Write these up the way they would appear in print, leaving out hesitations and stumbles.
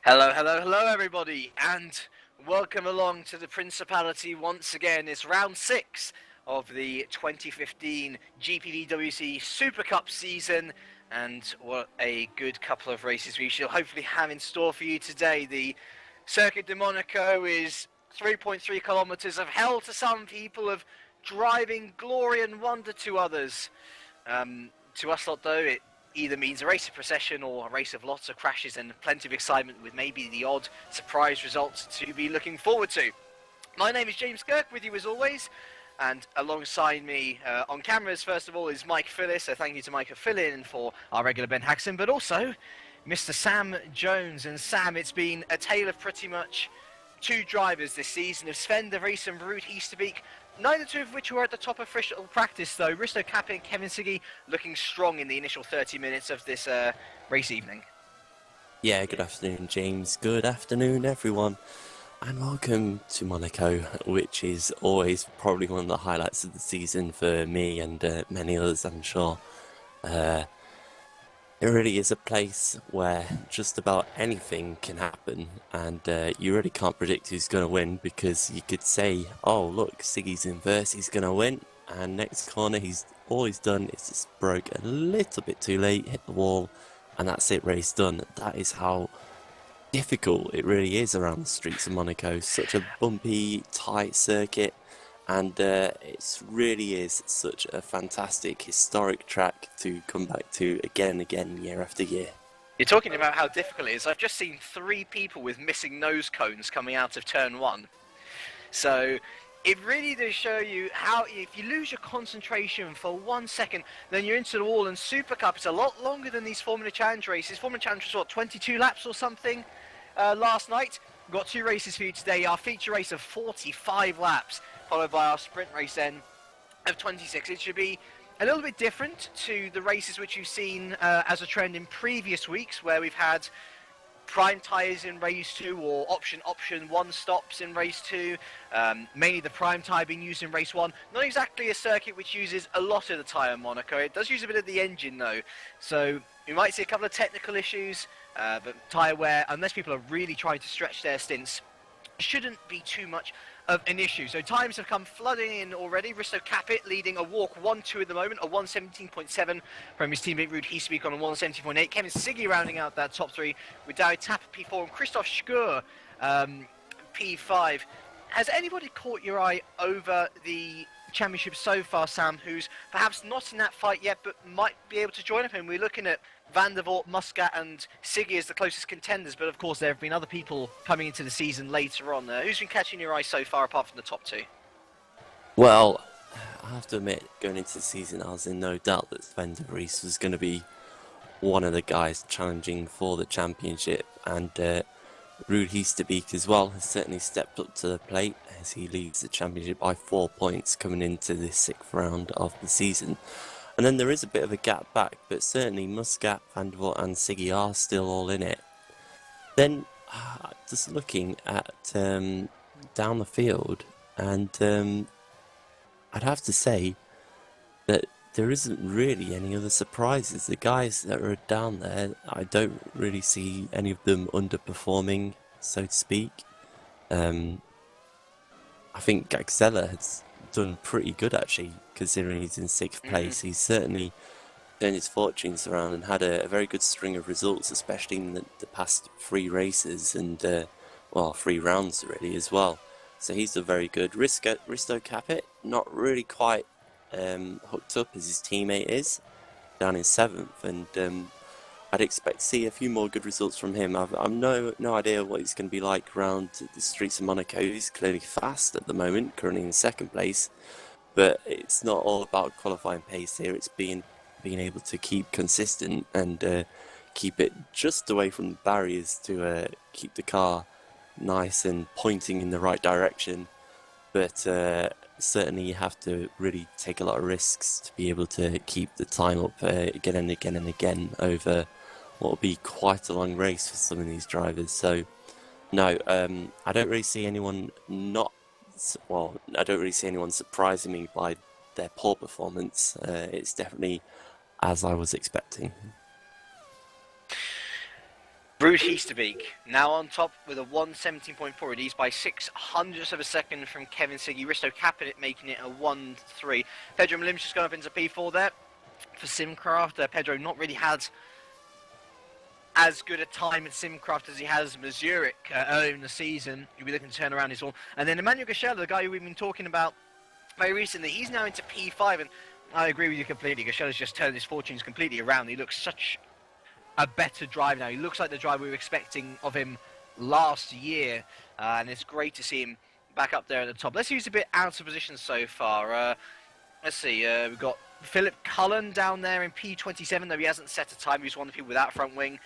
Hello, hello, hello, everybody, and welcome along to the Principality once again. It's round 6 of the 2015 GPVWC Supercup season, and what a good couple of races we shall hopefully have in store for you today. The Circuit de Monaco is 3.3 kilometers of hell to some people, of driving glory and wonder to others. To us lot, though, it either means a race of procession or a race of lots of crashes and plenty of excitement, with maybe the odd surprise result to be looking forward to. My name is James Kirk, with you as always, and alongside me on cameras, first of all, is Mike Phillis. So thank you to Mike for filling in for our regular Ben Haxon, but also Mr. Sam Jones. And Sam, it's been a tale of pretty much two drivers this season, of Sven de Vries and Ruud Heesterbeek. Neither two of which were at the top of official practice, though. Risto Kappin and Kevin Siggy looking strong in the initial 30 minutes of this race evening. Yeah, good afternoon, James. Good afternoon, everyone. And welcome to Monaco, which is always probably one of the highlights of the season for me and many others, I'm sure. It really is a place where just about anything can happen, and you really can't predict who's going to win, because you could say, oh look, Siggy's in first, he's going to win, and next corner all he's done is just broke a little bit too late, hit the wall, and that's it, race done. That is how difficult it really is around the streets of Monaco. Such a bumpy, tight circuit, and it really is such a fantastic, historic track to come back to again and again, year after year. You're talking about how difficult it is. I've just seen 3 people with missing nose cones coming out of turn 1. So it really does show you how, if you lose your concentration for 1 second, then you're into the wall. And Super Cup is a lot longer than these Formula Challenge races. Formula Challenge was, what, 22 laps or something last night? We've got 2 races for you today. Our feature race of 45 laps, followed by our sprint race then of 26. It should be a little bit different to the races which you've seen as a trend in previous weeks, where we've had prime tyres in race 2 or option 1 stops in race 2, mainly the prime tyre being used in race 1. Not exactly a circuit which uses a lot of the tyre in Monaco. It does use a bit of the engine though, so you might see a couple of technical issues, but tyre wear, unless people are really trying to stretch their stints, shouldn't be too much of an issue. So times have come flooding in already. Risto Kappin leading a walk 1-2 at the moment, a 1:17.7 from his teammate Ruud Heesterbeek on a 1:17.8. Kevin Siggy rounding out that top 3 with David Tapper P4 and Christoph Schur P5. Has anybody caught your eye over the championship so far, Sam, who's perhaps not in that fight yet but might be able to join up him? We're looking at Van der Voort, Muscat and Siggy as the closest contenders, but of course there have been other people coming into the season later on. Who's been catching your eye so far apart from the top 2? Well, I have to admit, going into the season I was in no doubt that Sven de Vries was going to be one of the guys challenging for the championship, and Ruud Heesterbeek as well has certainly stepped up to the plate as he leads the championship by 4 points coming into the 6th round of the season. And then there is a bit of a gap back, but certainly Muscat, Van der Voort and Siggy are still all in it. Then, just looking at down the field, and I'd have to say that there isn't really any other surprises. The guys that are down there, I don't really see any of them underperforming, so to speak. I think Gagzella has done pretty good actually, considering he's in 6th place. He's certainly turned his fortunes around and had a very good string of results, especially in the past 3 races and 3 rounds really as well. So he's done very good. Risto Kappin, not really quite hooked up as his teammate is, down in 7th, and I'd expect to see a few more good results from him. I've no idea what he's going to be like around the streets of Monaco. He's clearly fast at the moment, currently in 2nd place, but it's not all about qualifying pace here. It's being able to keep consistent and keep it just away from the barriers to keep the car nice and pointing in the right direction. But certainly you have to really take a lot of risks to be able to keep the time up again and again and again over what will be quite a long race for some of these drivers. So no, I don't really see anyone surprising me by their poor performance. It's definitely as I was expecting. Ruud Heesterbeek now on top with a 1:17.4. He's by 0.06 of a second from Kevin Siggy. Risto capping it, making it a 1:3. Pedro Malim's just gone up into P4 there for Simcraft. Pedro not really had as good a time at Simcraft as he has Mazurek earlier in the season. He'll be looking to turn around his one. And then Emmanuel Gashela, the guy who we've been talking about very recently, he's now into P5, and I agree with you completely. Gashela's just turned his fortunes completely around. He looks such a better driver now. He looks like the driver we were expecting of him last year, and it's great to see him back up there at the top. Let's see who's a bit out of position so far. Let's see, we've got Philip Cullen down there in P27, though he hasn't set a time. He's one of the people without front wing.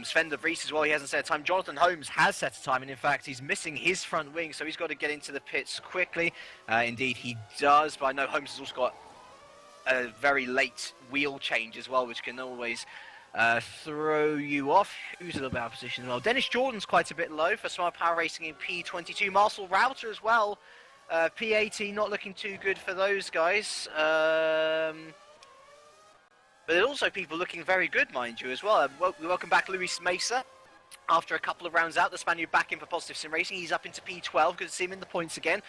Sven de Vries as well, he hasn't set a time. Jonathan Holmes has set a time, and in fact he's missing his front wing, so he's got to get into the pits quickly. Indeed he does, but I know Holmes has also got a very late wheel change as well, which can always throw you off. Who's a little bit out of position as well? Dennis Jordan's quite a bit low for Smart Power Racing in P22. Marcel Router as well. P18 not looking too good for those guys. But also people looking very good, mind you, as well. Welcome back Luis Mesa. After a couple of rounds out, the Spaniard back in for Positive Sim Racing. He's up into P12. Good to see him in the points again.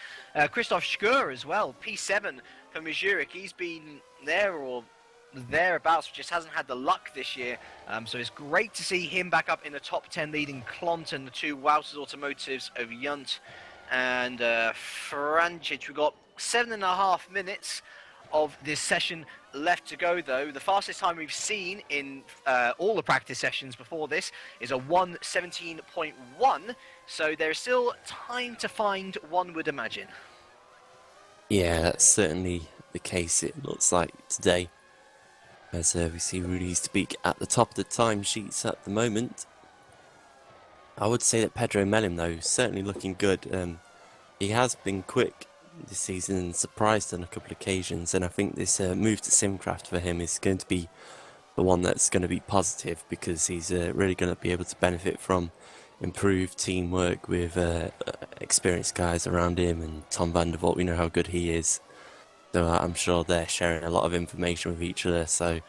Christoph Schur as well. P7 for Mazurek. He's been there or thereabouts, just hasn't had the luck this year. So it's great to see him back up in the top 10, leading Klonten, the two Wouters Automotives of Junt and Francic. We've got 7.5 minutes of this session left to go, though. The fastest time we've seen in all the practice sessions before this is a 1:17.1, so there's still time to find, one would imagine. Yeah, that's certainly the case, it looks like today, as we see Ruud Heesterbeek at the top of the timesheets at the moment. I would say that Pedro Melim, though, certainly looking good. He has been quick this season and surprised on a couple of occasions, and I think this move to Simcraft for him is going to be the one that's going to be positive, because he's really going to be able to benefit from improved teamwork with experienced guys around him, and Tom van der Voort, we know how good he is, so I'm sure they're sharing a lot of information with each other, so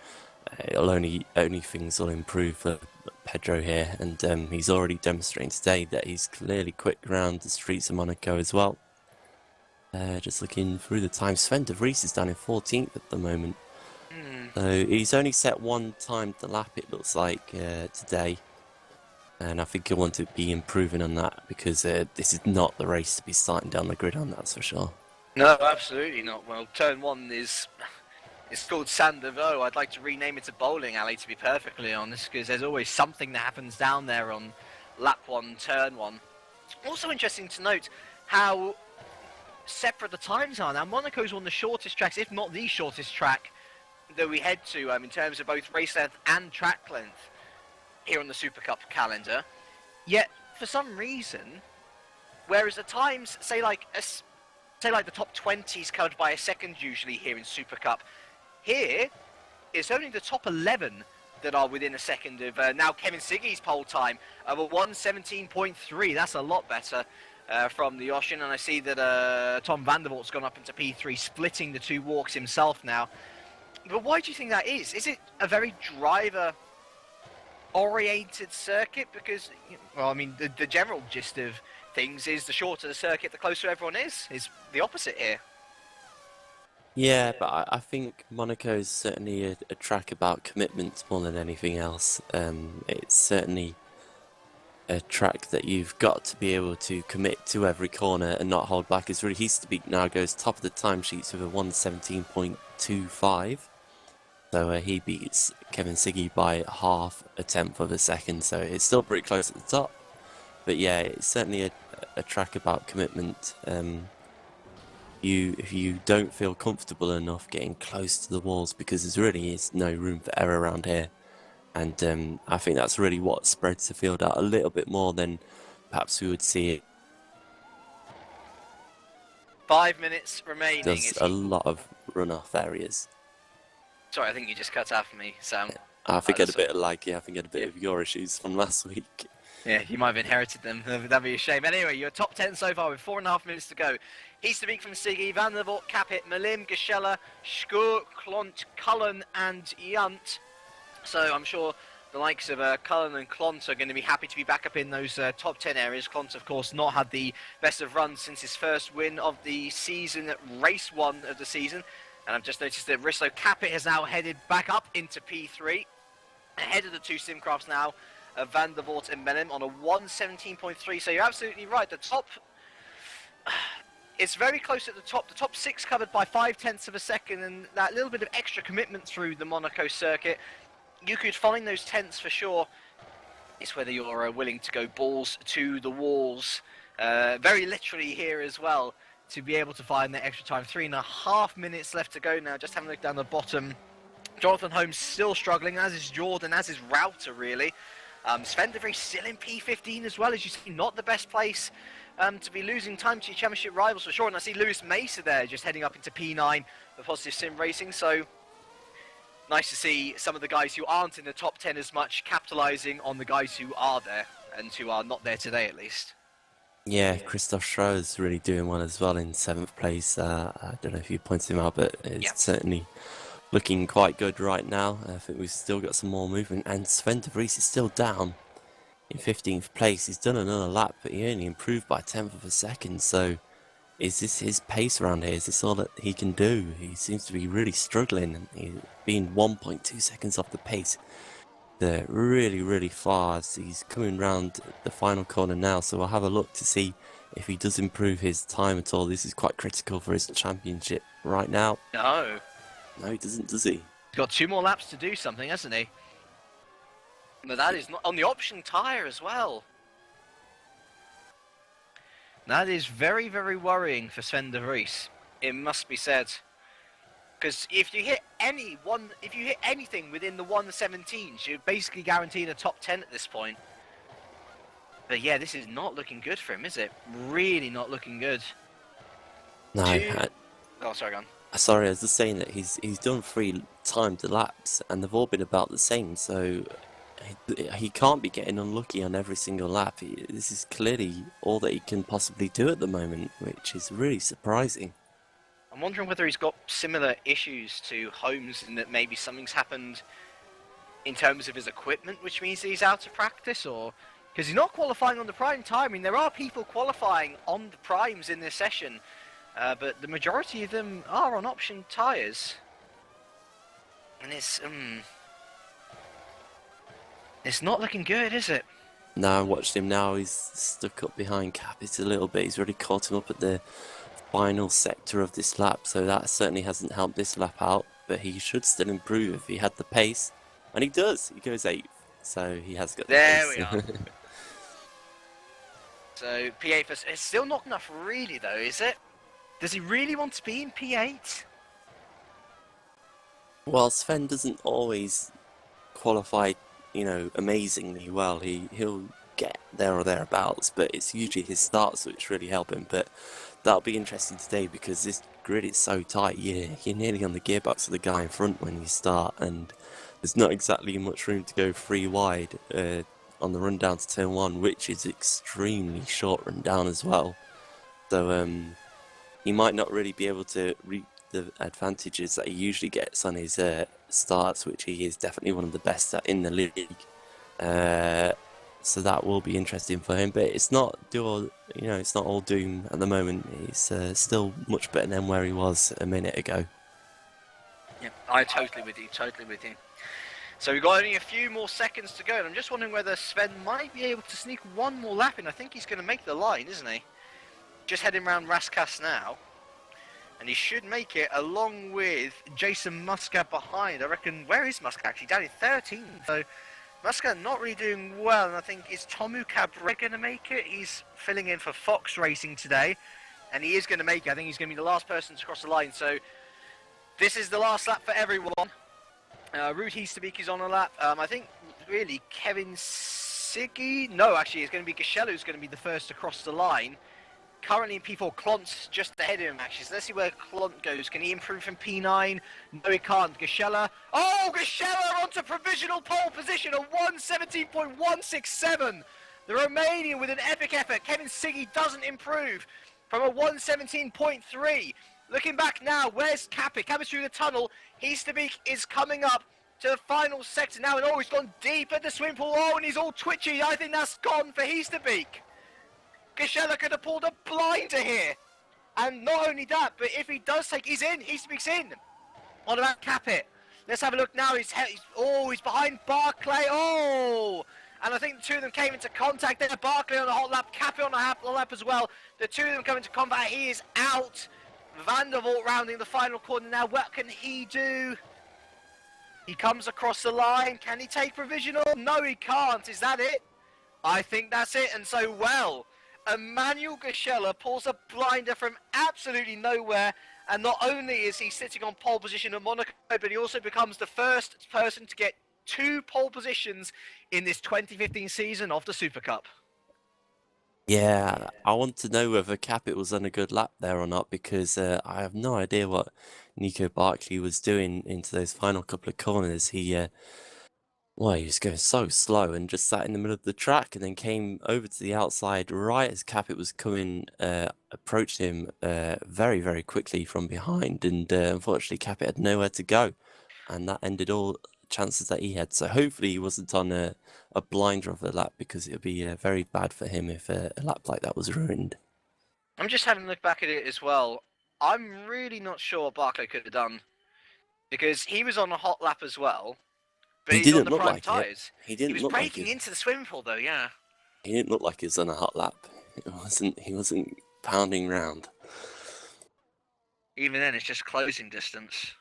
it'll only things will improve for Pedro here, and he's already demonstrating today that he's clearly quick around the streets of Monaco as well. Just looking through the time, Sven de Vries is down in 14th at the moment. So he's only set one time to lap, it looks like, today. And I think he'll want to be improving on that, because this is not the race to be starting down the grid on, that's for sure. No, absolutely not. Well, turn one is... It's called Sandovo. I'd like to rename it a bowling alley, to be perfectly honest, because there's always something that happens down there on lap one, turn one. Also interesting to note how separate the times are now. Monaco's one of the shortest tracks, if not the shortest track that we head to in terms of both race length and track length here on the Supercup calendar. Yet, for some reason, whereas at times, say like the top 20 is covered by a second usually here in Supercup, here it's only the top 11 that are within a second of now Kevin Siggy's pole time of a 1:17.3. That's a lot better from the Ocean, and I see that Tom van der Voort's gone up into P3, splitting the two walks himself now. But why do you think that is? Is it a very driver-oriented circuit? Because, well, I mean, the general gist of things is the shorter the circuit, the closer everyone is the opposite here. Yeah, but I think Monaco is certainly a track about commitment more than anything else. It's certainly a track that you've got to be able to commit to every corner and not hold back. As Ruud Heesterbeek now goes top of the timesheets with a 1:17.25. So he beats Kevin Siggy by 0.5 of a second, so it's still pretty close at the top. But yeah, it's certainly a track about commitment. If you don't feel comfortable enough getting close to the walls, because there really is no room for error around here. And I think that's really what spreads the field out a little bit more than perhaps we would see it. 5 minutes remaining. There's a lot of runoff areas. Sorry, I think you just cut out for me, Sam. I think I had a bit of I think I had a bit of your issues from last week. Yeah, you might have inherited them. That'd be a shame. Anyway, you're top 10 so far with 4.5 minutes to go. Heesterbeek from Siggy, Van der Voort, Capit, Malim, Gashela, Schur, Klont, Cullen and Junt. So I'm sure the likes of Cullen and Clont are going to be happy to be back up in those top 10 areas. Clont, of course, not had the best of runs since his first win of the season, race 1 of the season. And I've just noticed that Risto Capit has now headed back up into P3, ahead of the 2 Simcrafts now, Van der Voort and Menem on a 1:17.3. So you're absolutely right. The top, it's very close at the top. The top 6 covered by 0.5 of a second, and that little bit of extra commitment through the Monaco circuit. You could find those tenths for sure. It's whether you're willing to go balls to the walls, very literally here as well, to be able to find that extra time. 3.5 minutes left to go now. Just having a look down the bottom. Jonathan Holmes still struggling, as is Jordan, as is Router, really. Sven de Vries still in P15 as well, as you see, not the best place to be losing time to your championship rivals for sure. And I see Lewis Mesa there, just heading up into P9 for Positive Sim Racing. So nice to see some of the guys who aren't in the top 10 as much capitalising on the guys who are there, and who are not there today at least. Yeah, Christoph Schroer's really doing well as well in 7th place. I don't know if you pointed him out, but it's certainly looking quite good right now. I think we've still got some more movement, and Sven de Vries is still down in 15th place. He's done another lap, but he only improved by 1/10 of a second. So is this his pace around here? Is this all that he can do? He seems to be really struggling, and he's being 1.2 seconds off the pace. They're really far as he's coming round the final corner now, so we'll have a look to see if he does improve his time at all. This is quite critical for his championship right now. No, he doesn't, does he? He's got 2 more laps to do something, hasn't he? But that is not on the option tyre as well. That is very worrying for Sven de Vries, it must be said. Because if you hit anything within the 1:17s, you're basically guaranteed a top 10 at this point. But yeah, this is not looking good for him, is it? Really not looking good. No, oh, sorry, go on. Sorry, I was just saying that he's done 3 timed laps, and they've all been about the same, so he can't be getting unlucky on every single lap. This is clearly all that he can possibly do at the moment, which is really surprising. I'm wondering whether he's got similar issues to Holmes, in that maybe something's happened in terms of his equipment, which means that he's out of practice, or because he's not qualifying on the prime time. I mean, there are people qualifying on the primes in this session, but the majority of them are on option tyres, and it's not looking good, is it? No, I watched him now. He's stuck up behind Capit a little bit. He's really caught him up at the final sector of this lap, so that certainly hasn't helped this lap out, but he should still improve if he had the pace, and he does. He goes 8th, so he has got the there pace. We are. So P8 it's still not enough really though, is it? Does he really want to be in P8? Well, Sven doesn't always qualify, amazingly well. He'll get there or thereabouts, but it's usually his starts which really help him. But that'll be interesting today, because this grid is so tight. You're nearly on the gearbox of the guy in front when you start, and there's not exactly much room to go 3 wide on the run down to turn 1, which is extremely short run down as well. So he might not really be able to reap the advantages that he usually gets on his starts, which he is definitely one of the best at in the league. So that will be interesting for him, but it's not it's not all doom at the moment. He's still much better than where he was a minute ago. Yeah, I'm totally with you, So we've got only a few more seconds to go, and I'm just wondering whether Sven might be able to sneak 1 more lap in. I think he's going to make the line, isn't he? Just heading round Raskas now, and he should make it along with Jason Muscat behind. I reckon, where is Muscat actually? Down in 13th, so Muscat not really doing well, and I think, is Tomu Cabrera going to make it? He's filling in for Fox Racing today, and he is going to make it. I think he's going to be the last person to cross the line, so this is the last lap for everyone. Ruud Heasterbeek is on a lap. I think, really, Kevin Siggy? No, actually, it's going to be Gishello who's going to be the first to cross the line. Currently in P4, Klont's just ahead of him, actually. So let's see where Klont goes. Can he improve from P9? No, he can't. Gishello. Oh, Gishello onto provisional pole position of 1:17.167. The Romanian with an epic effort. Kevin Siggy doesn't improve from a 1:17.3. Looking back now, where's Capit? Capit through the tunnel. Heasterbeek is coming up. to the final sector now, and oh, he's gone deep at the swim pool. Oh, and he's all twitchy. I think that's gone for Heasterbeek. Gisela could have pulled a blinder here. And not only that, but if he does take, he's in. Heasterbeek's in. What about Capit? Let's have a look now. He's behind Barclay. Oh! And I think the two of them came into contact there. Barclay on the hot lap, Capit on the hot lap as well. The two of them come into combat. He is out. Van der Vaart rounding the final corner now. What can he do? He comes across the line. Can he take provisional? No, he can't. Is that it? I think that's it. And so, well, Emmanuel Gisela pulls a blinder from absolutely nowhere. And not only is he sitting on pole position at Monaco, but he also becomes the first person to get 2 pole positions in this 2015 season of the Supercup. Yeah, I want to know whether Capit was on a good lap there or not, because I have no idea what Nico Barkley was doing into those final couple of corners. He was going so slow and just sat in the middle of the track, and then came over to the outside right as Capit was coming, approached him very, very quickly from behind, and unfortunately Capit had nowhere to go, and that ended all chances that he had. So hopefully he wasn't on a blinder of a lap, because it would be very bad for him if a lap like that was ruined. I'm just having a look back at it as well. I'm really not sure what Barclay could have done, because he was on a hot lap as well. But He he's on didn't the look prime like it. tyres. He didn't was look like breaking it. into the swimming pool though, yeah. He didn't look like he was on a hot lap. He wasn't pounding round. Even then, it's just closing distance.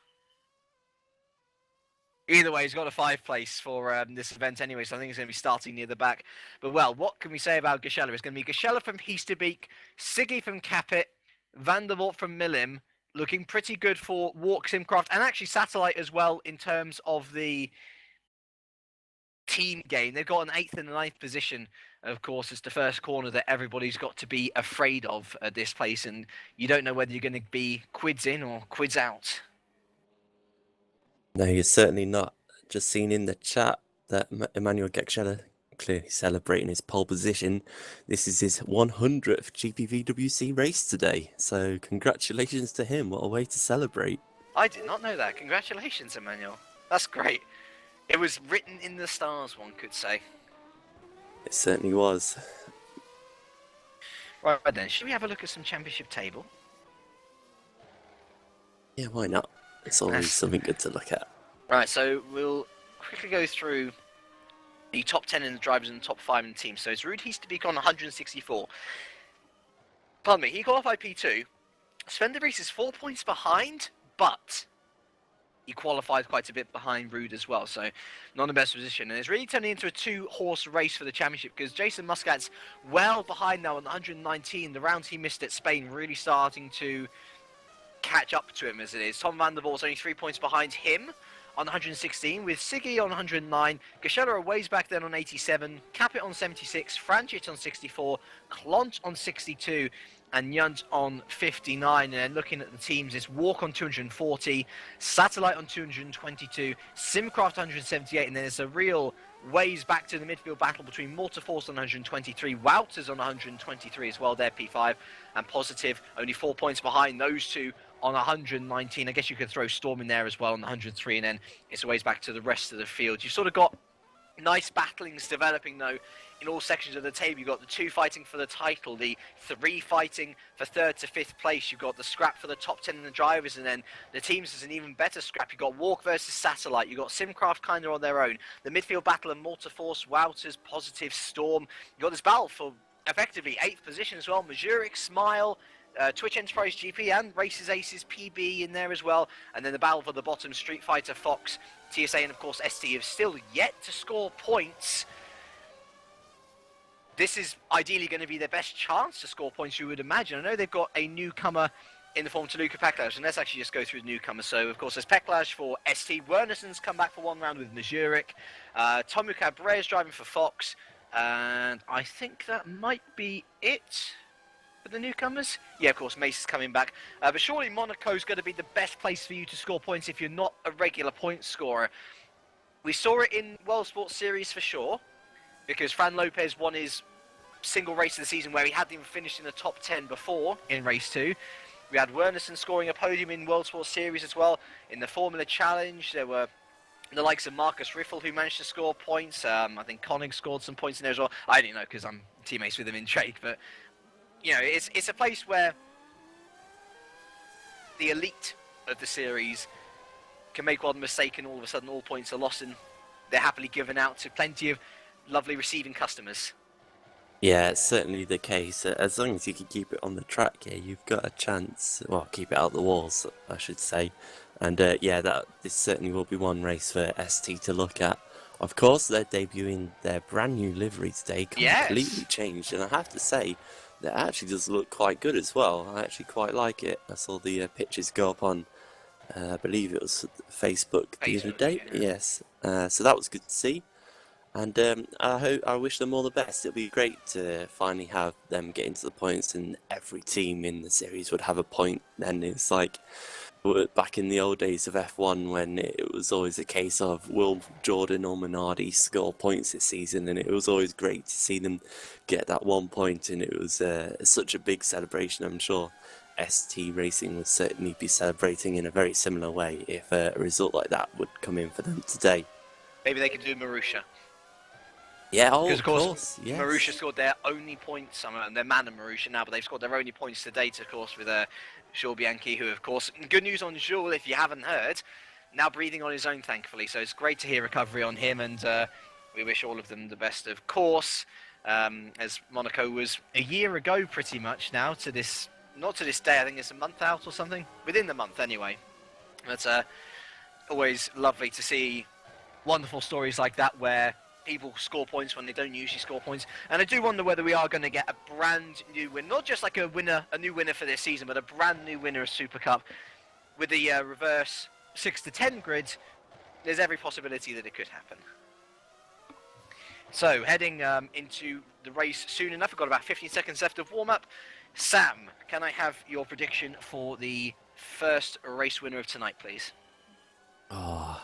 Either way, he's got a 5th place for this event anyway, so I think he's going to be starting near the back. But, well, what can we say about Gisela? It's going to be Gisela from Heasterbeek, Siggy from Capit, Van der Vaart from Milim, looking pretty good for Walk Simcraft, and actually Satellite as well in terms of the team game. They've got an 8th and a 9th position. Of course, it's the first corner that everybody's got to be afraid of at this place, and you don't know whether you're going to be quids in or quids out. No, you're certainly not. Just seen in the chat that Emmanuel Gisela clearly celebrating his pole position. This is his 100th GPVWC race today, so congratulations to him. What a way to celebrate. I did not know that. Congratulations, Emmanuel. That's great. It was written in the stars, one could say. It certainly was. Right then, should we have a look at some championship table? Yeah, why not? It's always something good to look at. Right, so we'll quickly go through the top 10 in the drivers and the top 5 in the team. So it's Ruud Heasterbeek on 164. Pardon me, he qualified P2. Sven de Vries is 4 points behind, but he qualified quite a bit behind Ruud as well, so not in the best position. And it's really turning into a 2-horse race for the championship, because Jason Muscat's well behind now on 119. The round he missed at Spain really starting to catch up to him as it is. Tom van der Vaart's only 3 points behind him on 116, with Siggy on 109, Gisela a ways back then on 87, Capit on 76, Franchit on 64, Klont on 62, and Yunt on 59. And then looking at the teams, it's Walk on 240, Satellite on 222, Simcraft 178, and then there's a real ways back to the midfield battle between Mortarforce on 123, Wouters on 123 as well, their P5, and Positive only 4 points behind those two on 119. I guess you could throw Storm in there as well on 103, and then it's a ways back to the rest of the field. You've sort of got nice battlings developing though in all sections of the table. You've got the 2 fighting for the title, the 3 fighting for 3rd to 5th place. You've got the scrap for the top 10 in the drivers, and then the teams is an even better scrap. You've got Walk versus Satellite. You've got Simcraft kind of on their own. The midfield battle of Mortarforce, Wouters, Positive, Storm. You've got this battle for effectively 8th position as well. Mazurek, Smile, Twitch Enterprise GP, and Races Aces PB in there as well. And then the battle for the bottom, Street Fighter, Fox, TSA, and of course ST have still yet to score points. This is ideally going to be their best chance to score points, you would imagine. I know they've got a newcomer in the form of Luca Peklash, and let's actually just go through the newcomers. So, of course, there's Peklash for ST. Wernersson's come back for 1 round with Mazurek. Tomu Cabrera is driving for Fox. And I think that might be it for the newcomers. Yeah, of course, Mace is coming back. But surely Monaco's going to be the best place for you to score points if you're not a regular point scorer. We saw it in World Sports Series for sure, because Fran Lopez won his single race of the season where he hadn't even finished in the top 10 before in race 2. We had Wernersson scoring a podium in World Sports Series as well. In the Formula Challenge, there were the likes of Marcus Riffle, who managed to score points. I think Koenig scored some points in there as well. I don't know because I'm teammates with him in Drake, but you know, it's a place where the elite of the series can make one mistake and all of a sudden all points are lost and they're happily given out to plenty of lovely receiving customers. Yeah, it's certainly the case. As long as you can keep it on the track here, you've got a chance. Well, keep it out the walls, I should say. And yeah, this certainly will be one race for ST to look at. Of course, they're debuting their brand new livery today, completely changed. And I have to say, that actually does look quite good as well. I actually quite like it. I saw the pictures go up on, I believe it was Facebook the other day. Yeah. Yes, so that was good to see. And I wish them all the best. It'll be great to finally have them get into the points, and every team in the series would have a point. Then it's like back in the old days of F1 when it was always a case of will Jordan or Minardi score points this season, and it was always great to see them get that 1 point, and it was such a big celebration. I'm sure ST Racing would certainly be celebrating in a very similar way if a result like that would come in for them today. Maybe they could do Marussia. Yeah, because of course, yes. Marussia scored their only points, and they're man and Marussia now, but they've scored their only points to date, of course, with Jules Bianchi, who, of course, good news on Jules, if you haven't heard, now breathing on his own, thankfully, so it's great to hear recovery on him, and we wish all of them the best, of course, as Monaco was a year ago, pretty much, now, to this, not to this day, I think it's a month out or something, within the month, anyway, but always lovely to see wonderful stories like that, where people score points when they don't usually score points. And I do wonder whether we are going to get a brand new win, not just like a new winner for this season, but a brand new winner of Super Cup with the reverse 6 to 10 grid. There's every possibility that it could happen. So heading into the race soon enough. We've got about 15 seconds left of warm-up. Sam, can I have your prediction for the first race winner of tonight, please? Oh,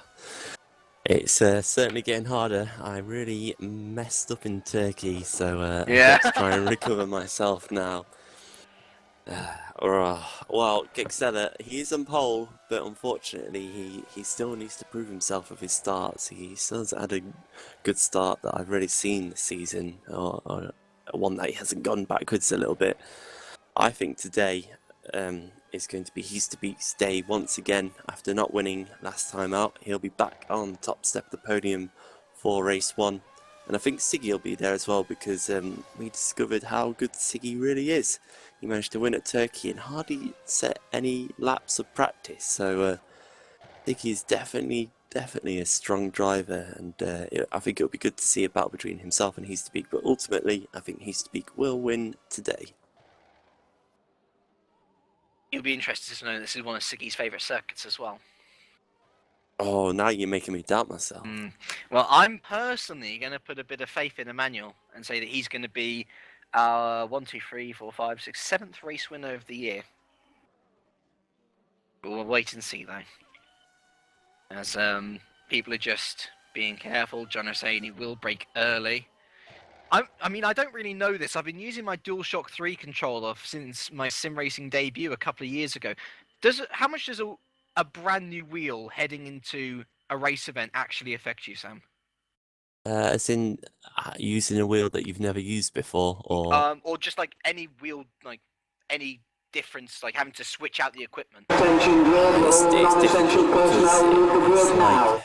it's certainly getting harder. I really messed up in Turkey, so I've got to try and recover myself now. Well, Gixella, he is on pole, but unfortunately he still needs to prove himself with his starts. He still hasn't had a good start that I've really seen this season, or one that he hasn't gone backwards a little bit. I think today is going to be his to beat day once again. After not winning last time out, he'll be back on the top step of the podium for race 1. And I think Siggy will be there as well, because we discovered how good Siggy really is. He managed to win at Turkey and hardly set any laps of practice. So Siggy is definitely a strong driver, and I think it'll be good to see a battle between himself and His to Beak. But ultimately, I think His to Beak will win today. You'll be interested to know this is one of Siggy's favourite circuits as well. Oh, now you're making me doubt myself. Well, I'm personally going to put a bit of faith in Emmanuel and say that he's going to be our 1, 2, 3, 4, 5, 6, 7th race winner of the year. We'll wait and see, though. As people are just being careful. John is saying he will break early. I mean, I don't really know this. I've been using my DualShock 3 controller since my sim racing debut a couple of years ago. How much does a brand new wheel heading into a race event actually affect you, Sam? As in using a wheel that you've never used before, or just like any wheel, like any difference, like having to switch out the equipment. It's difficult because it's like,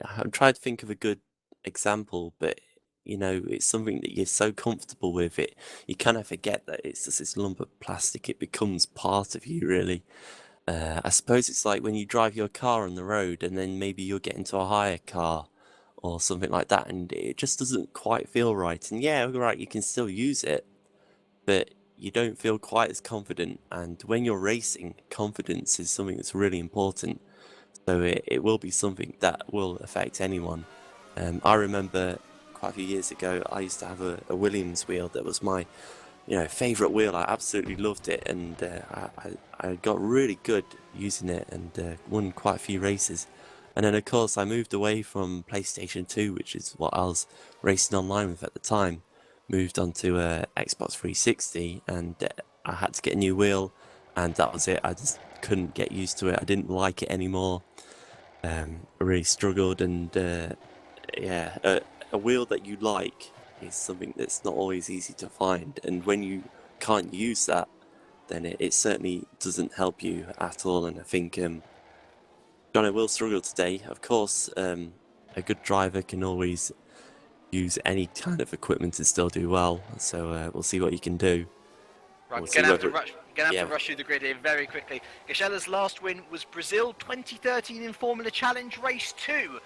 I'm trying to think of a good example, but you know, it's something that you're so comfortable with it, you kind of forget that it's just this lump of plastic. It becomes part of you, really. I suppose it's like when you drive your car on the road and then maybe you'll get into a hire car or something like that, and it just doesn't quite feel right. And yeah, right, you can still use it, but you don't feel quite as confident. And when you're racing, confidence is something that's really important. So it will be something that will affect anyone. I remember quite a few years ago, I used to have a Williams wheel that was my favourite wheel. I absolutely loved it, and I got really good using it and won quite a few races. And then of course I moved away from PlayStation 2, which is what I was racing online with at the time, moved on to Xbox 360, and I had to get a new wheel, and that was it. I just couldn't get used to it. I didn't like it anymore. really struggled, and yeah, a wheel that you like is something that's not always easy to find, and when you can't use that, then it certainly doesn't help you at all. And I think Johnny will struggle today. Of course, a good driver can always use any kind of equipment and still do well, so we'll see what he can do. Right, We'll gonna see have to whether- rush through the grid here very quickly. Gachela's last win was Brazil 2013 in Formula Challenge Race 2.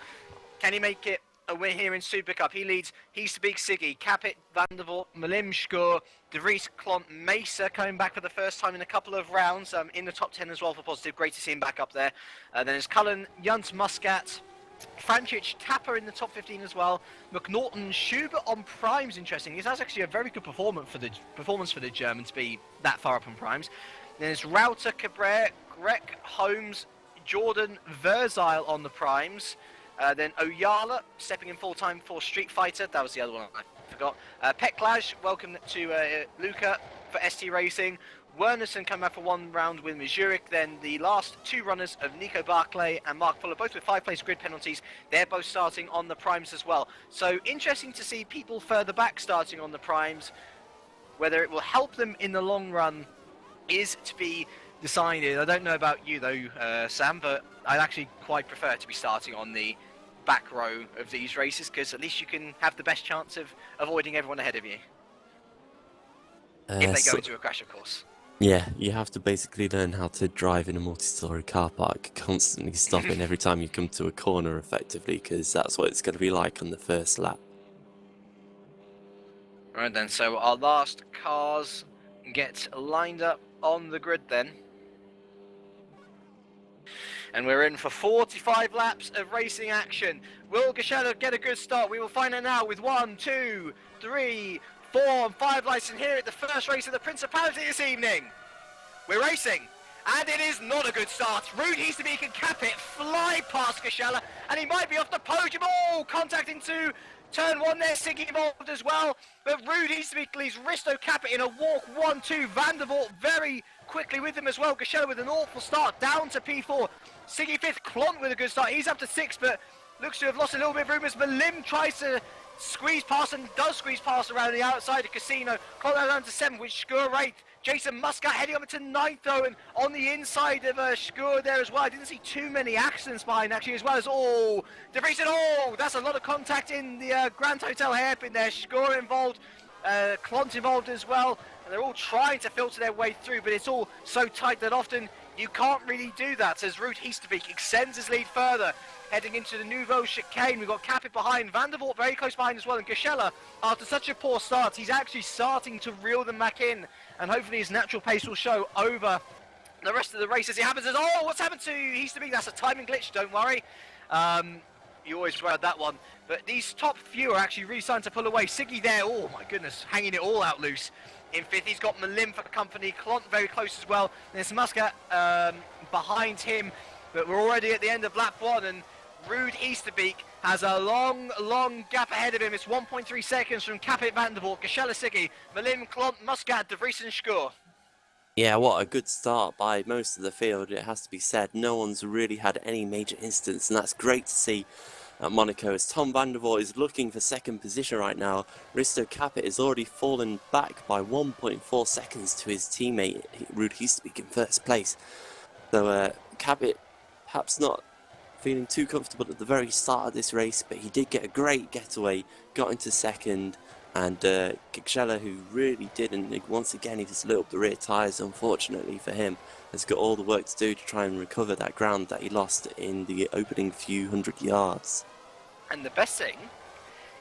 Can he make it a win here in Supercup? He leads Heestebeek, Siggy, Capit, Vandervoort, Malim, Schur, De Vries, Klont, Mesa coming back for the first time in a couple of rounds, in the top 10 as well for positive. Great to see him back up there. Then it's Cullen, Junt, Muscat, Francic, Tapper in the top 15 as well. McNaughton, Schubert on primes, interesting. This has actually a very good performance for the German to be that far up on primes. Then it's Rauter, Cabrera, Grech, Holmes, Jordan, Verzile on the primes. Then Oyala stepping in full time for Street Fighter. That was the other one I forgot. Peklaj, welcome to Luca for ST Racing. Wernerson come back for one round with Zurich. Then the last two runners of Nico Barclay and Mark Fuller, both with 5-place grid penalties. They're both starting on the primes as well. So interesting to see people further back starting on the primes. Whether it will help them in the long run is to be decided. I don't know about you though, Sam, but I'd actually quite prefer to be starting on the back row of these races, because at least you can have the best chance of avoiding everyone ahead of you. If they go into a crash, of course. Yeah, you have to basically learn how to drive in a multi-story car park, constantly stopping every time you come to a corner effectively, because that's what it's going to be like on the first lap. Right then, so our last cars get lined up on the grid then. And we're in for 45 laps of racing action. Will Gachela get a good start? We will find out now with 1, 2, 3, 4 and 5 lights in here at the first race of the Principality this evening. We're racing, and it is not a good start. Rude Heestebeek and Capit fly past Gachela, and he might be off the podium. Oh, contact into turn 1 there, Siggy involved as well. But Rude Heestebeek leaves Risto Capit in a walk 1-2. Vandervoort very quickly with him as well. Gachela with an awful start down to P4. Siggy 5th, Klont with a good start. He's up to 6, but looks to have lost a little bit of room as Malim tries to squeeze past and does squeeze past around the outside of Casino. Klont down to 7th with Schur 8th. Jason Muscat heading over to 9th though, and on the inside of Schur there as well. I didn't see too many accidents behind actually, as well as De Vries, that's a lot of contact in the Grand Hotel hairpin there. Schur involved, Klont involved as well, and they're all trying to filter their way through, but it's all so tight that often you can't really do that, as Ruud Heestebeek extends his lead further. Heading into the Nouveau chicane, we've got Capit behind, Vandervoort very close behind as well, and Gachela, after such a poor start, he's actually starting to reel them back in, and hopefully his natural pace will show over the rest of the race as it happens. What's happened to Heestebeek? That's a timing glitch, don't worry. You always worry about that one. But these top few are actually really starting to pull away. Siggy there, oh my goodness, hanging it all out loose. In 5th, he's got Malim for company, Klont very close as well. There's Muscat behind him, but we're already at the end of lap 1, and Ruud Heestebeek has a long gap ahead of him. It's 1.3 seconds from Capit, Vandervoort, Gachela, Siggy, Malim, Klont, Muscat, De Vries and Schur. Yeah, what a good start by most of the field, it has to be said. No one's really had any major incidents, and that's great to see at Monaco, as Tom Vandervoort is looking for second position right now. Risto Capit has already fallen back by 1.4 seconds to his teammate Ruud Heestebeek in first place. So Capit perhaps not feeling too comfortable at the very start of this race, but he did get a great getaway, got into second, and Gachela, who really didn't, once again he just lit up the rear tyres, unfortunately for him, has got all the work to do to try and recover that ground that he lost in the opening few hundred yards. And the best thing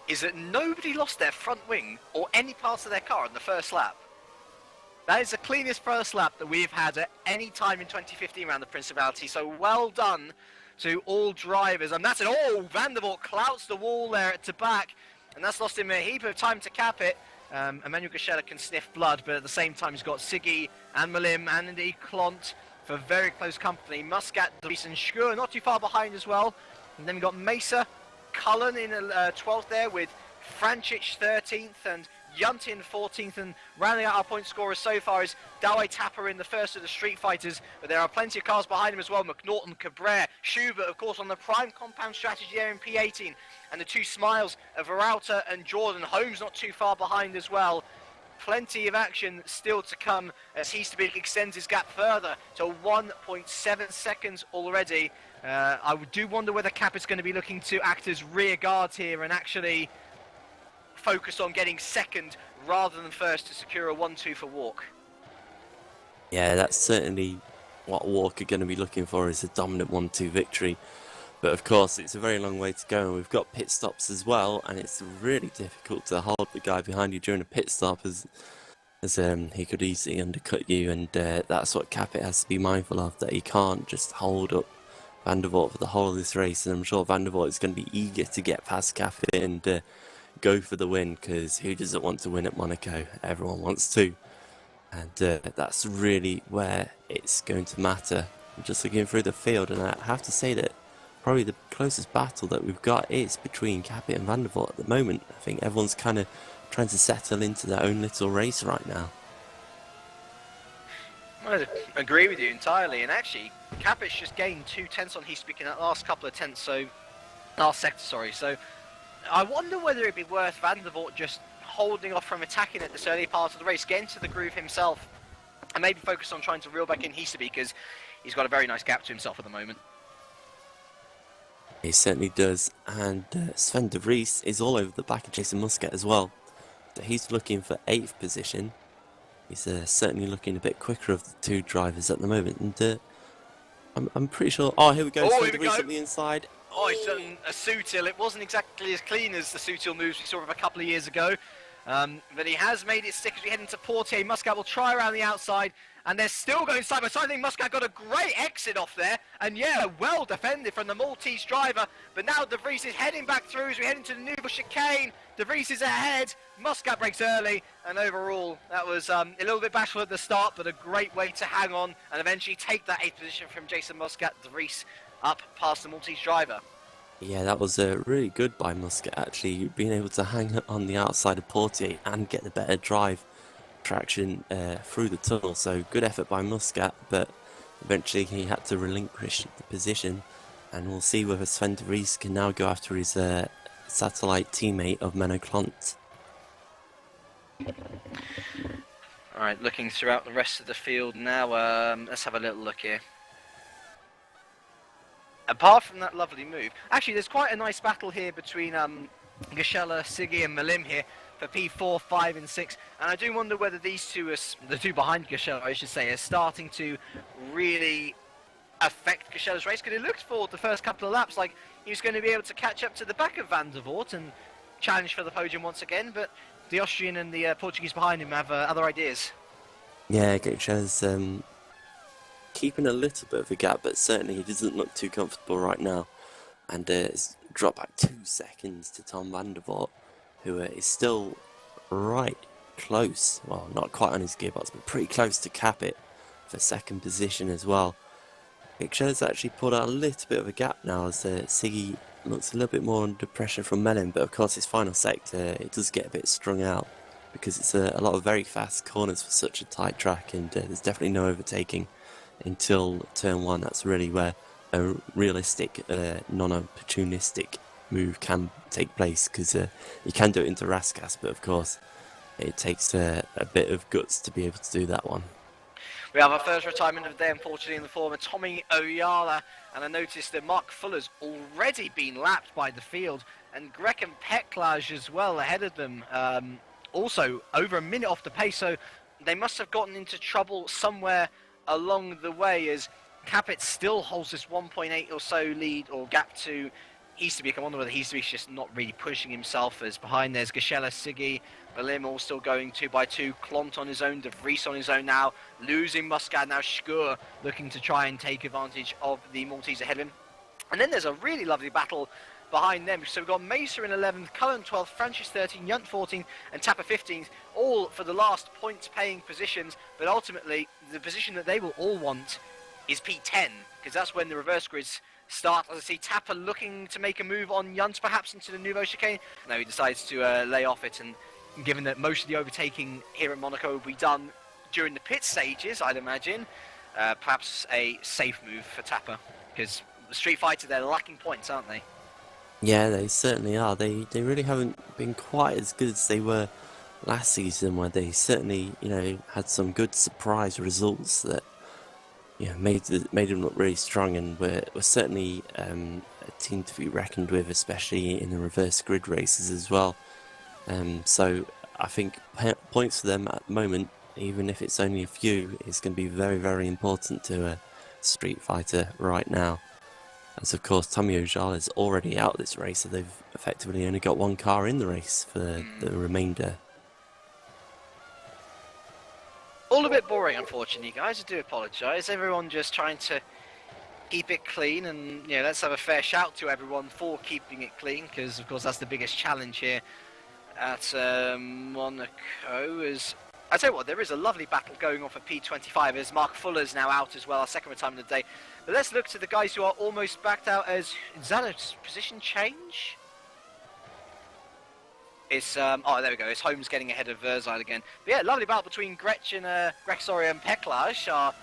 is that nobody lost their front wing or any parts of their car in the first lap. That is the cleanest first lap that we've had at any time in 2015 around the Principality, so well done to all drivers. And that's it. Vandervoort clouts the wall there at the back, and that's lost him a heap of time to cap it. Emmanuel Gachela can sniff blood, but at the same time he's got Siggy and Malim and indeed Klont for very close company. Muscat, De Vries and Schur not too far behind as well. And then we've got Mesa, Cullen in 12th there with Francic 13th and Yunt in 14th, and rounding out our point scorers so far is Dawei Tapper in the first of the Street Fighters, but there are plenty of cars behind him as well. McNaughton, Cabrera, Schubert, of course, on the prime compound strategy there in P18, and the two Smiles of Veralta and Jordan. Holmes not too far behind as well. Plenty of action still to come as Heasterbeek extends his gap further to 1.7 seconds already. I do wonder whether Cap is going to be looking to act as rear guards here and actually focus on getting second rather than first to secure a 1-2 for Walk. Yeah, that's certainly what Walk are going to be looking for, is a dominant 1-2 victory. But of course, it's a very long way to go, and we've got pit stops as well, and it's really difficult to hold the guy behind you during a pit stop, as he could easily undercut you, and that's what Capit has to be mindful of, that he can't just hold up Van der Voort for the whole of this race, and I'm sure Van der Voort is going to be eager to get past Capit and go for the win, because who doesn't want to win at Monaco? Everyone wants to, and that's really where it's going to matter. I'm just looking through the field, and I have to say that probably the closest battle that we've got is between Capit and Van der Voort at the moment. I think everyone's kind of trying to settle into their own little race right now. I agree with you entirely, and actually Capit's just gained 2 tenths on Heasterbeek in that last couple of tenths, so last sector, sorry. So I wonder whether it'd be worth Van der Voort just holding off from attacking at this early part of the race, get into the groove himself, and maybe focus on trying to reel back in Heasterbeek, because he's got a very nice gap to himself at the moment. He certainly does, and Sven de Vries is all over the back of Jason Muscat as well. So he's looking for 8th position. He's certainly looking a bit quicker of the two drivers at the moment, and I'm pretty sure. Oh, here we go. Sven de Vries at the inside. Oh, he's done a Sutil. It wasn't exactly as clean as the Sutil moves we saw of a couple of years ago, but he has made it stick as we head into Portier. Muscat will try around the outside, and they're still going side by side. I think Muscat got a great exit off there, and yeah, well defended from the Maltese driver. But now De Vries is heading back through as we head into the Nouveau chicane. De Vries is ahead. Muscat breaks early, and overall, that was a little bit bashful at the start, but a great way to hang on and eventually take that 8th position from Jason Muscat. De Vries up past the Maltese driver. Yeah, that was really good by Muscat, actually, being able to hang on the outside of Portier and get the better drive traction through the tunnel. So good effort by Muscat, but eventually he had to relinquish the position, and we'll see whether Sven de Vries can now go after his satellite teammate of Menno Clant. Alright, looking throughout the rest of the field now, let's have a little look here. Apart from that lovely move, actually there's quite a nice battle here between Gashela, Siggy and Malim here for P4, 5 and 6, and I do wonder whether these two, the two behind Gashela I should say, are starting to really affect Gashela's race, because it looked for the first couple of laps like he was going to be able to catch up to the back of Van der Voort and challenge for the podium once again, but the Austrian and the Portuguese behind him have other ideas. Yeah, Gashela's keeping a little bit of a gap, but certainly he doesn't look too comfortable right now, and it's dropped back 2 seconds to Tom Van der Voort, who is still right close, well not quite on his gearbox, but pretty close to Capit for 2nd position as well. Gashela's actually pulled out a little bit of a gap now as Siggy looks a little bit more under pressure from Melin, but of course his final sector it does get a bit strung out because it's a lot of very fast corners for such a tight track, and there's definitely no overtaking until turn 1. That's really where a realistic, non-opportunistic move can take place, because you can do it into Raskas, but of course it takes a bit of guts to be able to do that one. We have our first retirement of the day, unfortunately, in the form of Tommy Oyala, and I noticed that Mark Fuller's already been lapped by the field, and Greg and Peklaj as well ahead of them, also over a minute off the pace, so they must have gotten into trouble somewhere along the way, as Capit still holds this 1.8 or so lead or gap to Heasterbeek. I wonder whether Heasterbeek's just not really pushing himself, as behind there's Gashela, Siggy, Balim all still going 2 by 2, Clont on his own, De Vries on his own now, losing Muscat, now Schur looking to try and take advantage of the Maltese ahead of him. And then there's a really lovely battle behind them. So we've got Mesa in 11th, Cullen 12th, Francis 13th, Yunt 14th, and Tapper 15th, all for the last points-paying positions. But ultimately, the position that they will all want is P10, because that's when the reverse grids start. As I see Tapper looking to make a move on Yunt, perhaps into the Nouveau chicane. No, he decides to lay off it, and given that most of the overtaking here in Monaco will be done during the pit stages, I'd imagine. Perhaps a safe move for Tapper, because the Street Fighter, they're lacking points, aren't they? Yeah, they certainly are. They really haven't been quite as good as they were last season, where they certainly, had some good surprise results that, made them look really strong, and were certainly a team to be reckoned with, especially in the reverse grid races as well. So I think points for them at the moment, even if it's only a few, is going to be very, very important to a Street Fighter right now. As of course, Tommy Ojala is already out this race, so they've effectively only got one car in the race for the remainder. All a bit boring, unfortunately, guys. I do apologise. Everyone just trying to keep it clean, and let's have a fair shout to everyone for keeping it clean, because of course that's the biggest challenge here at Monaco. I tell you what, there is a lovely battle going on for P25 as Mark Fuller's now out as well, our second retirement of the day. But let's look to the guys who are almost backed out. Is that a position change? It's there we go. It's Holmes getting ahead of Verzile again. But yeah, lovely battle between Grexor and Peklaj, our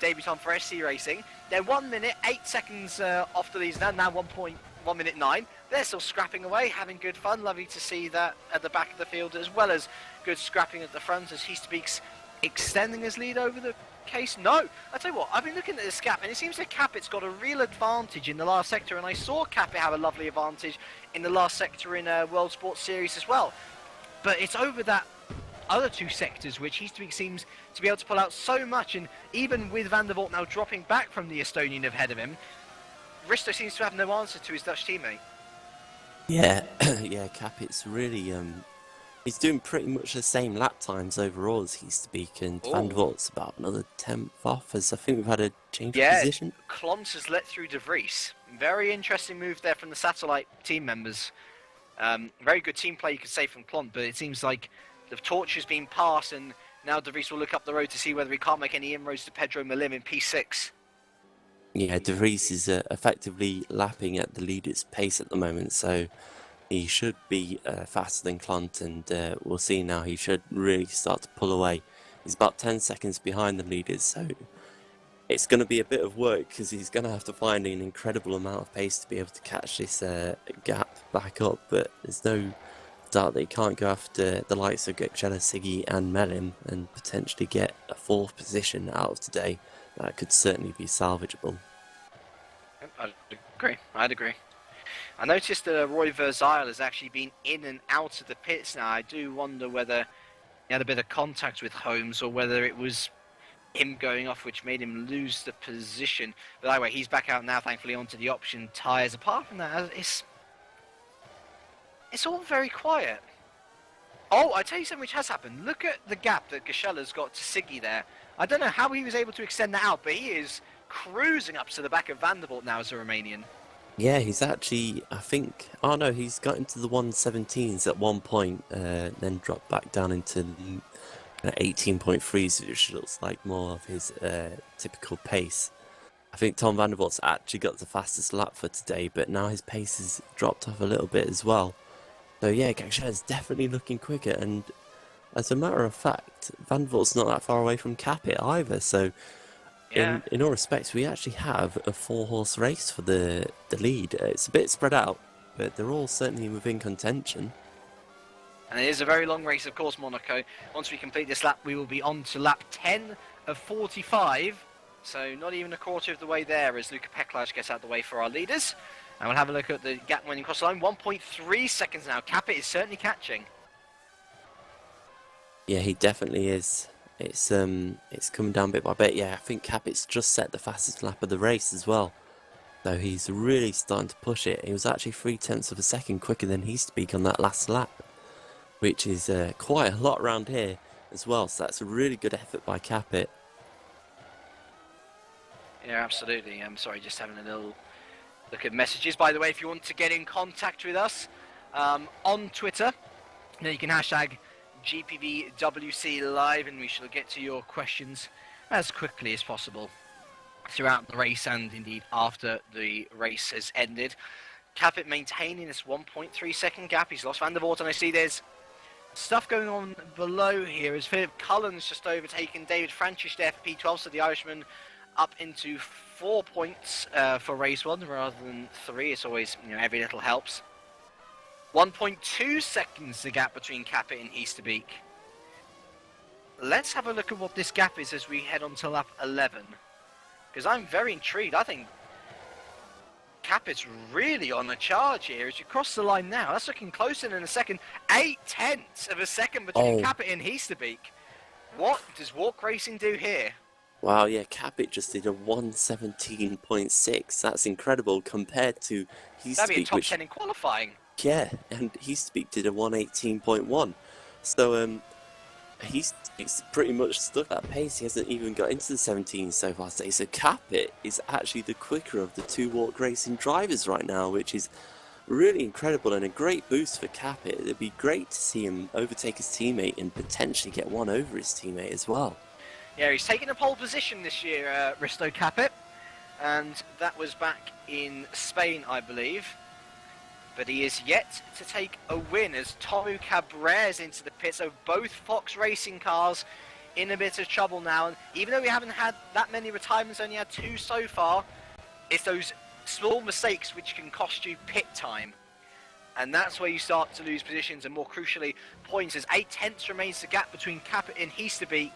debutant for SC Racing. They're 1 minute 8 seconds off the leads now. 1 minute 9. They're still scrapping away, having good fun. Lovely to see that at the back of the field, as well as good scrapping at the front, as he speaks, extending his lead over the case. No, I tell you what, I've been looking at this gap, and it seems that Capit's got a real advantage in the last sector, and I saw Capit have a lovely advantage in the last sector in World Sports Series as well. But it's over that other two sectors which he seems to be able to pull out so much, and even with Van der Voort now dropping back from the Estonian ahead of him, Risto seems to have no answer to his Dutch teammate. Yeah, yeah, Capit's really, he's doing pretty much the same lap times overall as he used to be, and Van der Voort's about another 10th off, as I think we've had a change of position. Yeah, Klons has let through De Vries. Very interesting move there from the satellite team members. Very good team play, you could say, from Klont, but it seems like the torch has been passed, and now De Vries will look up the road to see whether he can't make any inroads to Pedro Malim in P6. Yeah, De Vries is effectively lapping at the leader's pace at the moment, so he should be faster than Klont, and we'll see now. He should really start to pull away. He's about 10 seconds behind the leaders, so it's going to be a bit of work, because he's going to have to find an incredible amount of pace to be able to catch this gap back up, but there's no doubt that he can't go after the likes of Gökçeler, Siggy and Melim and potentially get a 4th position out of today. That could certainly be salvageable. I'd agree. I noticed that Roy Verzile has actually been in and out of the pits now. I do wonder whether he had a bit of contact with Holmes, or whether it was him going off which made him lose the position. But anyway, he's back out now, thankfully, onto the option tyres. Apart from that, it's all very quiet. Oh, I tell you something which has happened. Look at the gap that Gökçeler's got to Siggy there. I don't know how he was able to extend that out, but he is cruising up to the back of Van der Voort now as a Romanian. Yeah, he's actually, I think, he's got into the 117s at one point, then dropped back down into 18.3s, which looks like more of his typical pace. I think Tom Van der Voort's actually got the fastest lap for today, but now his pace has dropped off a little bit as well. So yeah, Gökçeler's definitely looking quicker, and as a matter of fact, Van der Voort's not that far away from Capit either, so yeah. in all respects, we actually have a 4-horse race for the lead. It's a bit spread out, but they're all certainly within contention. And it is a very long race, of course, Monaco. Once we complete this lap, we will be on to lap 10 of 45, so not even a quarter of the way there as Luka Peklaj gets out of the way for our leaders. And we'll have a look at the gap when you cross the line. 1.3 seconds now. Capit is certainly catching. Yeah, he definitely is. It's coming down bit by bit. Yeah, I think Capit's just set the fastest lap of the race as well. So he's really starting to push it. He was actually 0.3 of a second quicker than he used to be on that last lap, which is quite a lot around here as well. So that's a really good effort by Capit. Yeah, absolutely. I'm sorry, just having a little look at messages. By the way, if you want to get in contact with us on Twitter, then you can hashtag GPVWC live, and we shall get to your questions as quickly as possible throughout the race and indeed after the race has ended. Capit maintaining this 1.3 second gap. He's lost Van der Voort, and I see there's stuff going on below here as Philip Cullen's just overtaken David Francis there for P12, so the Irishman up into 4 points for race 1 rather than 3. It's always, every little helps. 1.2 seconds the gap between Capit and Easterbeek. Let's have a look at what this gap is as we head on to lap 11. Because I'm very intrigued. I think Capit's really on a charge here. As you cross the line now, that's looking closer than a second. 0.8 of a second between Capit and Easterbeek. What does Walk Racing do here? Wow, yeah, Capit just did a 1:17.6. That's incredible compared to Easterbeek. That'd be a top 10 in qualifying. Yeah, and Easterbeek did a 1:18.1. So, he's pretty much stuck at pace. He hasn't even got into the 17 so far today. So Capit is actually the quicker of the 2 Walk Racing drivers right now, which is really incredible and a great boost for Capit. It'd be great to see him overtake his teammate and potentially get one over his teammate as well. Yeah, he's taken a pole position this year, Risto Capit, and that was back in Spain, I believe. But he is yet to take a win as Tomu Cabrera's into the pit. So both Fox Racing cars in a bit of trouble now. And even though we haven't had that many retirements, only had 2 so far, it's those small mistakes which can cost you pit time. And that's where you start to lose positions and, more crucially, points, as 0.8 remains the gap between Capit and Easterbeek.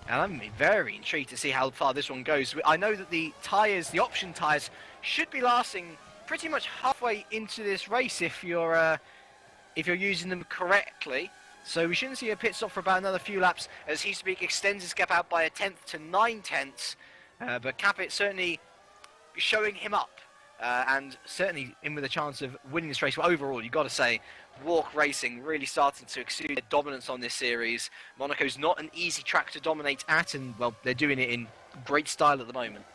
And I'm very intrigued to see how far this one goes. I know that the tyres, the option tyres, should be lasting pretty much halfway into this race if you're using them correctly. So we shouldn't see a pit stop for about another few laps as Easterbeek extends his gap out by 1/10 to 0.9. But Capit certainly showing him up and certainly in with a chance of winning this race. But overall, you've got to say, Walk Racing really starting to exude their dominance on this series. Monaco's not an easy track to dominate at, and well, they're doing it in great style at the moment.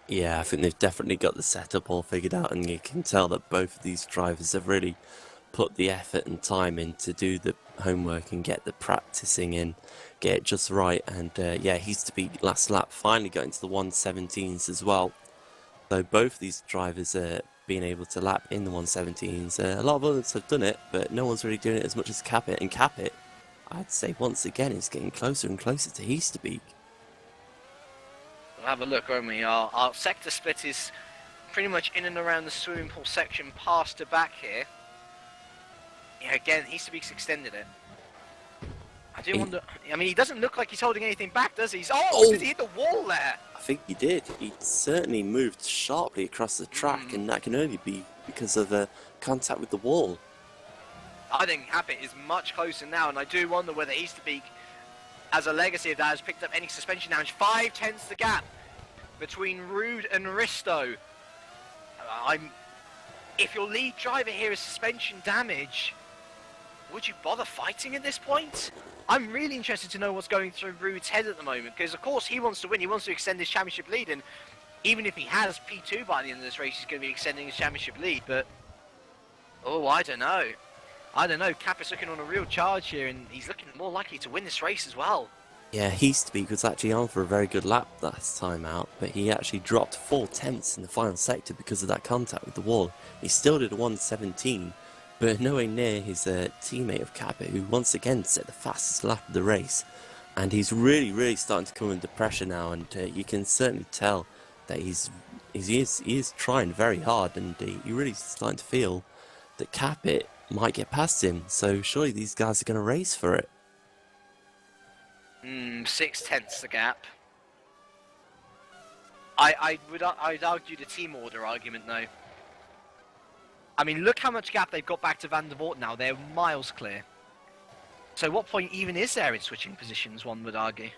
Yeah, I think they've definitely got the setup all figured out, and you can tell that both of these drivers have really put the effort and time in to do the homework and get the practicing in, get it just right. And yeah, Easterbeek last lap finally got into the 1:17s as well. So both of these drivers are being able to lap in the 1:17s. A lot of others have done it, but no one's really doing it as much as Capit. And Capit, I'd say once again, is getting closer and closer to Easterbeek. We'll have a look, won't we? Our sector split is pretty much in and around the swimming pool section past the back here. Yeah, again, Easterbeek's extended it. I do wonder... I mean, he doesn't look like he's holding anything back, does he? Did he hit the wall there? I think he did. He certainly moved sharply across the track, and that can only be because of contact with the wall. I think Capit is much closer now, and I do wonder whether Easterbeek, as a legacy of that, has picked up any suspension damage. 0.5 the gap between Rude and Risto. If your lead driver here is suspension damage, would you bother fighting at this point? I'm really interested to know what's going through Rude's head at the moment, because of course he wants to win, he wants to extend his championship lead, and even if he has P2 by the end of this race, he's going to be extending his championship lead. But I don't know. Capit's looking on a real charge here, and he's looking more likely to win this race as well. Yeah, Easterbeek was actually on for a very good lap last time out, but he actually dropped 0.4 in the final sector because of that contact with the wall. He still did a 1:17, but nowhere near his teammate of Capit, who once again set the fastest lap of the race. And he's really starting to come under pressure now, and you can certainly tell that he is trying very hard, and he really starting to feel that Capit might get past him. So surely these guys are going to race for it. 0.6 the gap. I'd argue the team order argument though. I mean, look how much gap they've got back to Van der Voort now. They're miles clear. So what point even is there in switching positions, one would argue?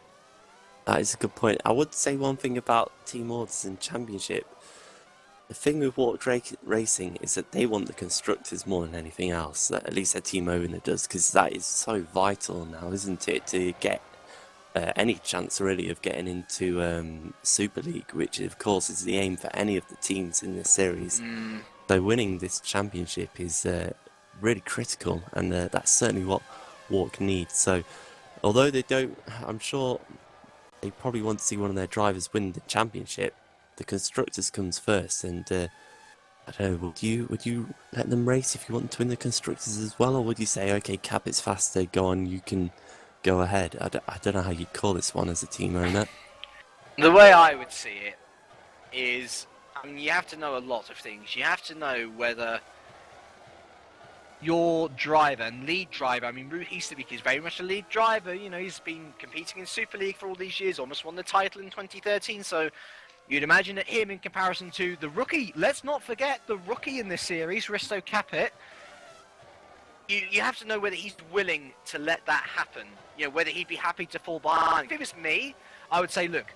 That is a good point. I would say one thing about team orders in Championship. The thing with Walk Racing is that they want the constructors more than anything else. At least their team owner does, because that is so vital now, isn't it, to get any chance really of getting into Super League, which of course is the aim for any of the teams in this series. So winning this championship is really critical, and that's certainly what Walk needs. So although they don't, I'm sure they probably want to see one of their drivers win the championship, the constructors comes first, and I don't know, would you let them race if you want to win the constructors as well, or would you say, okay, Capit's faster, go on, you can go ahead? I don't know how you'd call this one as a team owner. The way I would see it is, I mean, you have to know a lot of things. You have to know whether your driver and lead driver, I mean, Ruud Hiesterbeek is very much a lead driver. You know, he's been competing in Super League for all these years, almost won the title in 2013. So you'd imagine that him, in comparison to the rookie, let's not forget the rookie in this series, Risto Capit, you have to know whether he's willing to let that happen. You know, whether he'd be happy to fall behind. If it was me, I would say, look,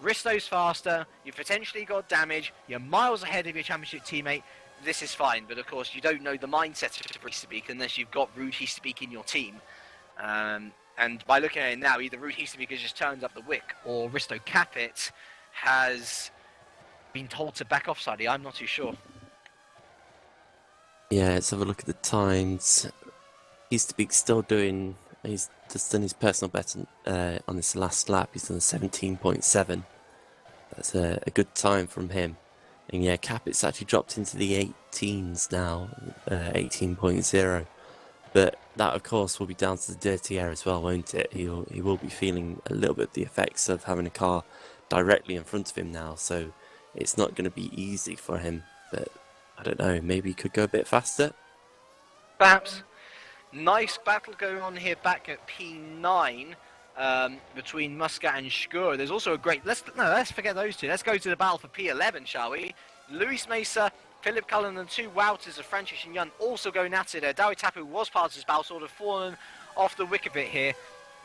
Risto's faster, you've potentially got damage, you're miles ahead of your championship teammate. This is fine, but of course you don't know the mindset of Hiesterbeek unless you've got Ruud Hiesterbeek in your team. And by looking at it now, either Ruud Hiesterbeek has just turned up the wick, or Risto Capit has been told to back off slightly. I'm not too sure. Yeah, let's have a look at the times. Hiesterbeek's still doing, he's just done his personal best on this last lap. He's done a 17.7. That's a good time from him. And yeah, Capit's actually dropped into the 18s now, 18.0. But that, of course, will be down to the dirty air as well, won't it? He will be feeling a little bit the effects of having a car directly in front of him now. So it's not going to be easy for him. But I don't know, maybe he could go a bit faster? Perhaps. Nice battle going on here back at P9. Between Muscat and Schur. There's also a great... Let's forget those two. Let's go to the battle for P11, shall we? Luis Mesa, Philip Cullen and two Wouters of Francis and Young also going at it. Dawi Tapu was part of this battle, sort of fallen off the wick a bit here.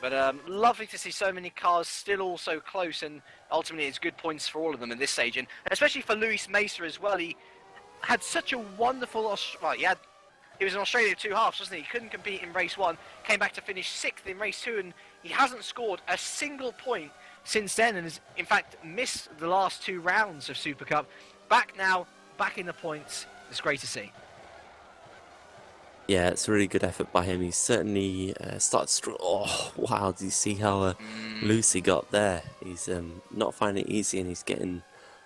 But lovely to see so many cars still all so close, and ultimately it's good points for all of them at this stage. And especially for Luis Mesa as well. He had such a wonderful... He was in Australia 2 halves, wasn't he? He couldn't compete in race 1, came back to finish 6th in race 2, and he hasn't scored a single point since then, and has in fact missed the last 2 rounds of Super Cup. Back now, back in the points. It's great to see. Yeah, it's a really good effort by him. He's certainly started to... Oh, wow, do you see how loose he got there? He's not finding it easy, and he's getting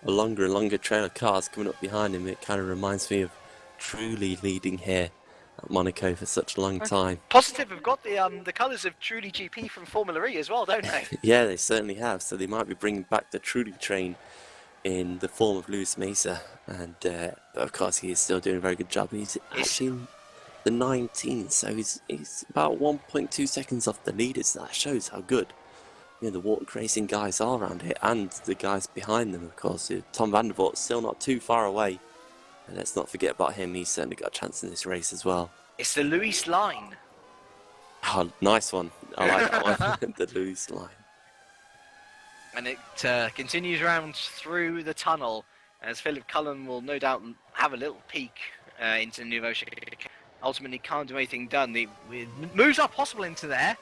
a longer and longer trail of cars coming up behind him. It kind of reminds me of Truly leading here at Monaco for such a long time. Positive have got the colours of Truly GP from Formula E as well, don't they? Yeah, they certainly have. So they might be bringing back the Truly train in the form of Luis Mesa. And of course, he is still doing a very good job. He's actually in the 19th, so he's about 1.2 seconds off the leaders. That shows how good, you know, the water racing guys are around here, and the guys behind them, of course. Tom van der Voort still not too far away. And let's not forget about him. He's certainly got a chance in this race as well. It's the Luis line. Oh, nice one. I like that one. The Luis line. And it continues around through the tunnel, as Philip Cullen will no doubt have a little peek into the Nouveau Chicane. Ultimately can't do anything done. The moves are possible into there,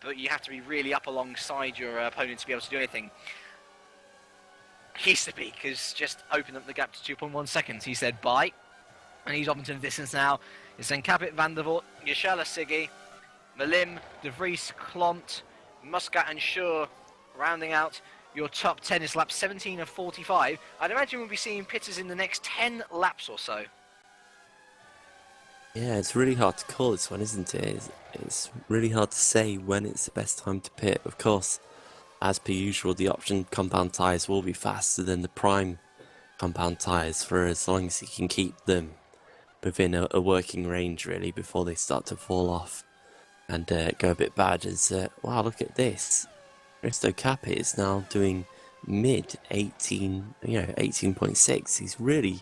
but you have to be really up alongside your opponent to be able to do anything. Hiesterbeek has just opened up the gap to 2.1 seconds. He said bye, and he's off into the distance now. It's then Capit, Van der Voort, Yashela Siggy, Malim, De Vries, Klont, Muscat and Schur rounding out your top 10. It's lap 17 of 45. I'd imagine we'll be seeing pitters in the next 10 laps or so. Yeah, it's really hard to call this one, isn't it? It's really hard to say when it's the best time to pit. Of course, as per usual, the option compound tyres will be faster than the prime compound tyres for as long as you can keep them within a working range, really, before they start to fall off and go a bit bad. As wow, look at this. Risto Capit is now doing mid 18, 18.6. He's really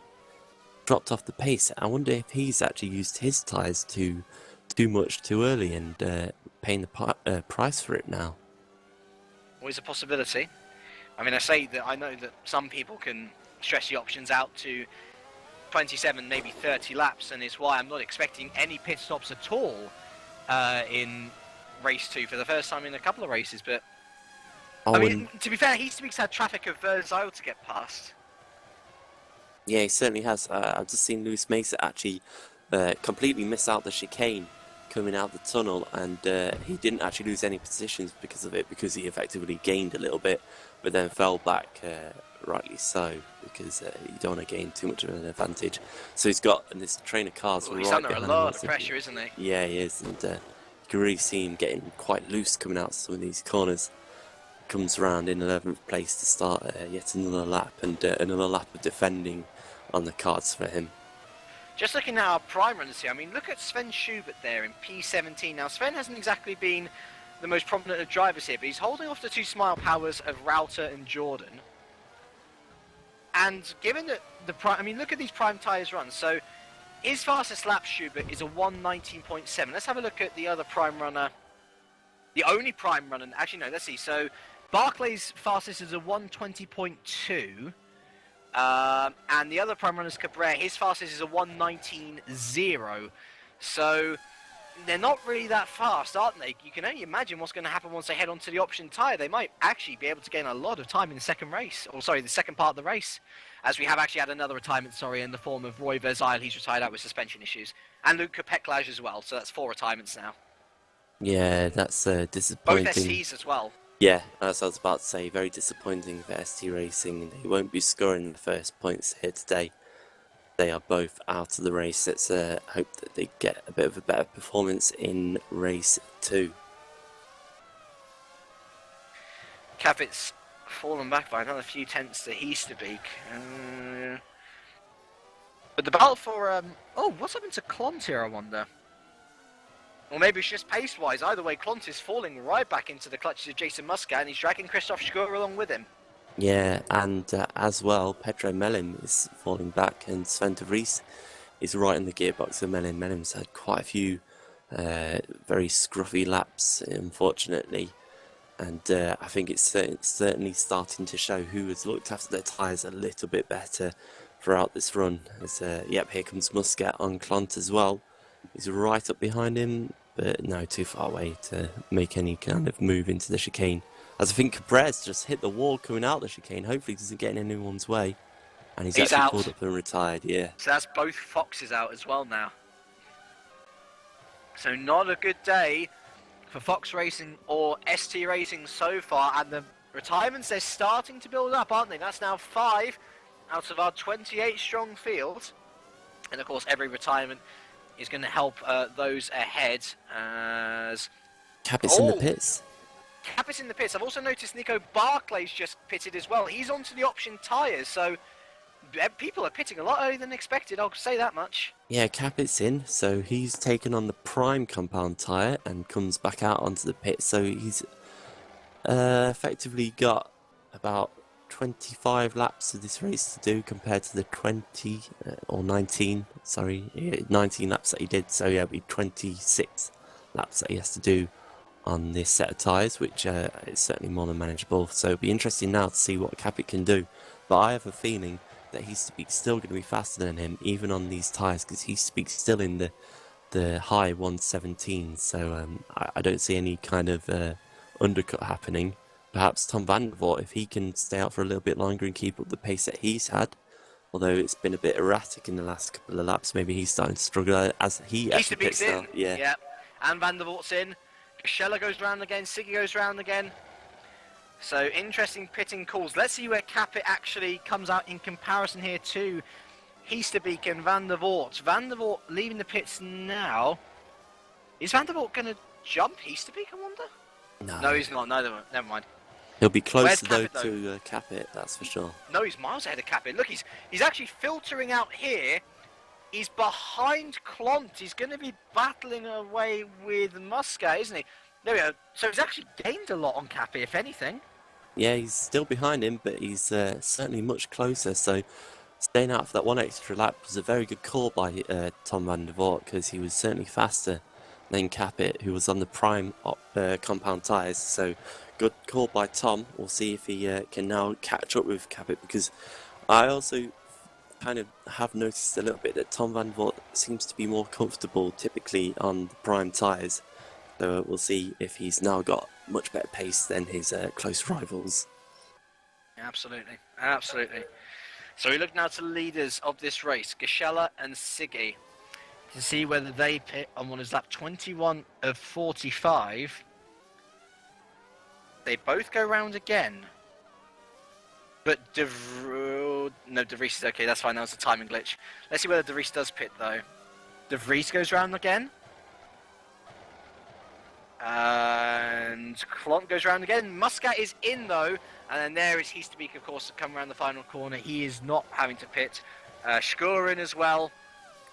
dropped off the pace. I wonder if he's actually used his tyres too much too early and paying the price for it now. Always a possibility. I mean, I know that some people can stretch the options out to 27, maybe 30 laps, and it's why I'm not expecting any pit stops at all in race 2 for the first time in a couple of races. But I mean, to be fair, Hiesterbeek's had traffic of Versailles to get past. Yeah, he certainly has. I've just seen Luis Mesa actually completely miss out the chicane coming out the tunnel, and he didn't actually lose any positions because of it, because he effectively gained a little bit, but then fell back rightly so, because you don't want to gain too much of an advantage. So he's got this train of cars Well, right he's under a behind him. lot of pressure, isn't he? Yeah, he is, and you can really see him getting quite loose coming out of some of these corners. Comes around in 11th place to start yet another lap, and another lap of defending on the cards for him. Just looking at our prime runners here, I mean, look at Sven Schubert there in P17. Now, Sven hasn't exactly been the most prominent of drivers here, but he's holding off the two smile powers of Router and Jordan. And given that I mean, look at these prime tyres runs. So his fastest lap, Schubert, is a 1:19.7. Let's have a look at the other prime runner. The only prime runner, actually no, let's see. So Barclay's fastest is a 1:20.2. And the other prime runner's Cabrera, his fastest is a 1:19.0. So they're not really that fast, aren't they? You can only imagine what's going to happen once they head onto the option tyre. They might actually be able to gain a lot of time in the second race, or sorry, the second part of the race, as we have actually had another retirement, in the form of Roy Verzeil. He's retired out with suspension issues, and Luke Peklaj as well. So that's 4 retirements now. Yeah, that's disappointing. Both STs as well. Yeah, as I was about to say, very disappointing for ST Racing. They won't be scoring the first points here today. They are both out of the race. Let's hope that they get a bit of a better performance in race 2. Capit's fallen back by another few tenths to Easterbeek. But the battle for... oh, what's happened to Clont here, I wonder? Or maybe it's just pace-wise. Either way, Clont is falling right back into the clutches of Jason Muscat, and he's dragging Christoph Schur along with him. Yeah, and as well, Pedro Melim is falling back, and Sven de Vries is right in the gearbox of Melim. Melim's had quite a few very scruffy laps, unfortunately, and I think it's certainly starting to show who has looked after their tyres a little bit better throughout this run. As, yep, here comes Muscat on Clont as well. He's right up behind him, but no, too far away to make any kind of move into the chicane. As I think Cabrera's just hit the wall coming out the chicane. Hopefully he doesn't get in anyone's way. And he's actually out. pulled up and retired, yeah. So that's both Foxes out as well now. So not a good day for Fox Racing or ST Racing so far. And the retirements, they're starting to build up, aren't they? That's now 5 out of our 28 strong field. And of course, every retirement is going to help those ahead as... Capit's in the pits. Capit's in the pits. I've also noticed Nico Barclay's just pitted as well. He's onto the option tyres, so people are pitting a lot earlier than expected, I'll say that much. Yeah, Capit's in, so he's taken on the prime compound tyre and comes back out onto the pit. So he's effectively got about 25 laps of this race to do compared to the 20 or 19, sorry, 19 laps that he did. So yeah, it'll be 26 laps that he has to do on this set of tyres, which is certainly more than manageable. So it'll be interesting now to see what Capit can do. But I have a feeling that he's still going to be faster than him, even on these tyres, because Easterbeek's still in the high 117. So I don't see any kind of undercut happening. Perhaps Tom van der Voort, if he can stay out for a little bit longer and keep up the pace that he's had, although it's been a bit erratic in the last couple of laps, maybe he's starting to struggle as he actually pits in. now. Yeah. And van der Voort's in. Scheller goes round again, Siggy goes round again. So interesting pitting calls. Let's see where Capit actually comes out in comparison here to Easterbeek and van der Voort. Van der Voort leaving the pits now. Is van der Voort going to jump Easterbeek, I wonder? No, he's not. No, never mind. He'll be closer though to Capit, that's for sure. No, he's miles ahead of Capit. Look, he's actually filtering out here. He's behind Clont. He's going to be battling away with Muscat, isn't he? There we go. So he's actually gained a lot on Capit, if anything. Yeah, he's still behind him, but he's certainly much closer. So staying out for that one extra lap was a very good call by Tom van der Voort, because he was certainly faster than Capit, who was on the prime compound tyres. So good call by Tom. We'll see if he can now catch up with Capit, because I also kind of have noticed a little bit that Tom van der Voort seems to be more comfortable typically on the prime tyres. So we'll see if he's now got much better pace than his close rivals. Absolutely, absolutely. So we look now to the leaders of this race, Geschella and Siggy, to see whether they pit on what is lap 21 of 45. They both go round again. But no, De Vries is okay. That's fine. That was a timing glitch. Let's see whether De Vries does pit though. De Vries goes round again, and Klont goes round again. Muscat is in though, and then there is Heasterbeek, of course, to come around the final corner. He is not having to pit. Shkur in as well,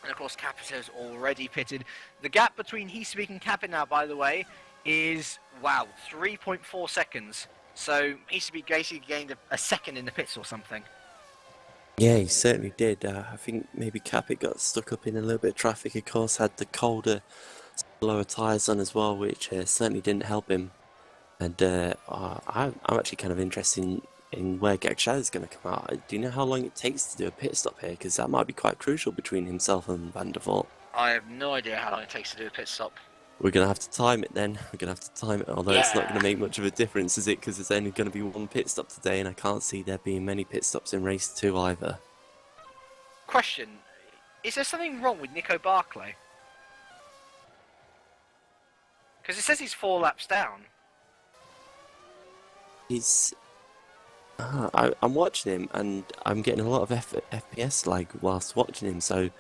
and of course Capita's already pitted. The gap between Heasterbeek and Capita now, by the way, is 3.4 seconds. So Heasterbeek basically gained a second in the pits or something. Yeah, he certainly did. I think maybe Capit got stuck up in a little bit of traffic, of course, had the colder, slower tyres on as well, which certainly didn't help him. And I'm actually kind of interested in where Gakshad is going to come out. Do you know how long it takes to do a pit stop here? Because that might be quite crucial between himself and Van der Voort. I have no idea how long it takes to do a pit stop. We're going to have to time it then. We're going to have to time it, although it's not going to make much of a difference, is it? Because there's only going to be one pit stop today, and I can't see there being many pit stops in race 2 either. Question, is there something wrong with Nico Barclay? Because it says he's 4 laps down. He's... I'm watching him, and I'm getting a lot of FPS lag whilst watching him, so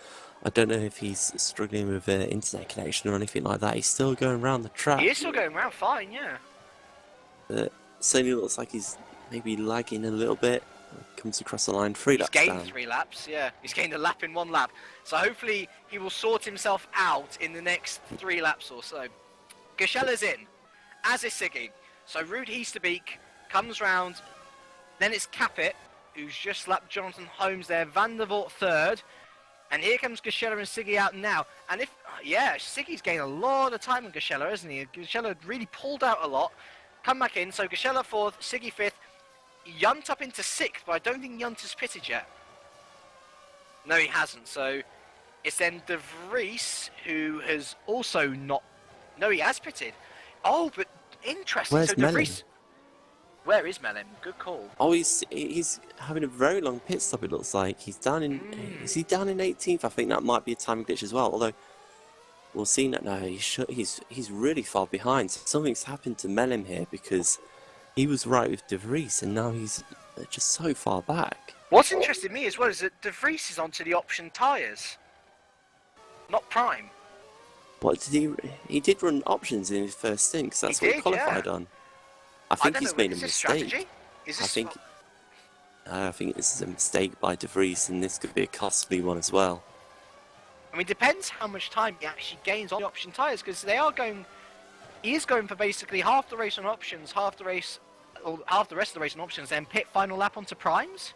I don't know if he's struggling with internet connection or anything like that. He's still going around the track. He is still going around fine, yeah. But certainly looks like he's maybe lagging a little bit. Comes across the line 3 laps He's down. gained 3 laps, yeah. He's gained a lap in 1 lap. So hopefully he will sort himself out in the next 3 laps or so. Gashela's in, as is Siggy. So Ruud Heasterbeek comes round. Then it's Capit, who's just lapped Jonathan Holmes there. Van der Voort 3rd. And here comes Gashela and Siggy out now. And Siggy's gained a lot of time on Gashela, hasn't he? Gashela really pulled out a lot. Come back in. So Gashela 4th, Siggy 5th. Yunt up into 6th, but I don't think Yunt has pitted yet. No, he hasn't. So it's then De Vries, who has also not... No, he has pitted. Oh, but interesting. Where's so De Vries... Where is Melem? Good call. Oh, he's having a very long pit stop, it looks like. He's down in... Is he down in 18th? I think that might be a timing glitch as well, although... We'll see that now. He's really far behind. So something's happened to Melem here, because he was right with De Vries, and now he's just so far back. What's interested me as well is that De Vries is onto the option tyres. Not prime. What did he... He did run options in his first stint, because that's what he qualified on. I think he's made a mistake. I think this is a mistake by De Vries, and this could be a costly one as well. I mean, it depends how much time he actually gains on the option tyres, because they are going... He is going for basically half the race on options, half the rest of the race on options, then pit final lap onto primes.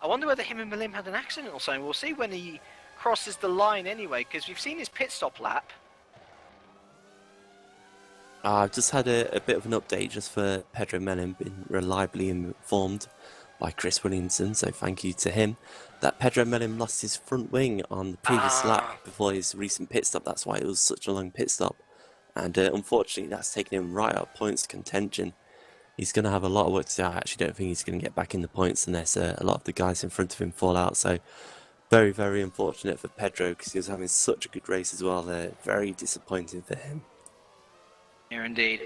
I wonder whether him and Malim had an accident or something. We'll see when he crosses the line anyway, because we've seen his pit stop lap. I've just had a bit of an update just for Pedro Melem, been reliably informed by Chris Williamson, so thank you to him, that Pedro Melem lost his front wing on the previous lap before his recent pit stop. That's why it was such a long pit stop. And unfortunately, that's taken him right up points contention. He's going to have a lot of work to do. I actually don't think he's going to get back in the points unless a lot of the guys in front of him fall out. So very, very unfortunate for Pedro, because he was having such a good race as well there. Very disappointing for him. Yeah, indeed.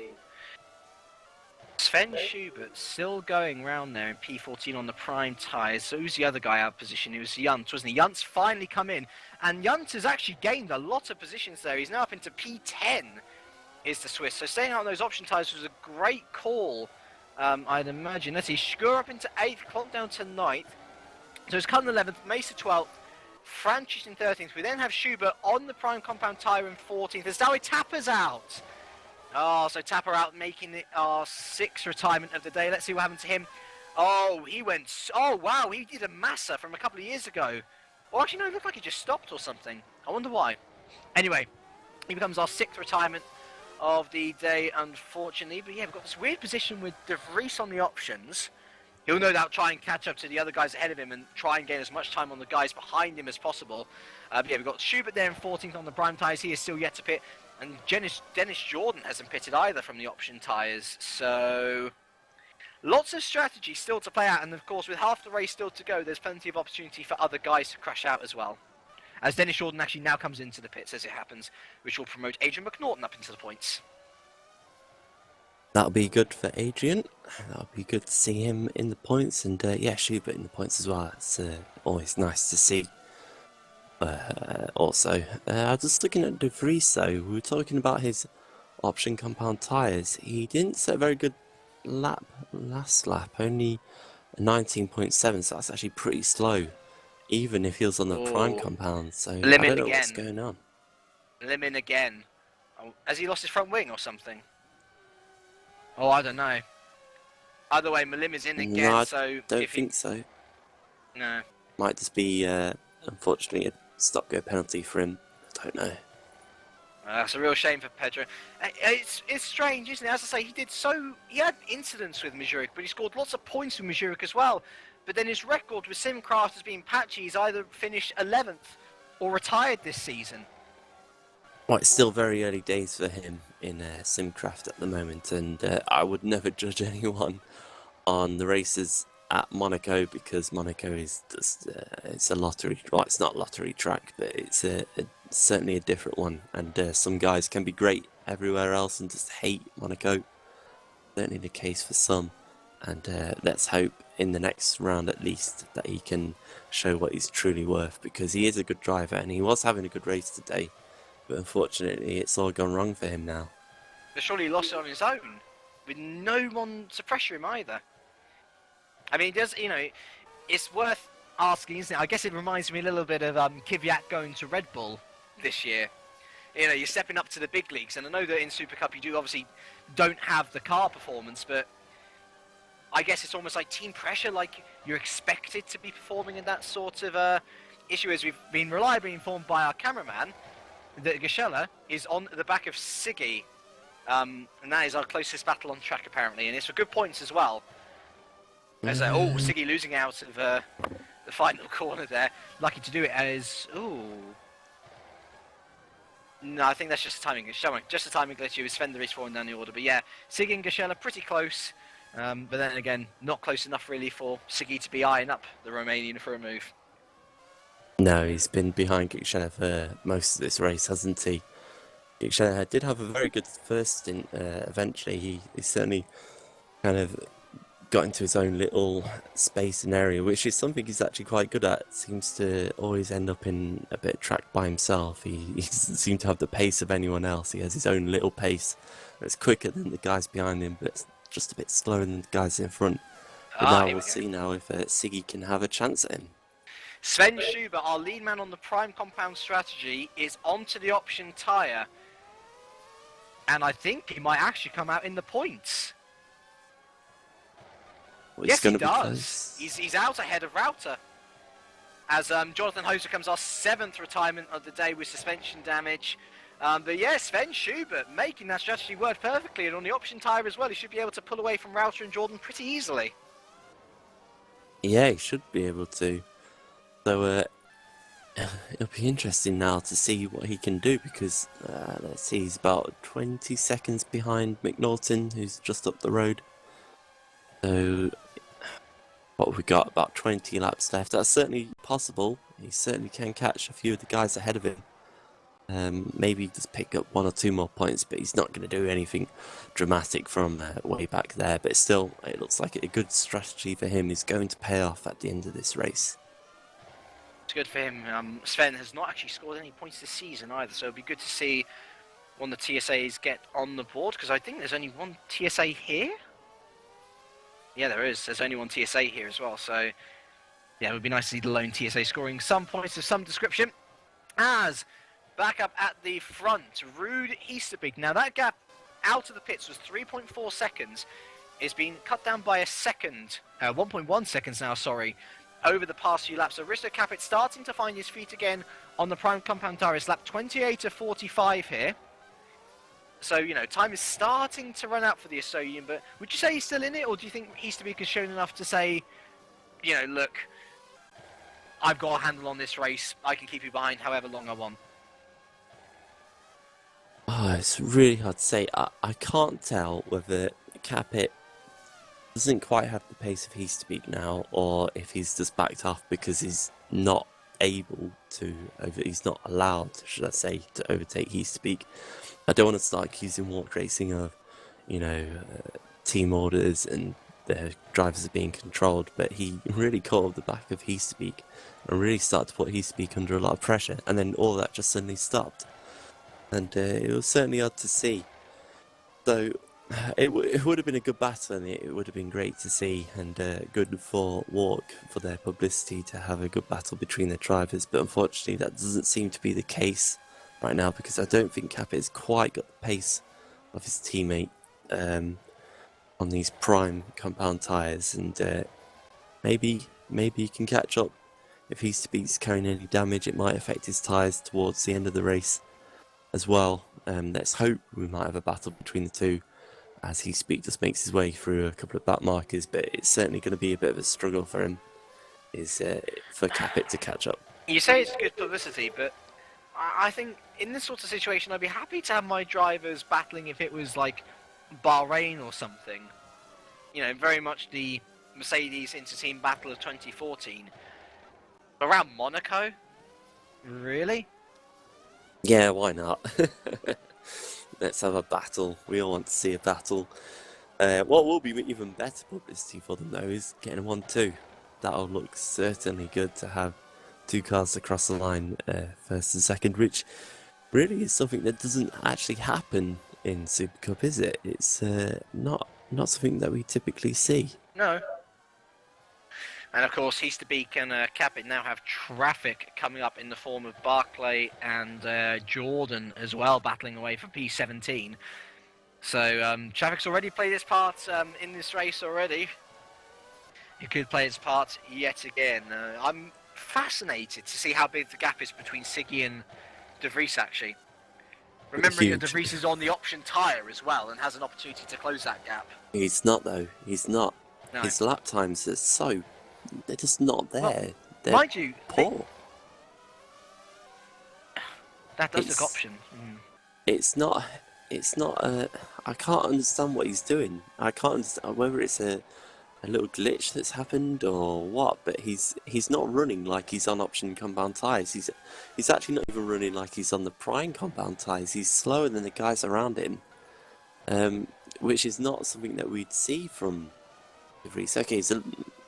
Sven Schubert still going round there in P14 on the prime tyres. So who's the other guy out of position? It was Yunt, wasn't he? Yunt's finally come in. And Yunt has actually gained a lot of positions there. He's now up into P10, is the Swiss. So staying out on those option tyres was a great call, I'd imagine. Let's see, Schur up into 8th, Klont down to 9th. So it's Cullen 11th, Mesa 12th, Francis in 13th. We then have Schubert on the prime compound tyre in 14th. As Dawi Tapper's out. Oh, so Tapper out, making it our 6th retirement of the day. Let's see what happened to him. Oh, he went... Oh, wow, he did a Massa from a couple of years ago. Well, actually, no, it looked like he just stopped or something. I wonder why. Anyway, he becomes our 6th retirement of the day, unfortunately. But yeah, we've got this weird position with De Vries on the options. He'll no doubt try and catch up to the other guys ahead of him and try and gain as much time on the guys behind him as possible. But yeah, we've got Schubert there in 14th on the prime tyres. He is still yet to pit. And Dennis Jordan hasn't pitted either from the option tyres. So lots of strategy still to play out. And of course, with half the race still to go, there's plenty of opportunity for other guys to crash out as well. As Dennis Jordan actually now comes into the pits as it happens, which will promote Adrian McNaughton up into the points. That'll be good for Adrian. That'll be good to see him in the points, and yeah, Schubert in the points as well. It's always nice to see. Also, I was just looking at De Vries though. We were talking about his option compound tyres. He didn't set a very good lap last lap, only 19.7, so that's actually pretty slow, even if he was on the prime compound. So I don't know what's going on. Limit again. Oh, has he lost his front wing or something? Oh, I don't know. Either way, Malim is in again, no, so... I don't think so. No. Might just be, unfortunately, a stop-go penalty for him. I don't know. That's a real shame for Pedro. It's strange, isn't it? As I say, he had incidents with Mazurik, but he scored lots of points with Mazurik as well. But then his record with Simcraft has been patchy. He's either finished 11th or retired this season. Well, it's still very early days for him in Simcraft at the moment, and I would never judge anyone on the races at Monaco, because Monaco is just it's a lottery. Well, it's not a lottery track, but it's certainly a different one. And some guys can be great everywhere else and just hate Monaco. Certainly the case for some. And let's hope in the next round at least that he can show what he's truly worth, because he is a good driver and he was having a good race today. But unfortunately, it's all gone wrong for him now. But surely he lost it on his own, with no one to pressure him either. I mean, it's worth asking, isn't it? I guess it reminds me a little bit of Kvyat going to Red Bull this year. You're stepping up to the big leagues, and I know that in Supercup you obviously don't have the car performance, but I guess it's almost like team pressure, like you're expected to be performing in that sort of issue, as we've been reliably informed by our cameraman, that Gashela is on the back of Siggy, and that is our closest battle on track apparently, and it's for good points as well. As Siggy losing out of the final corner there, lucky to do it as no, I think that's just a timing glitch. Just a timing glitch. It was Sven is falling down the order, but yeah, Siggy and Gashela pretty close, but then again, not close enough really for Siggy to be eyeing up the Romanian for a move. No, he's been behind Gashela for most of this race, hasn't he? Gashela did have a very good first stint. Eventually, he certainly kind of got into his own little space and area, which is something he's actually quite good at. Seems to always end up in a bit of track by himself. He doesn't seem to have the pace of anyone else. He has his own little pace. It's quicker than the guys behind him, but it's just a bit slower than the guys in front. But now we'll see now if Siggy can have a chance at him. Sven Schubert, our lead man on the prime compound strategy, is onto the option tyre, and I think he might actually come out in the points. Well, yes, he does. He's out ahead of Router, as Jonathan Hoser comes our 7th retirement of the day with suspension damage. But yeah, Sven Schubert making that strategy work perfectly, and on the option tyre as well, he should be able to pull away from Router and Jordan pretty easily. Yeah, he should be able to. So it'll be interesting now to see what he can do, because let's see, he's about 20 seconds behind McNaughton, who's just up the road. So what have we got? About 20 laps left. That's certainly possible. He certainly can catch a few of the guys ahead of him. Maybe just pick up 1 or 2 more points, but he's not going to do anything dramatic from way back there. But still, it looks like a good strategy for him is going to pay off at the end of this race. It's good for him. Sven has not actually scored any points this season either, so it'll be good to see one of the TSAs get on the board, because I think there's only one TSA here. Yeah, there is. There's only one TSA here as well, so yeah, it would be nice to see the lone TSA scoring some points of some description. As back up at the front, Ruud Easterbeek. Now that gap out of the pits was 3.4 seconds. It's been cut down by a second, 1.1 seconds now, sorry, over the past few laps. So Risto Capit starting to find his feet again on the prime compound tyre. It's lap 28 of 45 here. So, time is starting to run out for the Estonian, but would you say he's still in it, or do you think Easterbeek has shown enough to say, look, I've got a handle on this race, I can keep you behind however long I want? Oh, it's really hard to say. I can't tell whether Capit doesn't quite have the pace of Easterbeek now, or if he's just backed off because he's not able to, he's not allowed, should I say, to overtake Easterbeek. I don't want to start accusing walk racing of team orders and the drivers are being controlled, but he really caught up the back of Heasterbeek and really started to put Heasterbeek under a lot of pressure, and then all that just suddenly stopped. And it was certainly odd to see. So it would have been a good battle, and it would have been great to see, and good for Walk, for their publicity, to have a good battle between their drivers. But unfortunately, that doesn't seem to be the case right now, because I don't think Capet's quite got the pace of his teammate on these prime compound tyres, and maybe he can catch up. If Heasterbeek's carrying any damage, it might affect his tyres towards the end of the race as well. Let's hope we might have a battle between the two as Heasterbeek just makes his way through a couple of back markers, but it's certainly going to be a bit of a struggle for him, for Capet to catch up. You say it's good publicity, but I think in this sort of situation I'd be happy to have my drivers battling if it was like Bahrain or something. Very much the Mercedes Inter-Team battle of 2014. Around Monaco? Really? Yeah, why not? Let's have a battle. We all want to see a battle. What will be even better publicity for them, though, is getting a 1-2. That'll look certainly good to have two cars across the line, first and second, which really is something that doesn't actually happen in Supercup, is it? It's not something that we typically see. No. And of course, Heasterbeek and Capet now have traffic coming up in the form of Barclay and Jordan as well, battling away for P17. So traffic's already played its part in this race already. It could play its part yet again. I'm fascinated to see how big the gap is between Siggy and De Vries, actually. Remembering that De Vries is on the option tyre as well and has an opportunity to close that gap. He's not, though. He's not. No. His lap times are so... They're just not there. Well, they're mind you, poor. That does look option. It's not... I can't understand what he's doing. I can't understand whether it's a little glitch that's happened or what, but he's not running like he's on option compound tyres. He's actually not even running like he's on the prime compound tyres. He's slower than the guys around him, which is not something that we'd see from De Vries. Okay, he's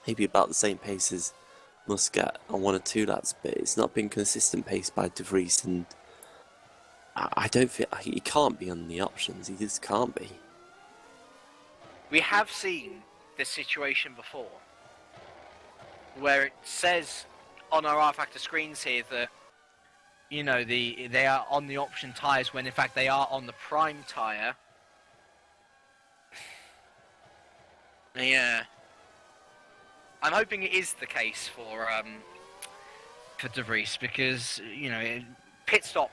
maybe about the same pace as Muscat on 1 or 2 laps, but it's not been consistent pace by De Vries, and I don't feel he can't be on the options. He just can't be. We have seen this situation before, where it says on our R-Factor screens here that they are on the option tyres when in fact they are on the prime tyre. Yeah, I'm hoping it is the case for De Vries, because pit stop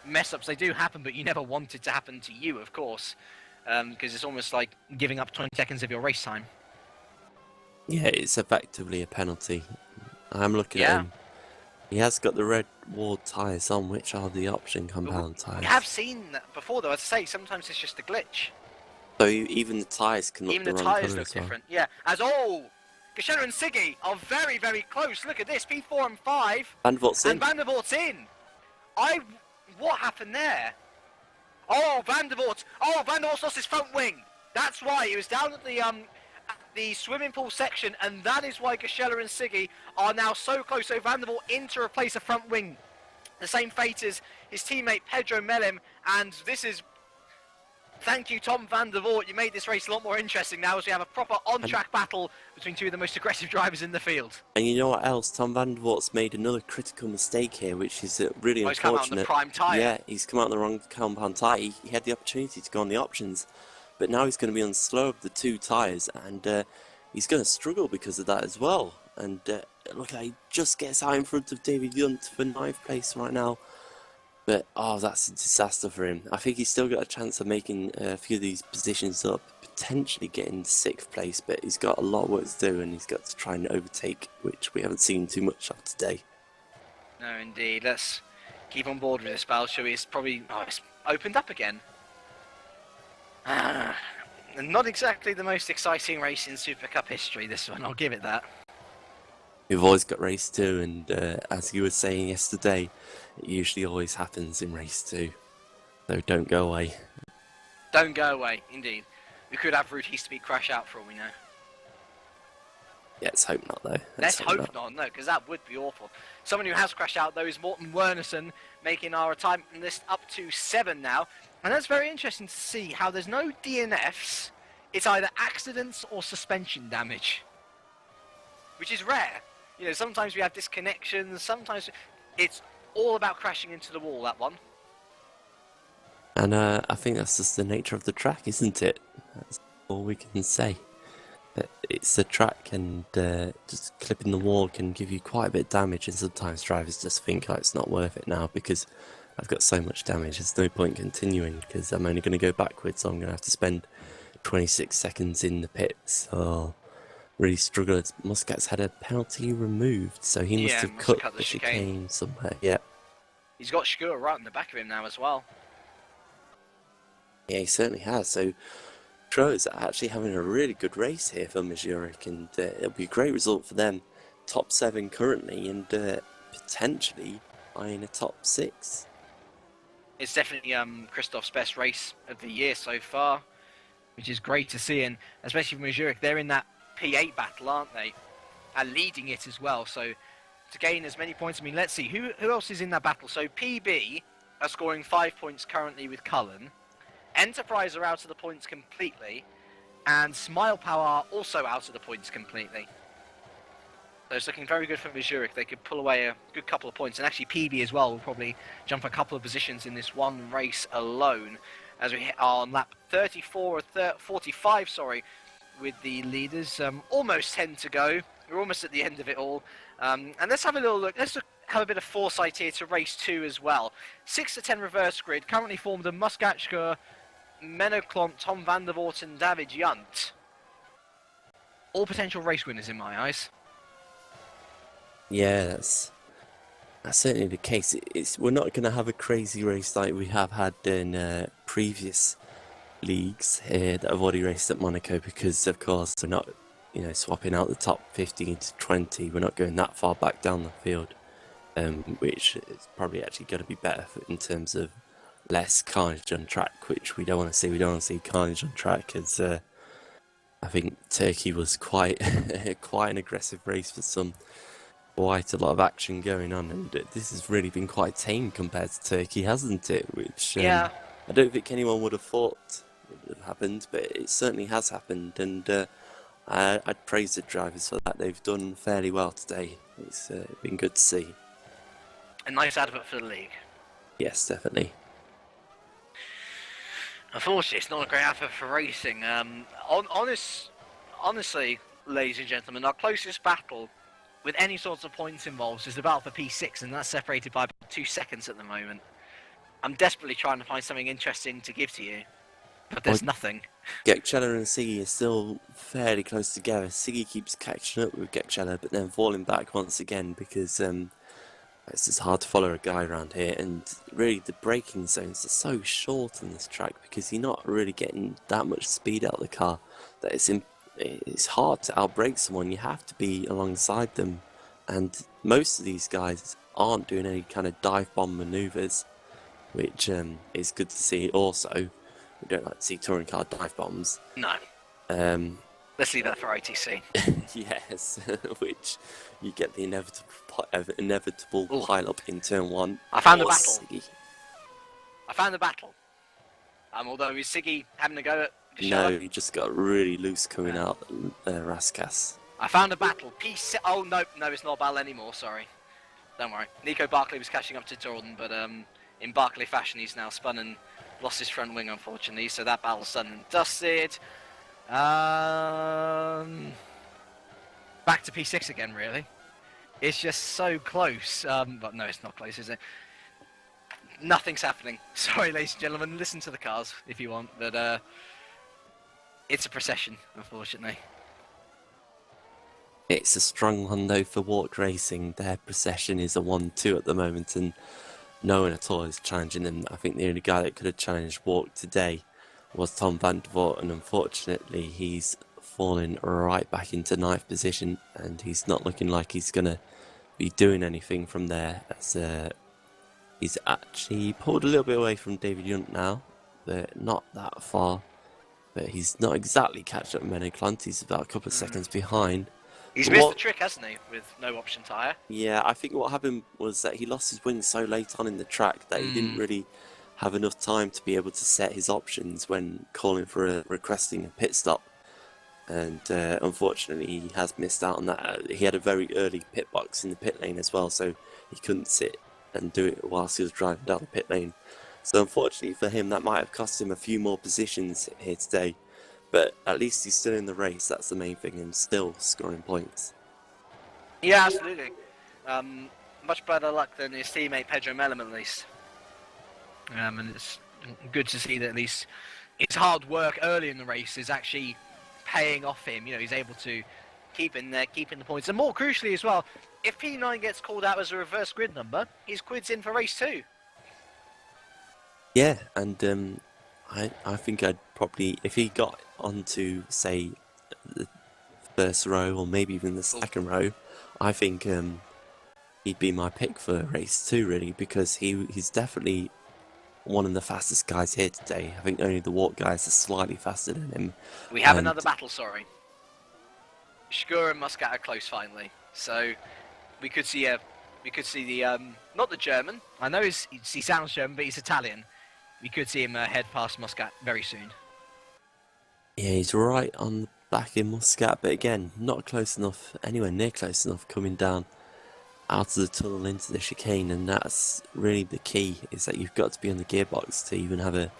mess-ups, they do happen, but you never want it to happen to you, of course. Because it's almost like giving up 20 seconds of your race time. Yeah, it's effectively a penalty. I'm looking at him. He has got the red Ward tyres on, which are the option compound tyres. We have seen that before, though. As I say, sometimes it's just a glitch. So even the tyres can look the wrong tyres look different. Yeah. Geschenner and Siggy are very, very close. Look at this. P4 and 5. Van der Voort's in. And Van der Voort's in. What happened there? Van der Voort lost his front wing. That's why he was down at the swimming pool section, and that is why Geschenner and Siggy are now so close. So Van der Voort in to replace a front wing. The same fate as his teammate Pedro Melim, and this is... Thank you, Tom Van der Voort. You made this race a lot more interesting now, as we have a proper on-track battle between two of the most aggressive drivers in the field. And you know what else? Tom Van der Voort's made another critical mistake here, which is really unfortunate. He's come out on the prime tyre. Yeah, he's come out on the wrong compound tyre. He had the opportunity to go on the options, but now he's going to be on the slow of the 2 tyres, and he's going to struggle because of that as well. And look, he just gets out in front of David Yunt for 9th place right now. But, that's a disaster for him. I think he's still got a chance of making a few of these positions up, potentially getting 6th place, but he's got a lot of work to do, and he's got to try and overtake, which we haven't seen too much of today. No, indeed. Let's keep on board with this battle, shall we? It's probably... it's opened up again. Not exactly the most exciting race in Super Cup history, this one. I'll give it that. We've always got race 2, and as you were saying yesterday, it usually always happens in race 2. So don't go away. Don't go away, indeed. We could have Ruud Easterby crash out for all we know. Yeah, let's hope not, though. Let's hope not, no, because that would be awful. Someone who has crashed out, though, is Morten Wernerson, making our retirement list up to 7 now. And that's very interesting to see how there's no DNFs. It's either accidents or suspension damage, which is rare. You know, sometimes we have disconnections, sometimes it's all about crashing into the wall, that one. And I think that's just the nature of the track, isn't it? That's all we can say. It's the track, and just clipping the wall can give you quite a bit of damage, and sometimes drivers just think, oh, it's not worth it now because I've got so much damage, there's no point continuing because I'm only going to go backwards, so I'm going to have to spend 26 seconds in the pits. So really struggled. Muscat's had a penalty removed, so he must have cut the chicane somewhere. Yeah. He's got Shkur right in the back of him now as well. Yeah, he certainly has. So Pros are actually having a really good race here for Majuric, and it'll be a great result for them. Top 7 currently, and potentially eyeing a top 6. It's definitely Christoph's best race of the year so far, which is great to see, and especially for Majuric, they're in that P8 battle, aren't they? And leading it as well, so to gain as many points, I mean, let's see, who else is in that battle? So PB are scoring 5 points currently with Cullen. Enterprise are out of the points completely, and Smile Power are also out of the points completely. So it's looking very good for Majuric. They could pull away a good couple of points, and actually PB as well will probably jump a couple of positions in this one race alone, as we are on lap 34 or 45, sorry, with the leaders. Almost 10 to go. We're almost at the end of it all. And let's have a little look. Let's have a bit of foresight here to race 2 as well. 6 to 10 reverse grid, currently formed of Muscat, Shkur, Menoclont, Tom van der Voort and David Junt. All potential race winners in my eyes. Yeah, that's certainly the case. We're not going to have a crazy race like we have had in previous leagues here that have already raced at Monaco, because of course we're not, swapping out the top 15 to 20. We're not going that far back down the field, which is probably actually going to be better in terms of less carnage on track, which we don't want to see. We don't want to see carnage on track, as I think Turkey was quite quite an aggressive race for some. Quite a lot of action going on, and this has really been quite tame compared to Turkey, hasn't it? Which I don't think anyone would have thought would have happened, but it certainly has happened, and I'd praise the drivers for that. They've done fairly well today. It's been good to see. A nice advert for the league. Yes, definitely. Unfortunately, it's not a great advert for racing. Honestly, ladies and gentlemen, our closest battle with any sorts of points involved is the battle for P6, and that's separated by about 2 seconds at the moment. I'm desperately trying to find something interesting to give to you, but there's nothing. Gekchela and Siggy are still fairly close together. Siggy keeps catching up with Gekchela, but then falling back once again, because it's just hard to follow a guy around here, and really the braking zones are so short on this track because you're not really getting that much speed out of the car that it's hard to outbrake someone. You have to be alongside them, and most of these guys aren't doing any kind of dive bomb maneuvers, which is good to see. Also, we don't like to see touring car dive bombs. No. Let's leave that for ITC. Yes, which you get the inevitable pile up in turn 1. I found the battle. Siggy. I found the battle. Although is Siggy having a go at No, he just got really loose coming out Raskas. I found a battle. Oh, no, it's not a battle anymore, sorry. Don't worry. Nico Barclay was catching up to Jordan, but in Barclay fashion, he's now spun and lost his front wing, unfortunately, so that battle's done and dusted. Back to P6 again, really. It's just so close. But no, it's not close, is it? Nothing's happening. Sorry, ladies and gentlemen. Listen to the cars if you want, but it's a procession, unfortunately. It's a strong one, though, for Walk Racing. Their procession is a 1-2 at the moment, and no one at all is challenging them. I think the only guy that could have challenged Walk today was Tom van der Voort, and unfortunately he's fallen right back into 9th position, and he's not looking like he's going to be doing anything from there, as he's actually pulled a little bit away from David Junt now, but not that far. but he's not exactly catched up with Menno Clant. He's about a couple of seconds behind. He's But missed what- the trick, hasn't he, with no option tyre? Yeah, I think what happened was that he lost his wings so late on in the track that he didn't really have enough time to be able to set his options when calling for requesting a pit stop. And unfortunately, he has missed out on that. He had a very early pit box in the pit lane as well, so he couldn't sit and do it whilst he was driving down the pit lane. So unfortunately for him, that might have cost him a few more positions here today. But at least he's still in the race, that's the main thing, and still scoring points. Yeah, absolutely. Much better luck than his teammate Pedro Mellem, at least. And it's good to see that at least his hard work early in the race is actually paying off him. You know, he's able to keep in there, keeping the points. And more crucially as well, if P9 gets called out as a reverse grid number, his quid's in for race 2. Yeah, and I think I'd probably, if he got onto, say, the first row or maybe even the second row, I think he'd be my pick for race 2, really, because he's definitely one of the fastest guys here today. I think only the walk guys are slightly faster than him. We have another battle, sorry. Shkur and Muscat are close finally, so we could see the not the German. I know he sounds German, but he's Italian. We could see him head past Muscat very soon. Yeah, he's right on the back in Muscat, but again, not close enough, anywhere near close enough coming down out of the tunnel into the chicane, and that's really the key, is that you've got to be on the gearbox to even have an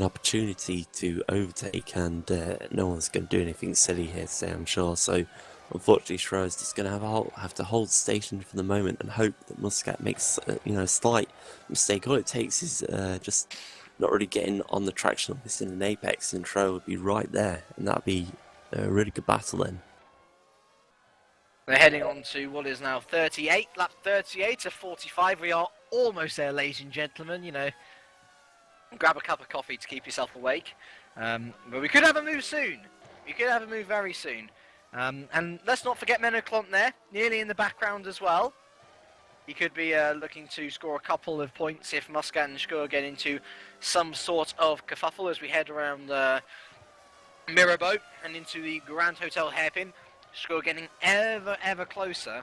opportunity to overtake, and no one's going to do anything silly here today, I'm sure. So unfortunately, Schroeder's just going to have to hold station for the moment and hope that Muscat makes a slight mistake. All it takes is just not really getting on the traction of this in an apex, and Schroeder would be right there, and that'd be a really good battle then. We're heading on to what is now 38, lap 38 of 45. We are almost there, ladies and gentlemen. You know, grab a cup of coffee to keep yourself awake. But we could have a move soon. We could have a move very soon. And let's not forget Menno Clant there, nearly in the background as well. He could be looking to score a couple of points if Muscat and Shkur get into some sort of kerfuffle as we head around Mirabeau and into the Grand Hotel hairpin. Shkur getting ever closer.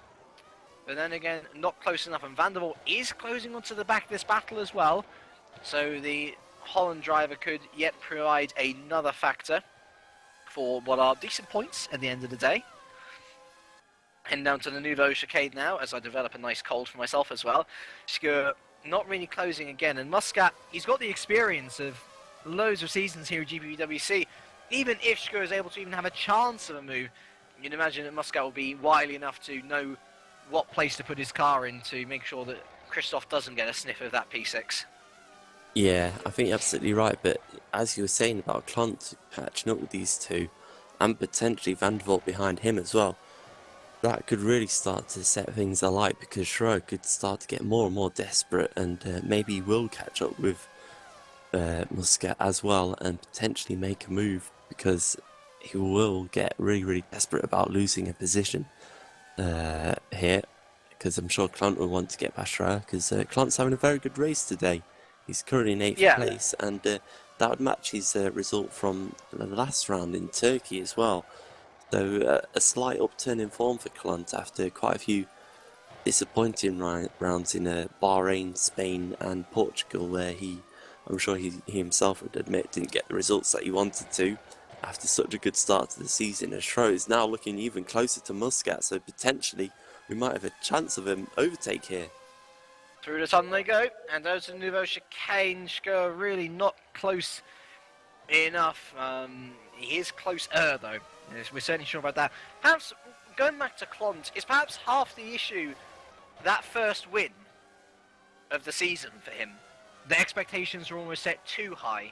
But then again, not close enough. And Van der Waal is closing onto the back of this battle as well. So the Holland driver could yet provide another factor for what are decent points at the end of the day. Heading down to the Nouveau chicane now as I develop a nice cold for myself as well. Shkur not really closing again. And Muscat, he's got the experience of loads of seasons here at GPVWC. Even if Shkur is able to even have a chance of a move, you'd imagine that Muscat will be wily enough to know what place to put his car in to make sure that Christoph doesn't get a sniff of that P6. Yeah, I think you're absolutely right, but as you were saying about Clant catching up with these two, and potentially Van der Waal behind him as well, that could really start to set things alight, because Schroeder could start to get more and more desperate, and maybe he will catch up with Muscat as well, and potentially make a move, because he will get really desperate about losing a position here, because I'm sure Clant will want to get past Schroeder, because Clant's having a very good race today. He's currently in 8th place, and that would match his result from the last round in Turkey as well. So a slight upturn in form for Clant after quite a few disappointing rounds in Bahrain, Spain and Portugal, where I'm sure he himself would admit, didn't get the results that he wanted to after such a good start to the season. And Schroeder is now looking even closer to Muscat, so potentially we might have a chance of an overtake here. Through the tunnel they go, and out to the Nouveau chicane. Shkur really not close enough. He is closer though. Yes, we're certainly sure about that. Perhaps going back to Clant is perhaps half the issue. That first win of the season for him, the expectations are almost set too high.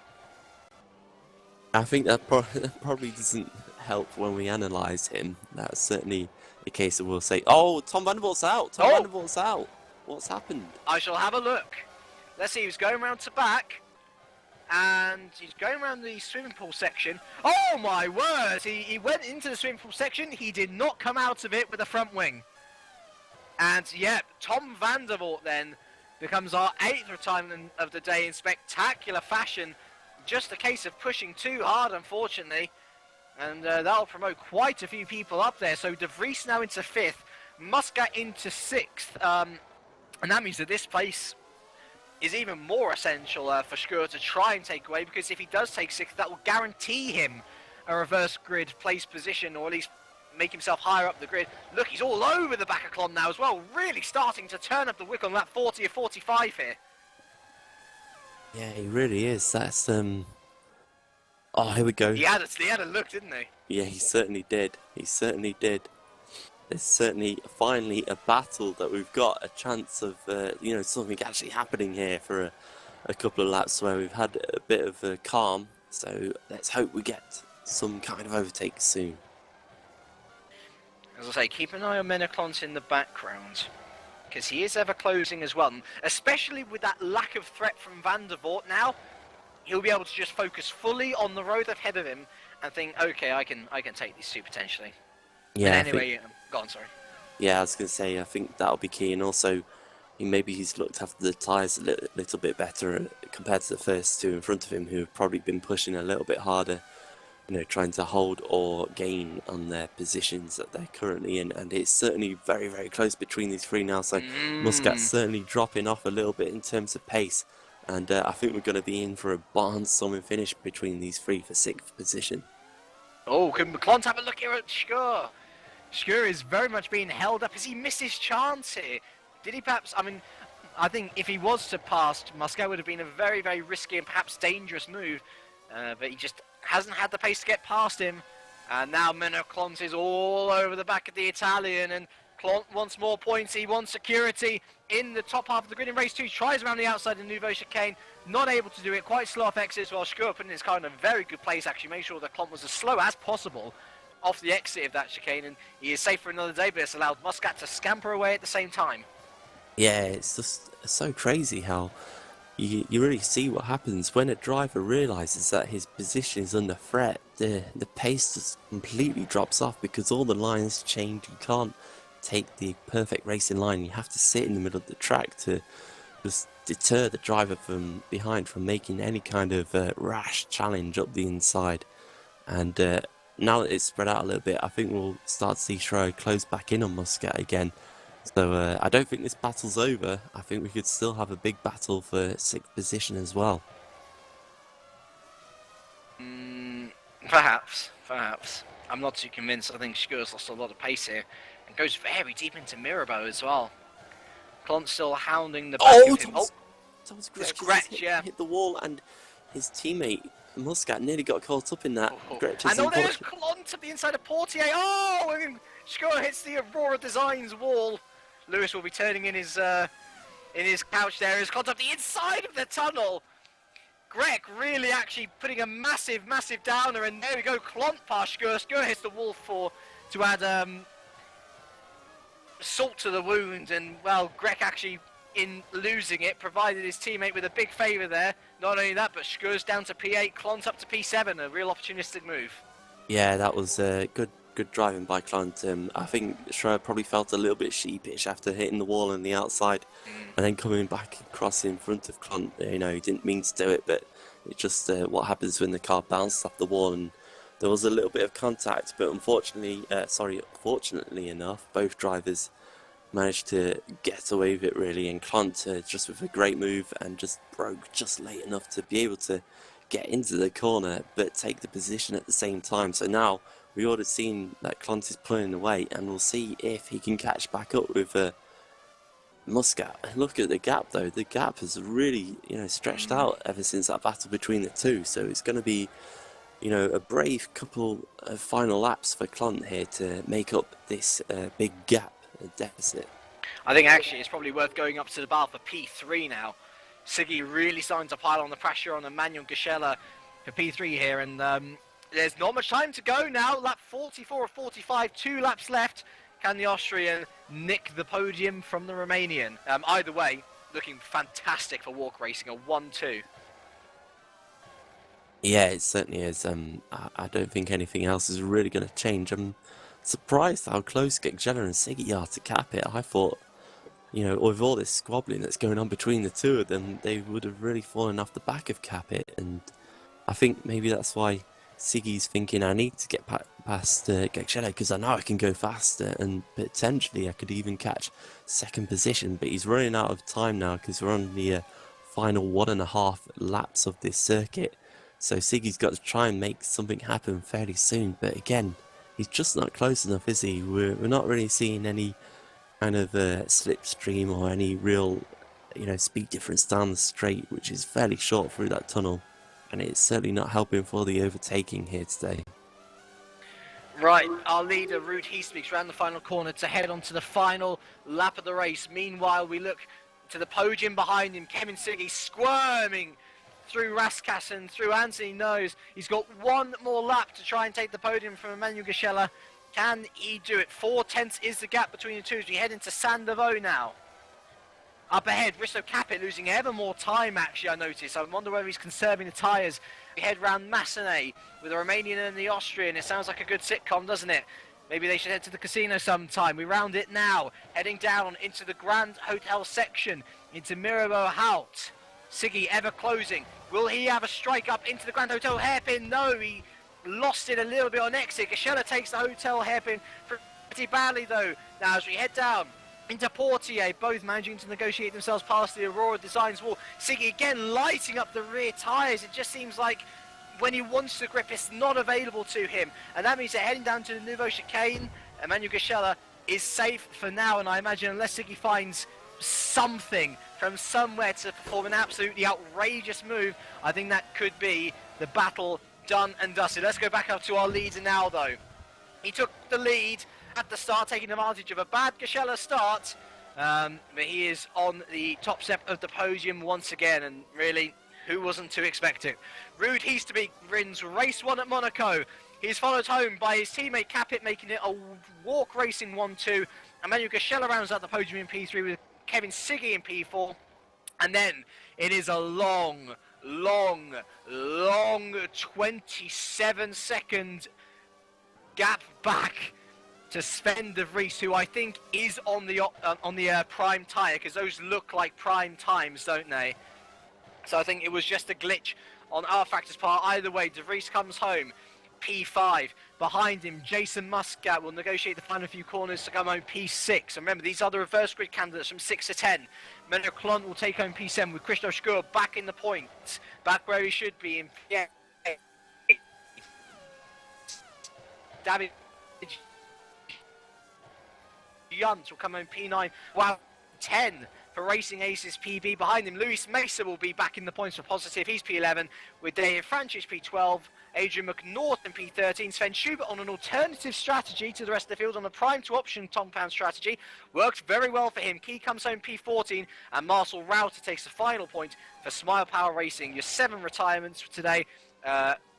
I think that probably doesn't help when we analyse him. That's certainly a case that we'll say, oh, Tom Van der Waal's out. Tom Van der Waal's out. What's happened? I shall have a look. Let's see, he's going round to back. And he's going around the swimming pool section. Oh my word! He went into the swimming pool section. He did not come out of it with a front wing. And yep, Tom Van der Waal then becomes our 8th retirement of the day in spectacular fashion. just a case of pushing too hard, unfortunately. And that'll promote quite a few people up there. So De Vries now into 5th, Muscat into 6th. And that means that this place is even more essential for Skur to try and take away, because if he does take 6th, that will guarantee him a reverse grid place position, or at least make himself higher up the grid. Look, he's all over the back of Klon now as well, really starting to turn up the wick on that 40 or 45 here. Yeah, he really is. That's Oh, here we go. He had a look, didn't he? Yeah, he certainly did. He certainly did. There's certainly finally a battle that we've got a chance of, you know, something actually happening here for a couple of laps where we've had a bit of a calm. So let's hope we get some kind of overtake soon. As I say, keep an eye on Menaclont in the background, because he is ever closing as well. And especially with that lack of threat from Van der Voort now, he'll be able to just focus fully on the road ahead of him and think, okay, I can take these two potentially. Yeah. And anyway, go on, sorry. Yeah, I was going to say, I think that'll be key, and also maybe he's looked after the tyres a little bit better compared to the first two in front of him, who have probably been pushing a little bit harder, you know, trying to hold or gain on their positions that they're currently in, and it's certainly very, very close between these three now, so Muscat's certainly dropping off a little bit in terms of pace, and I think we're going to be in for a barnstorming finish between these three for 6th position. Oh, can McClont have a look here at Skur? Skur is very much being held up. Has he missed his chance here? Did he perhaps... I mean, I think if he was to pass, Muscat would have been a very, very risky and perhaps dangerous move. But he just hasn't had the pace to get past him. And now Menaclont is all over the back of the Italian. And Clont wants more points. He wants security in the top half of the grid in race 2. Tries around the outside in Nouveau Chicane. Not able to do it. Quite slow off exits, while Skur put in his car in a very good place, actually. Made sure that Clont was as slow as possible off the exit of that chicane, and he is safe for another day, but it's allowed Muscat to scamper away at the same time. Yeah, it's just so crazy how you really see what happens when a driver realises that his position is under threat. The pace just completely drops off because all the lines change. You can't take the perfect racing line. You have to sit in the middle of the track to just deter the driver from behind from making any kind of rash challenge up the inside. And now that it's spread out a little bit, I think we'll start to see Schroer close back in on Muscat again. So I don't think this battle's over. I think we could still have a big battle for 6th position as well. Perhaps. I'm not too convinced. I think Skur's lost a lot of pace here and goes very deep into Mirabeau as well. Clont's still hounding the back of him. That was Gretsch, yeah. Hit the wall, and his teammate Muscat nearly got caught up in that. And there's Clont at the inside of Portier. Oh, and Skur hits the Aurora Designs wall. Lewis will be turning in his couch there. He's Clont up the inside of the tunnel. Greg really actually putting a massive downer, and there we go. Clont past Skur. Skur hits the wall to add salt to the wound, and well, Greg actually, in losing it, provided his teammate with a big favour there. Not only that, but Skur's down to P8, Clont up to P7, a real opportunistic move. Yeah, that was good driving by Clont. I think Schroer probably felt a little bit sheepish after hitting the wall on the outside and then coming back across in front of Clont. You know, he didn't mean to do it, but it's just what happens when the car bounced off the wall, and there was a little bit of contact, but fortunately enough, both drivers managed to get away with it really, and Clont just with a great move and just broke just late enough to be able to get into the corner but take the position at the same time. So now we ought to have seen that Clont is pulling away, and we'll see if he can catch back up with Muscat. Look at the gap though. The gap has really, you know, stretched out ever since that battle between the two, so it's going to be, you know, a brave couple of final laps for Clont here to make up this big gap deficit. I think actually it's probably worth going up to the bar for P3 now. Siggy really starting to pile on the pressure on Emmanuel Gachella for P3 here, and there's not much time to go now. Lap 44 or 45, 2 laps left. Can the Austrian nick the podium from the Romanian? Either way, looking fantastic for walk racing, a 1-2. Yeah, it certainly is. I don't think anything else is really going to change. I'm surprised how close Gachella and Siggy are to cap it. I thought, you know, with all this squabbling that's going on between the two of them, they would have really fallen off the back of cap it. And I think maybe that's why Siggy's thinking I need to get past Gekshela because I know I can go faster and potentially I could even catch second position. But he's running out of time now because we're on the final 1.5 laps of this circuit. So Siggy's got to try and make something happen fairly soon. But again, he's just not close enough, is he? We're not really seeing any kind of slipstream or any real, speed difference down the straight, which is fairly short through that tunnel. And it's certainly not helping for the overtaking here today. Right, our leader, Ruud Heespeaks, round the final corner to head on to the final lap of the race. Meanwhile, we look to the podium behind him. Kevin Siggy squirming through Raskassen, through Anthony Nose. He's got one more lap to try and take the podium from Emmanuel Geschella. Can he do it? 4/10 is the gap between the two as we head into Sandovo now. Up ahead, Risto Capit losing ever more time, actually, I noticed. I wonder whether he's conserving the tyres. We head round Massenet with the Romanian and the Austrian. It sounds like a good sitcom, doesn't it? Maybe they should head to the casino sometime. We round it now, heading down into the Grand Hotel section, into Mirabeau Halt. Siggy ever closing. Will he have a strike up into the Grand Hotel hairpin? No, he lost it a little bit on exit. Geschella takes the hotel hairpin pretty badly, though. Now, as we head down into Portier, both managing to negotiate themselves past the Aurora Designs wall. Siggy again lighting up the rear tyres. It just seems like when he wants to grip, it's not available to him. And that means they're heading down to the Nouveau Chicane. Emmanuel Geschella is safe for now, and I imagine unless Siggy finds something from somewhere to perform an absolutely outrageous move, I think that could be the battle done and dusted. Let's go back up to our leader now, though. He took the lead at the start, taking advantage of a bad Geschella start, but he is on the top step of the podium once again, and really, who wasn't to expect it? Ruud Heespeaks wins race 1 at Monaco. He's followed home by his teammate Capit, making it a walk racing 1-2. Emmanuel Geschella rounds out the podium in P3 with Kevin Siggy in P4, and then it is a long 27-second gap back to Sven de Vries, who I think is on the prime tyre, because those look like prime times, don't they? So I think it was just a glitch on our factor's part. Either way, de Vries comes home, P5. Behind him, Jason Muscat will negotiate the final few corners to come home P6. And remember, these are the reverse grid candidates from 6 to 10. Menno Klont will take home P7 with Christoph Schur back in the points, back where he should be in P8. David Junt will come home P9. Wow, 10 for Racing Aces PB. Behind him, Luis Mesa will be back in the points for positive. He's P11 with Dave Francis P12. Adrian McNaught in P13. Sven Schubert on an alternative strategy to the rest of the field on the prime to option compound strategy. Worked very well for him. Key comes home P14. And Marcel Rauter takes the final point for Smile Power Racing. Your 7 retirements for today.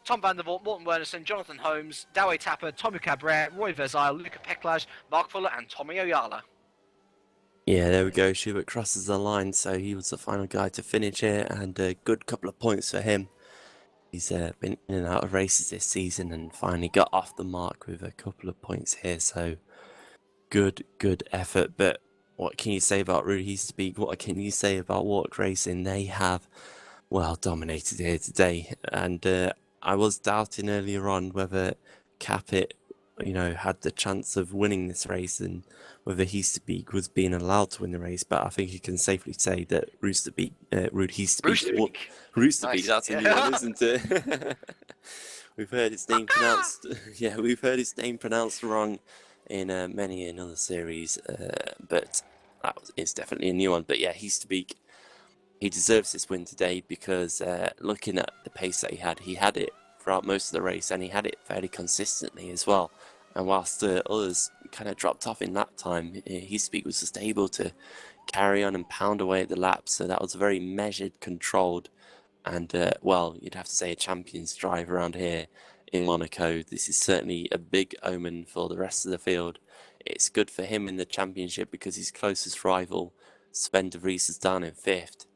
Tom van der Voort, Morten Wernerson, Jonathan Holmes, Dawe Tapper, Tommy Cabrera, Roy Verzile, Luca Peklaj, Mark Fuller and Tommy Oyala. Yeah, there we go. Schubert crosses the line, so he was the final guy to finish here, and a good couple of points for him. He's been in and out of races this season and finally got off the mark with a couple of points here, so good effort. But what can you say about Ruud Heespeaks? What can you say about Walk Racing? They have, well, dominated here today, and I was doubting earlier on whether Capit, had the chance of winning this race and whether Heespeaks was being allowed to win the race, but I think you can safely say that Ruud Heespeaks, that's a new one, isn't it? We've heard his name pronounced. Yeah, we've heard his name pronounced wrong in many another series, but it's definitely a new one. But yeah, Heespeaks, he deserves this win today because looking at the pace that he had it throughout most of the race, and he had it fairly consistently as well. And whilst the others kind of dropped off in lap time, Heespeaks was just able to carry on and pound away at the laps. So that was very measured, controlled, and well, you'd have to say a champion's drive around here in Monaco. This is certainly a big omen for the rest of the field. It's good for him in the championship because his closest rival, Sven de Vries, is down in 5th.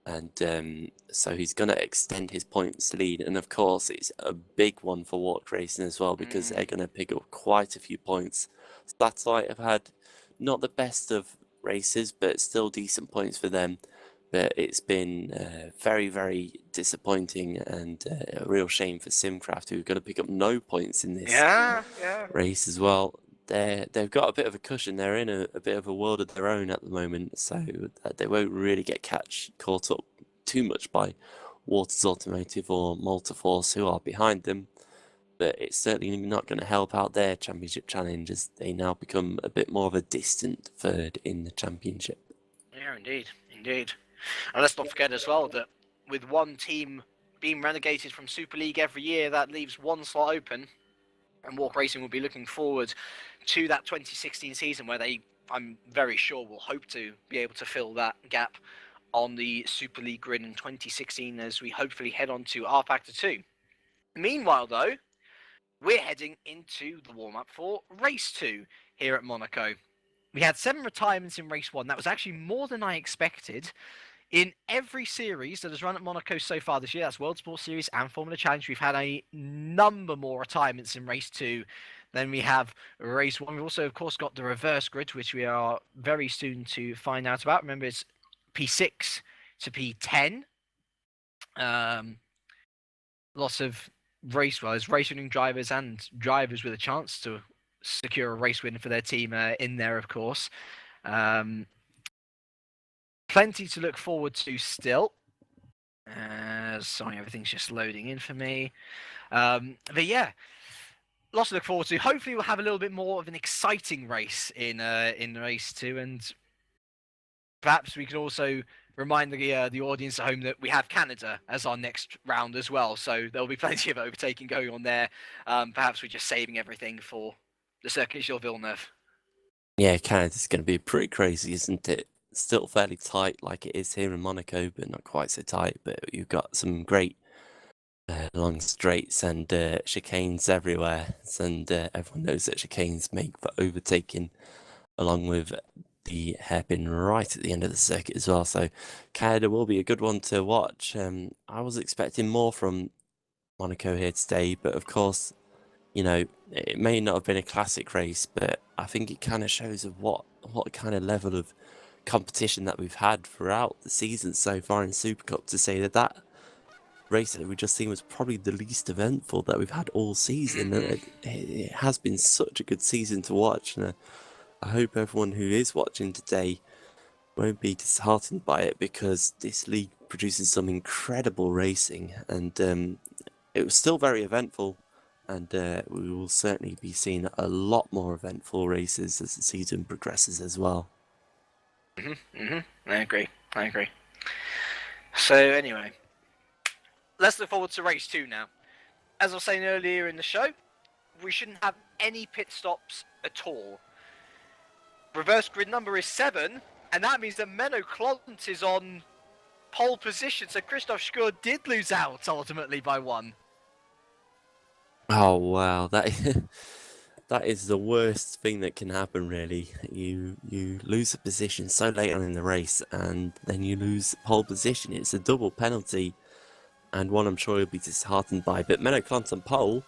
And so he's going to extend his points lead. And of course, it's a big one for Walk Racing as well because they're going to pick up quite a few points. Satellite have had not the best of races, but still decent points for them. but it's been very, very disappointing and a real shame for Simcraft, who are going to pick up no points in this race as well. They've got a bit of a cushion. They're in a bit of a world of their own at the moment, so they won't really get caught up too much by Waters Automotive or Multiforce, who are behind them. But it's certainly not going to help out their championship challenge, as they now become a bit more of a distant third in the championship. Yeah, indeed. And let's not forget as well that with one team being relegated from Super League every year, that leaves one slot open, and Walk Racing will be looking forward to that 2016 season where they, I'm very sure, will hope to be able to fill that gap on the Super League grid in 2016 as we hopefully head on to R Factor 2. Meanwhile, though, we're heading into the warm-up for Race 2 here at Monaco. We had 7 retirements in Race 1. That was actually more than I expected. In every series that has run at Monaco so far this year, that's World Sports Series and Formula Challenge, we've had a number more retirements in Race 2 than we have Race 1. We've also, of course, got the reverse grid, which we are very soon to find out about. Remember, it's P6 to P10. Lots of race-winning drivers and drivers with a chance to secure a race win for their team in there, of course. Plenty to look forward to still. Sorry, everything's just loading in for me. But yeah, lots to look forward to. Hopefully we'll have a little bit more of an exciting race in Race 2, and perhaps we can also remind the audience at home that we have Canada as our next round as well, so there'll be plenty of overtaking going on there. Perhaps we're just saving everything for the Circuit de Villeneuve. Yeah, Canada's going to be pretty crazy, isn't it? Still fairly tight like it is here in Monaco, but not quite so tight. But you've got some great long straights and chicanes everywhere, and everyone knows that chicanes make for overtaking, along with the hairpin right at the end of the circuit as well. So Canada will be a good one to watch. I was expecting more from Monaco here today, but of course, you know, it may not have been a classic race, but I think it kind of shows of what kind of level of competition that we've had throughout the season so far in Supercup, to say that race that we just seen was probably the least eventful that we've had all season. It has been such a good season to watch, and I hope everyone who is watching today won't be disheartened by it, because this league produces some incredible racing, and it was still very eventful, and we will certainly be seeing a lot more eventful races as the season progresses as well. I agree. So anyway, let's look forward to Race 2 now. As I was saying earlier in the show, we shouldn't have any pit stops at all. Reverse grid number is 7, and that means that Menno Klont is on pole position, so Christoph Schur did lose out ultimately by 1. Oh wow, that is the worst thing that can happen, really. You lose a position so late on in the race, and then you lose pole position. It's a double penalty, and one I'm sure you'll be disheartened by. But Menno Klont on pole,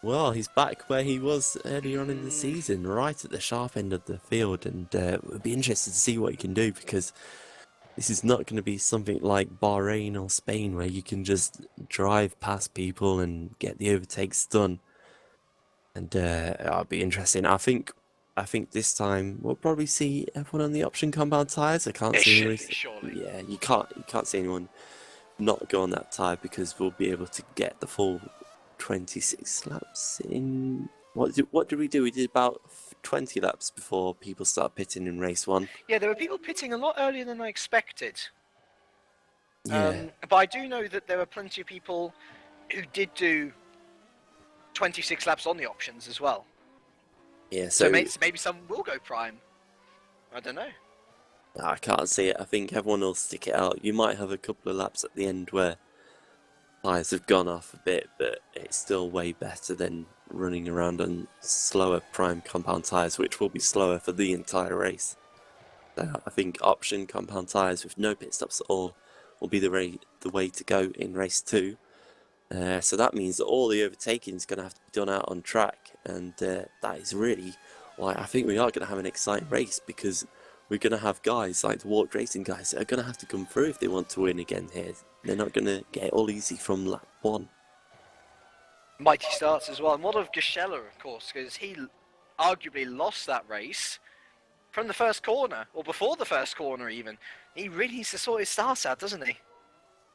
well, he's back where he was earlier on in the season, right at the sharp end of the field, and we'll be interested to see what he can do, because this is not going to be something like Bahrain or Spain, where you can just drive past people and get the overtakes done. And it'll be interesting. I think this time we'll probably see everyone on the option compound tyres. I can't see anyone. Surely. Yeah, you can't see anyone not go on that tyre, because we'll be able to get the full 26 laps in. What did we do? We did about 20 laps before people start pitting in race 1. Yeah, there were people pitting a lot earlier than I expected. Yeah. But I do know that there were plenty of people who did do 26 laps on the options as well. Yeah, so maybe some will go prime. I don't know. I can't see it. I think everyone will stick it out. You might have a couple of laps at the end where tyres have gone off a bit, but it's still way better than running around on slower prime compound tyres, which will be slower for the entire race. So I think option compound tyres with no pit stops at all will be the way to go in race 2. So that means that all the overtaking is going to have to be done out on track, and that is really why I think we are going to have an exciting race, because we're going to have guys like the Walk Racing guys that are going to have to come through if they want to win again here. They're not going to get it all easy from lap 1. Mighty starts as well, and what of Gisela, of course, because he arguably lost that race from the first corner, or before the first corner even. He really needs to sort his starts out, doesn't he?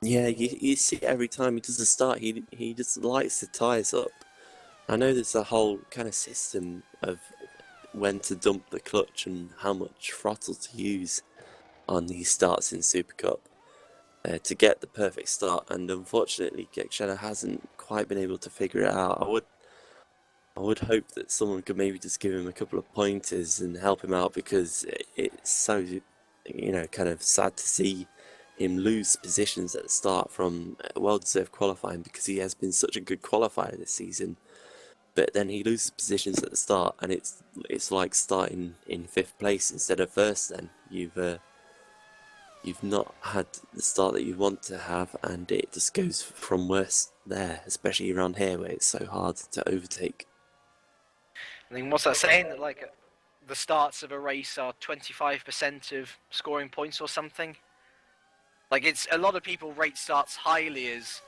Yeah, you see every time he does a start, he just lights the tyres up. I know there's a whole kind of system of when to dump the clutch and how much throttle to use on these starts in Supercup to get the perfect start, and unfortunately Gekshela hasn't quite been able to figure it out. I would hope that someone could maybe just give him a couple of pointers and help him out, because it's so, kind of sad to see him lose positions at the start from well-deserved qualifying, because he has been such a good qualifier this season. But then he loses positions at the start, and it's like starting in 5th place instead of 1st. Then you've not had the start that you want to have, and it just goes from worse there, especially around here where it's so hard to overtake. I think what's that saying, that like the starts of a race are 25% of scoring points or something? Like, it's a lot of people rate starts highly as,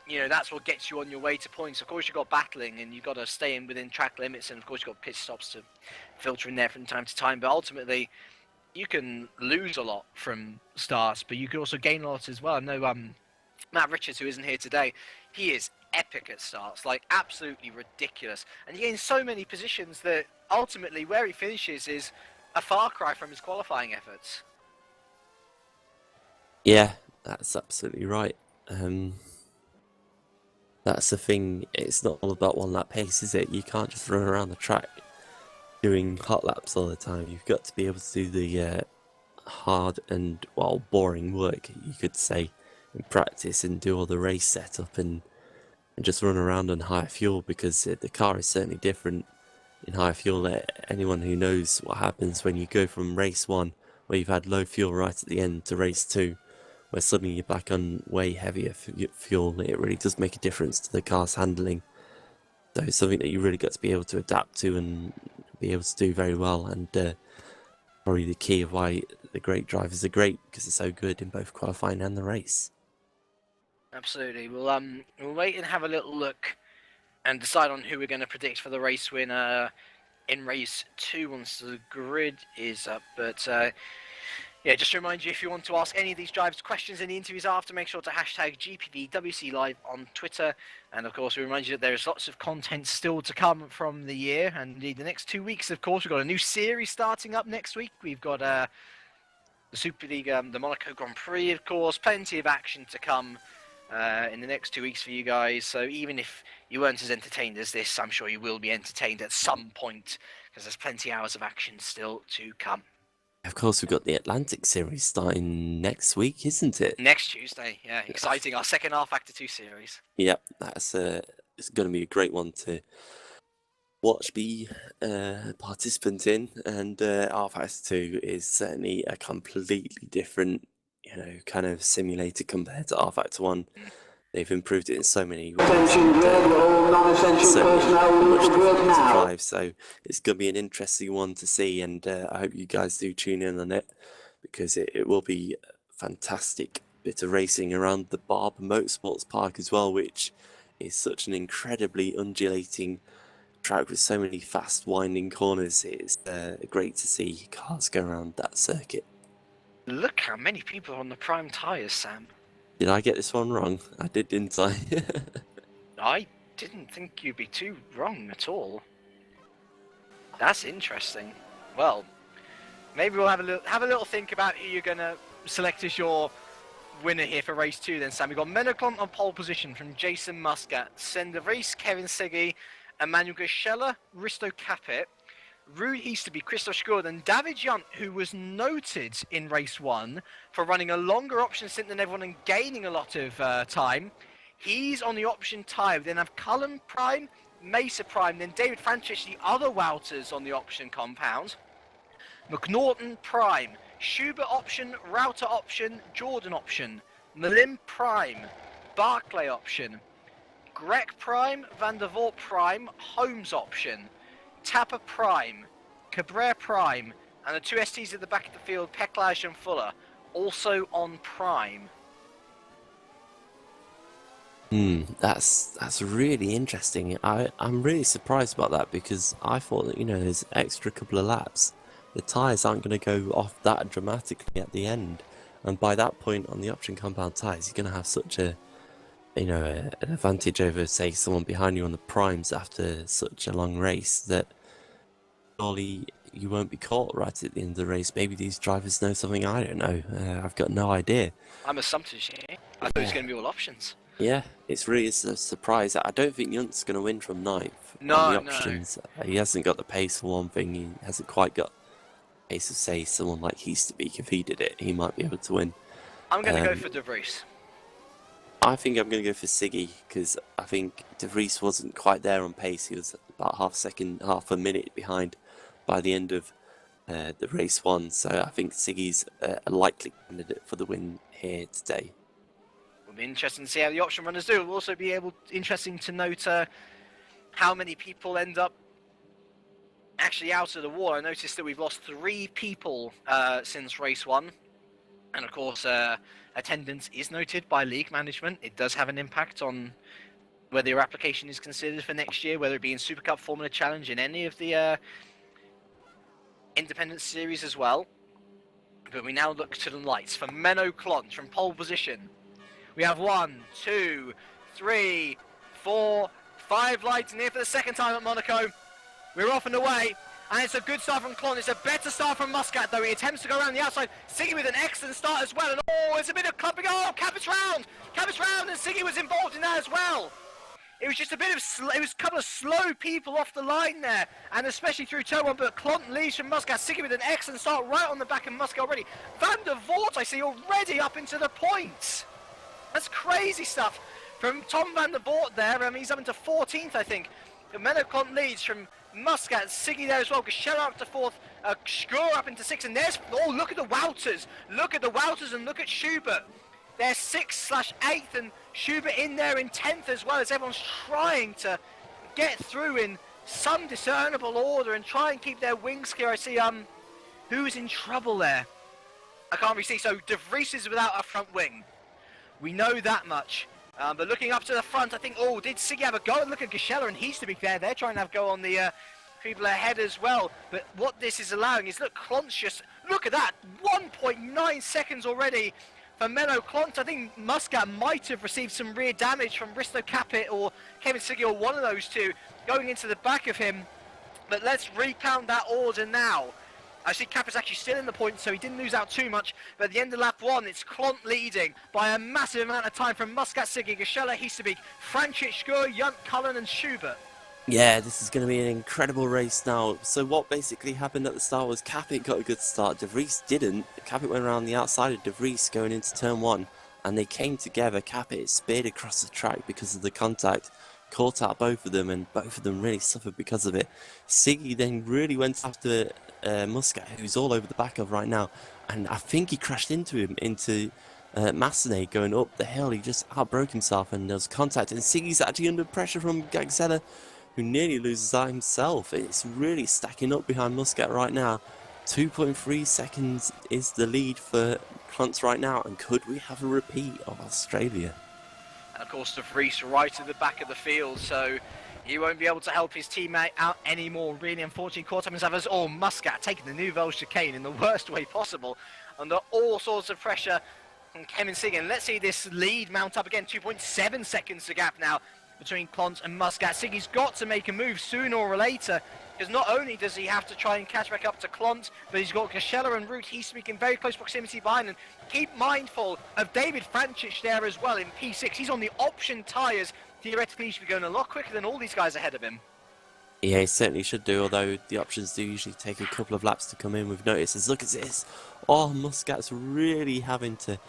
that's what gets you on your way to points. Of course, you've got battling and you've got to stay within track limits, and of course you've got pit stops to filter in there from time to time. But ultimately, you can lose a lot from starts, but you can also gain a lot as well. I know Matt Richards, who isn't here today, he is epic at starts, like absolutely ridiculous. And he gains so many positions that ultimately where he finishes is a far cry from his qualifying efforts. Yeah, that's absolutely right. That's the thing, it's not all about one lap pace, is it? You can't just run around the track doing hot laps all the time. You've got to be able to do the hard and, boring work, you could say, in practice, and do all the race setup and just run around on higher fuel, because the car is certainly different in higher fuel. Anyone who knows what happens when you go from race 1, where you've had low fuel right at the end, to race 2, where suddenly you're back on way heavier fuel, it really does make a difference to the car's handling. So it's something that you really got to be able to adapt to and be able to do very well, and probably the key of why the great drivers are great, because they're so good in both qualifying and the race. Absolutely. We'll wait and have a little look and decide on who we're going to predict for the race winner in race 2 once the grid is up. But yeah, just to remind you, if you want to ask any of these drivers questions in the interviews after, make sure to hashtag GPVWC Live on Twitter. And of course, we remind you that there is lots of content still to come from the year. And indeed, the next 2 weeks, of course, we've got a new series starting up next week. We've got the Super League, the Monaco Grand Prix, of course. Plenty of action to come in the next 2 weeks for you guys. So even if you weren't as entertained as this, I'm sure you will be entertained at some point, because there's plenty of hours of action still to come. Of course, we've got the Atlantic series starting next week, isn't it? Next Tuesday, yeah, exciting. Our second R Factor 2 series. Yep, that's it's going to be a great one to watch, be participant in, and R Factor 2 is certainly a completely different, kind of simulator compared to R Factor 1. They've improved it in so many ways. Drive, so it's going to be an interesting one to see, and I hope you guys do tune in on it, because it will be a fantastic bit of racing around the Barber Motorsports Park as well, which is such an incredibly undulating track with so many fast winding corners. It's great to see cars go around that circuit. Look how many people are on the prime tyres, Sam. Did I get this one wrong? I did, didn't I? I didn't think you'd be too wrong at all. That's interesting. Well, maybe we'll have a little think about who you're going to select as your winner here for race 2 then, Sam. We've got Menaclon on pole position from Jason Muscat, Sender Reese, Kevin Segui, Emmanuel Gisela, Risto Capet, Ruud Easterby, Christoph Schurd, and David Junt, who was noted in race 1 for running a longer option stint than everyone and gaining a lot of time. He's on the option tyre. We then have Cullen Prime, Mesa Prime, then David Francis, the other Wouters on the option compound. McNaughton Prime, Schubert option, Router option, Jordan option, Malim Prime, Barclay option, Greg Prime, Van der Voort Prime, Holmes option, Tapper Prime, Cabrera Prime, And the two STs at the back of the field, Peklaj and Fuller, also on prime. That's really interesting. I'm really surprised about that because I thought that, you know, there's extra couple of laps. The tyres aren't going to go off that dramatically at the end. And by that point on the option compound tyres, you're going to have such a, you know, an advantage over, say, someone behind you on the primes after such a long race that surely you won't be caught right at the end of the race. Maybe these drivers know something I don't know. I've got no idea. I'm assumptive here. I thought it was going to be all options. Yeah, it's really a surprise. I don't think Yunt's going to win from ninth on the options. He hasn't got the pace for one thing. He hasn't quite got the pace of, say, someone like Heasterbeek. If he did it, he might be able to win. I'm going to go for De Vries. I think I'm going to go for Siggy because I think De Vries wasn't quite there on pace. He was about half a minute behind by the end of the race one. So I think Siggy's a likely candidate for the win here today. Will be interesting to see how the option runners do. It'll also be interesting to note how many people end up actually out of the wall. I noticed that we've lost 3 people since race 1. And of course, attendance is noted by league management. It does have an impact on whether your application is considered for next year, whether it be in Supercup, Formula Challenge, in any of the independent series as well. But we now look to the lights for Menno Klont from pole position. We have 1, 2, 3, 4, 5 lights in here for the second time at Monaco. We're off and away. And it's a good start from Klont. It's a better start from Muscat, though. He attempts to go around the outside. Siggy with an excellent start as well. And it's a bit of clumping. Oh, Cabot's round! Cabot's round, and Siggy was involved in that as well. It was just a bit of, it was a couple of slow people off the line there. And especially through turn 1, but Klont leads from Muscat. Siggy with an excellent start right on the back of Muscat already. Van der Voort, I see, already up into the points. That's crazy stuff from Tom Van der Voort there. He's up into 14th, I think. Menno Klont leads from Muscat, Siggy there as well. Gashera up to 4th, Schur up into 6th, and there's, oh, look at the Wouters. Look at the Wouters and look at Schubert. They're 6/8th, and Schubert in there in 10th as well, as everyone's trying to get through in some discernible order and try and keep their wings clear. I see, who's in trouble there? I can't really see. So De Vries is without a front wing. We know that much. But looking up to the front, I think, oh, did Siggy have a go? And look at Gashela and Heasterbeek there. They're trying to have a go on the people ahead as well. But what this is allowing is, look, Klont's just, look at that, 1.9 seconds already for Menno Klont. I think Muscat might have received some rear damage from Risto Capit or Kevin Siggy, or one of those two, going into the back of him. But let's recount that order now. I see Capit's actually still in the point, so he didn't lose out too much. But at the end of lap 1, it's Klont leading by a massive amount of time from Muscat, Siggy, Gashela, Heasterbeek, Franchik, Schur, Yunt, Cullen and Schubert. Yeah, this is going to be an incredible race now. So what basically happened at the start was Capit got a good start, De Vries didn't. Capit went around the outside of De Vries going into turn 1, and they came together. Capit speared across the track because of the contact, caught out both of them, and both of them really suffered because of it. Siggy then really went after Muscat, who's all over the back of right now, and I think he crashed into him, into Massenet going up the hill. He just outbroke himself, and there was contact, and Siggy's actually under pressure from Gagzella, who nearly loses out himself. It's really stacking up behind Muscat right now. 2.3 seconds is the lead for Klont right now, and could we have a repeat of Australia? And of course, De Vries right at the back of the field, so he won't be able to help his teammate out anymore, really. Unfortunately, caught up himself as, oh, Muscat taking the Nouvelle Chicane in the worst way possible, under all sorts of pressure from Kevin Siggy. And let's see this lead mount up again. 2.7 seconds the gap now between Klont and Muscat. Siggy's got to make a move sooner or later, because not only does he have to try and catch back up to Klont, but he's got Gashela and Root Heasterbeek in very close proximity behind. And keep mindful of David Franchich there as well in P6. He's on the option tyres. Theoretically, he should be going a lot quicker than all these guys ahead of him. Yeah, he certainly should do, although the options do usually take a couple of laps to come in. We've noticed as, look at this. Oh, Muscat's really having to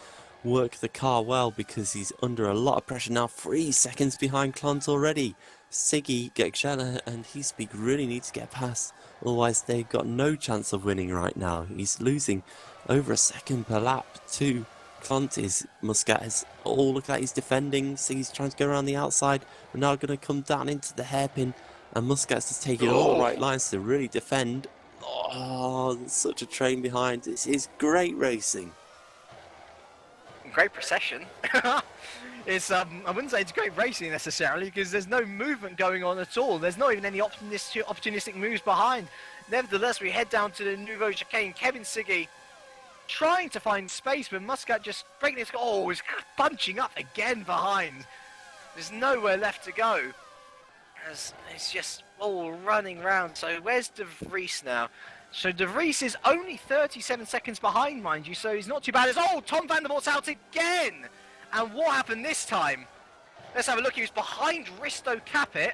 work the car well because he's under a lot of pressure now. 3 seconds behind Klont already. Siggy, Gagzella and Heasterbeek really need to get past, otherwise they've got no chance of winning right now. He's losing over a second per lap to Klont. Is Muscat is, oh, look at that, he's defending. Siggy's trying to go around the outside. We're now going to come down into the hairpin, and Muscat's just taking all the right lines to really defend. Oh, there's such a train behind. This is great racing. Great procession. It's I wouldn't say it's great racing necessarily, because there's no movement going on at all. There's not even any opportunistic moves behind. Nevertheless, we head down to the Nouveau Chicane. Kevin Siggy trying to find space, but Muscat just breaking his... Oh, he's bunching up again behind. There's nowhere left to go. It's just all running round. So where's De Vries now? So De Vries is only 37 seconds behind, mind you, so he's not too bad. Oh, Tom van der Mort's out again! And what happened this time? Let's have a look. He was behind Risto Capit.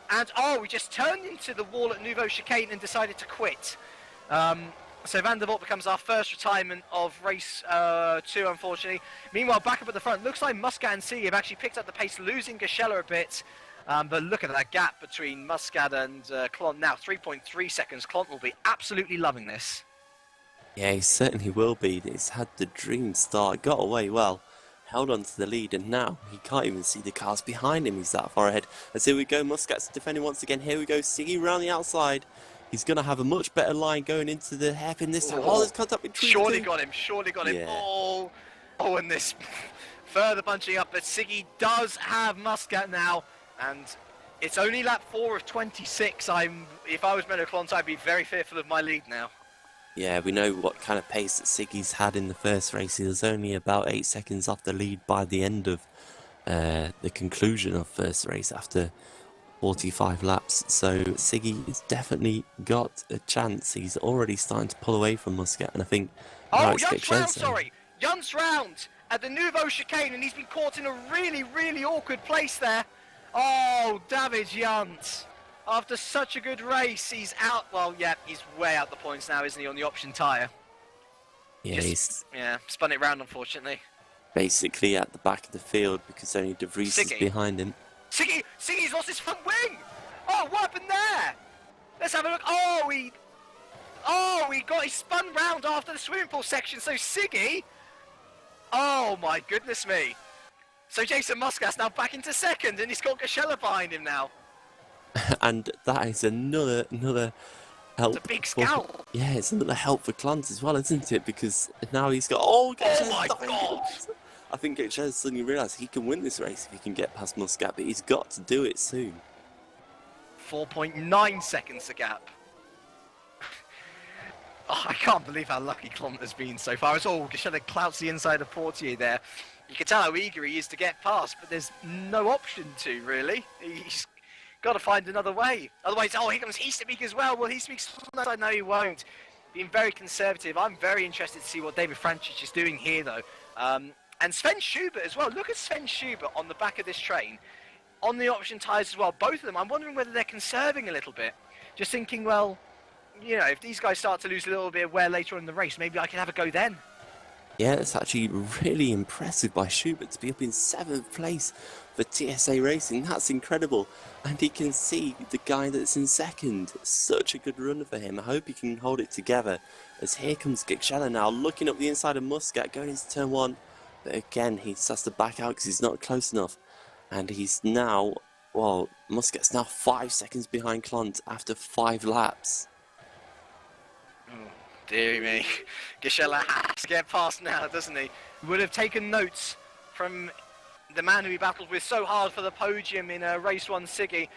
And, oh, we just turned into the wall at Nouveau Chicane and decided to quit. So Van der Voort becomes our first retirement of race 2, unfortunately. Meanwhile, back up at the front, looks like Muscat and Siggy have actually picked up the pace, losing Geschella a bit. But look at that gap between Muscat and Klont now, 3.3 seconds. Klont will be absolutely loving this. Yeah, he certainly will be. He's had the dream start, got away well, held on to the lead, and now he can't even see the cars behind him. He's that far ahead. As here we go, Muscat's defending once again. Here we go, Siggy round the outside. He's going to have a much better line going into the hairpin this time. Oh, there's contact between Surely the two. got him, surely got him. Yeah. Oh, and this further bunching up, but Siggy does have Muscat now, and it's only lap 4 of 26. If I was Menno Klont, I'd be very fearful of my lead now. Yeah, we know what kind of pace that Siggy's had in the first race. He was only about 8 seconds off the lead by the end of the conclusion of first race after 45 laps. So Siggy has definitely got a chance. He's already starting to pull away from Muscat, and I think... Oh, Junt's round, sorry! Junt's round at the Nouveau Chicane, and he's been caught in a really, really awkward place there. Oh, David Junt. After such a good race, he's out. Well, yeah, he's way out the points now, isn't he, on the option tyre? Yeah, he's spun it round, unfortunately. basically at the back of the field because only De Vries is behind him. Siggy's lost his front wing! Oh, what happened there? Let's have a look. He spun round after the swimming pool section. So Siggy, oh my goodness me. So Jason Muscat's now back into second, and he's got Geschella behind him now. And that is another help. It's a big scalp. Yeah, it's another help for Klont as well, isn't it? Because now he's got... Oh my God! I think Gechella's suddenly realised he can win this race if he can get past Muscat, but he's got to do it soon. 4.9 seconds a gap. Oh, I can't believe how lucky Klont has been so far. It's all Geschella clouts the inside of Portier there. You can tell how eager he is to get past, but there's no option to, really. He's got to find another way. Otherwise, here comes Heasterbeek as well. Will Heasterbeek... No, he won't. Being very conservative. I'm very interested to see what David Frančić is doing here, though. And Sven Schubert as well. Look at Sven Schubert on the back of this train. On the option tyres as well. Both of them. I'm wondering whether they're conserving a little bit. Just thinking, well, you know, if these guys start to lose a little bit of wear later on in the race, maybe I can have a go then. Yeah, it's actually really impressive by Schubert to be up in 7th place for TSA Racing. That's incredible. And he can see the guy that's in 2nd. Such a good run for him. I hope he can hold it together. As here comes Geschella now, looking up the inside of Muscat, going into turn 1. But again, he has to back out because he's not close enough. And he's now, well, Muscat's now 5 seconds behind Klont after 5 laps. Dear me. Geschella has to get past now, doesn't he? Would have taken notes from the man who he battled with so hard for the podium in race 1, Siggy.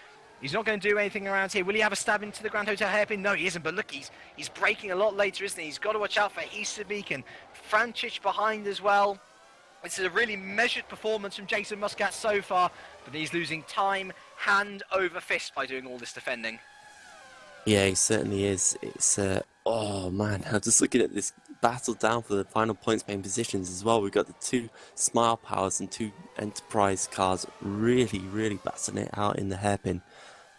He's not going to do anything around here. Will he have a stab into the Grand Hotel hairpin? No, he isn't. But look, he's braking a lot later, isn't he? He's got to watch out for Heasterbeek and Frančić behind as well. This is a really measured performance from Jason Muscat so far, but he's losing time hand over fist by doing all this defending. Yeah, he certainly is. It's oh man, I'm just looking at this battle down for the final points paying positions as well. We've got the 2 Smile Powers and 2 Enterprise cars really battling it out in the hairpin.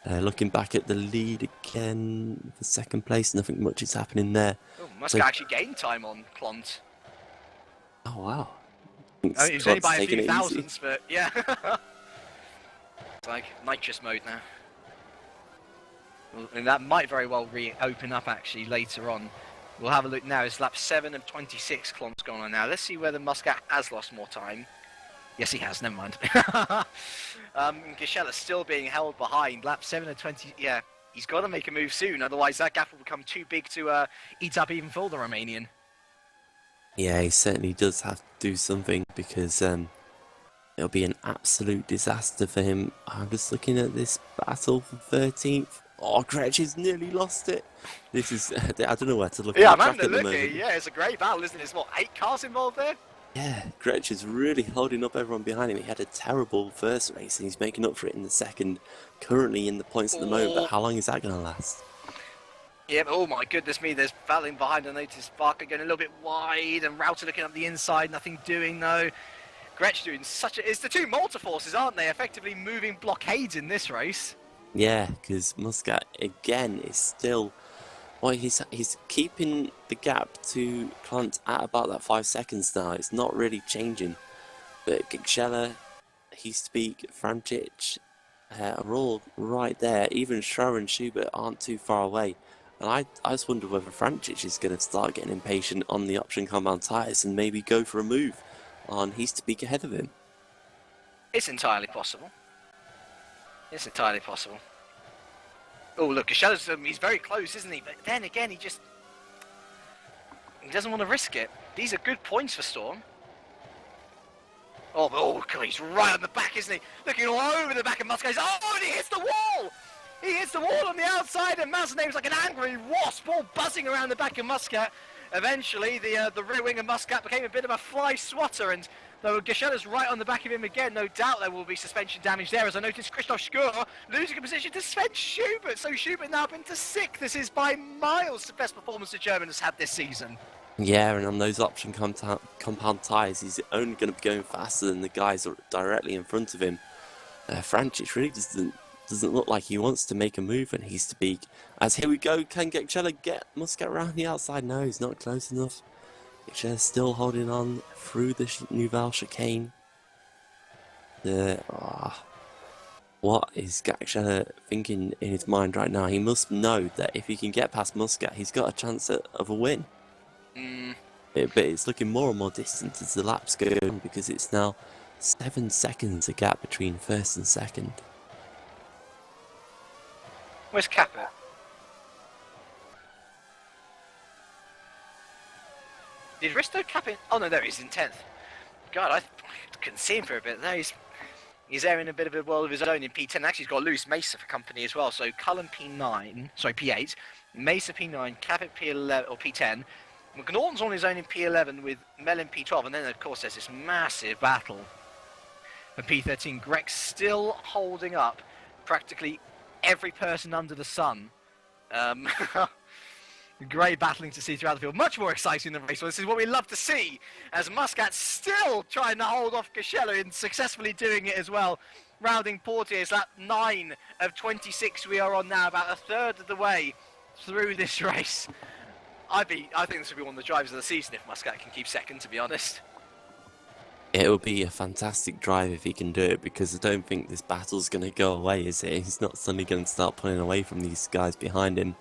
Looking back at the lead again for 2nd place, nothing much is happening there. Oh, Muscat actually gained time on Klont. Oh wow. It was only by a few thousands, but yeah. It's like nitrous mode now. And that might very well open up actually later on. We'll have a look now. It's lap 7 of 26 Klont's gone on now. Let's see whether Muscat has lost more time. Yes, he has. Never mind. Gechella's still being held behind. Lap 7 of 20. Yeah, He's got to make a move soon, otherwise that gap will become too big to eat up even for the Romanian. Yeah, he certainly does have to do something because it'll be an absolute disaster for him. I'm just looking at this battle for 13th. Oh, Gretsch has nearly lost it. This is, I don't know where to look Yeah, at the I'm track having at a the look moment. here. Yeah, it's a great battle, isn't it? There's what, 8 cars involved there? Yeah, Gretsch is really holding up everyone behind him. He had a terrible first race and he's making up for it in the second. Currently in the points at the moment, but how long is that going to last? Yeah, but oh my goodness me, there's battling behind. I noticed Barker going a little bit wide and Router looking up the inside, nothing doing though. Gretsch doing such a... It's the two multi-forces, aren't they? Effectively moving blockades in this race. Yeah, because Muscat again is still... Well, he's keeping the gap to Clant at about that 5 seconds now. It's not really changing. But Gigshella, Heespeak, Frantic are all right there. Even Schroer and Schubert aren't too far away. And I just wonder whether Frantic is going to start getting impatient on the option compound tyres and maybe go for a move on Heespeak ahead of him. It's entirely possible. It's entirely possible. Oh, look, Giselle's, he's very close, isn't he? But then again, he doesn't want to risk it. These are good points for Storm. Oh, God, he's right on the back, isn't he? Looking all over the back of Muscat. Oh, and he hits the wall! He hits the wall on the outside, and Mazane's like an angry wasp, all buzzing around the back of Muscat. Eventually, the rear wing of Muscat became a bit of a fly swatter, and though Giselle's right on the back of him again, no doubt there will be suspension damage there, as I noticed Christoph Schur losing a position to Sven Schubert. So Schubert now up into 6th. This is by miles the best performance the German has had this season. Yeah, and on those option compound tyres, he's only going to be going faster than the guys directly in front of him. Frantic really doesn't look like he wants to make a move when he's to peak. As here we go, can Gigshella get Muscat around the outside? No, he's not close enough. Gigshella still holding on through the Nouvelle chicane. What is Gigshella thinking in his mind right now? He must know that if he can get past Muscat, he's got a chance of a win. But it's looking more and more distant as the laps go on, because it's now 7 seconds a gap between first and second. Where's Capper? Did Risto cap in? Oh no, there he is in 10th. God, I couldn't see him for a bit. There he's there in a bit of a world of his own in P10. Actually, he's got Lewis Mesa for company as well. So Cullen P8, Mesa P9, Capit P11 or P10. McNaughton's on his own in P11 with Mel in P12, and then of course there's this massive battle for P13. Greg still holding up practically every person under the sun. Great battling to see throughout the field. Much more exciting than race one. This is what we love to see, as Muscat still trying to hold off Giselle's and successfully doing it as well. Rounding Portier's lap 9 of 26 we are on now, about a third of the way through this race. I think this will be one of the drivers of the season if Muscat can keep second, to be honest. It will be a fantastic drive if he can do it, because I don't think this battle's going to go away, is it? He's not suddenly going to start pulling away from these guys behind him.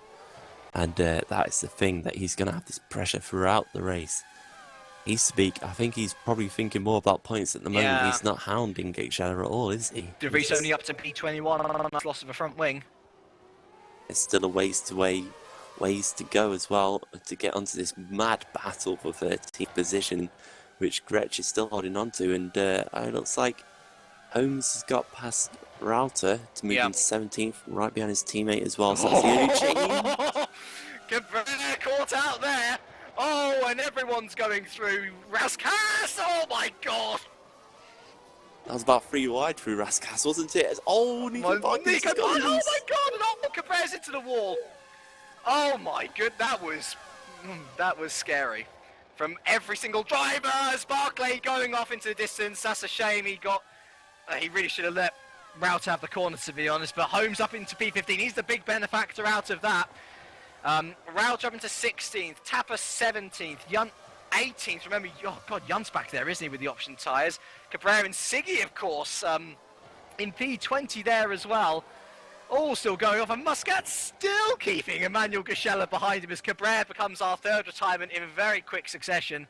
And that is the thing, that he's going to have this pressure throughout the race. Heespeak, I think he's probably thinking more about points at the moment. Yeah. He's not hounding Gigshella at all, is he? De Vries only up to P21, loss of a front wing. It's still a ways to go as well to get onto this mad battle for 13th position, which Gretsch is still holding on to, and it looks like Holmes has got past Router to move into 17th, right behind his teammate as well, so that's the only change. Cabrera caught out there. Oh, and everyone's going through. Raskas! Oh my god! That was about 3 wide through Raskas, wasn't it? Oh, Nico Barnes! Oh my god! And oh, Cabrera's into the wall. Oh my good, that was scary. From every single driver, as Barclay going off into the distance. That's a shame. He really should have let Router have the corner, to be honest. But Holmes up into P15. He's the big benefactor out of that. Router up into 16th. Tapper 17th. Yunt 18th. Remember, oh god, Yunt's back there, isn't he, with the option tyres? Cabrera and Siggy, of course, in P20 there as well. All still going off, and Muscat still keeping Emmanuel Giselle's behind him as Cabrera becomes our third retirement in very quick succession.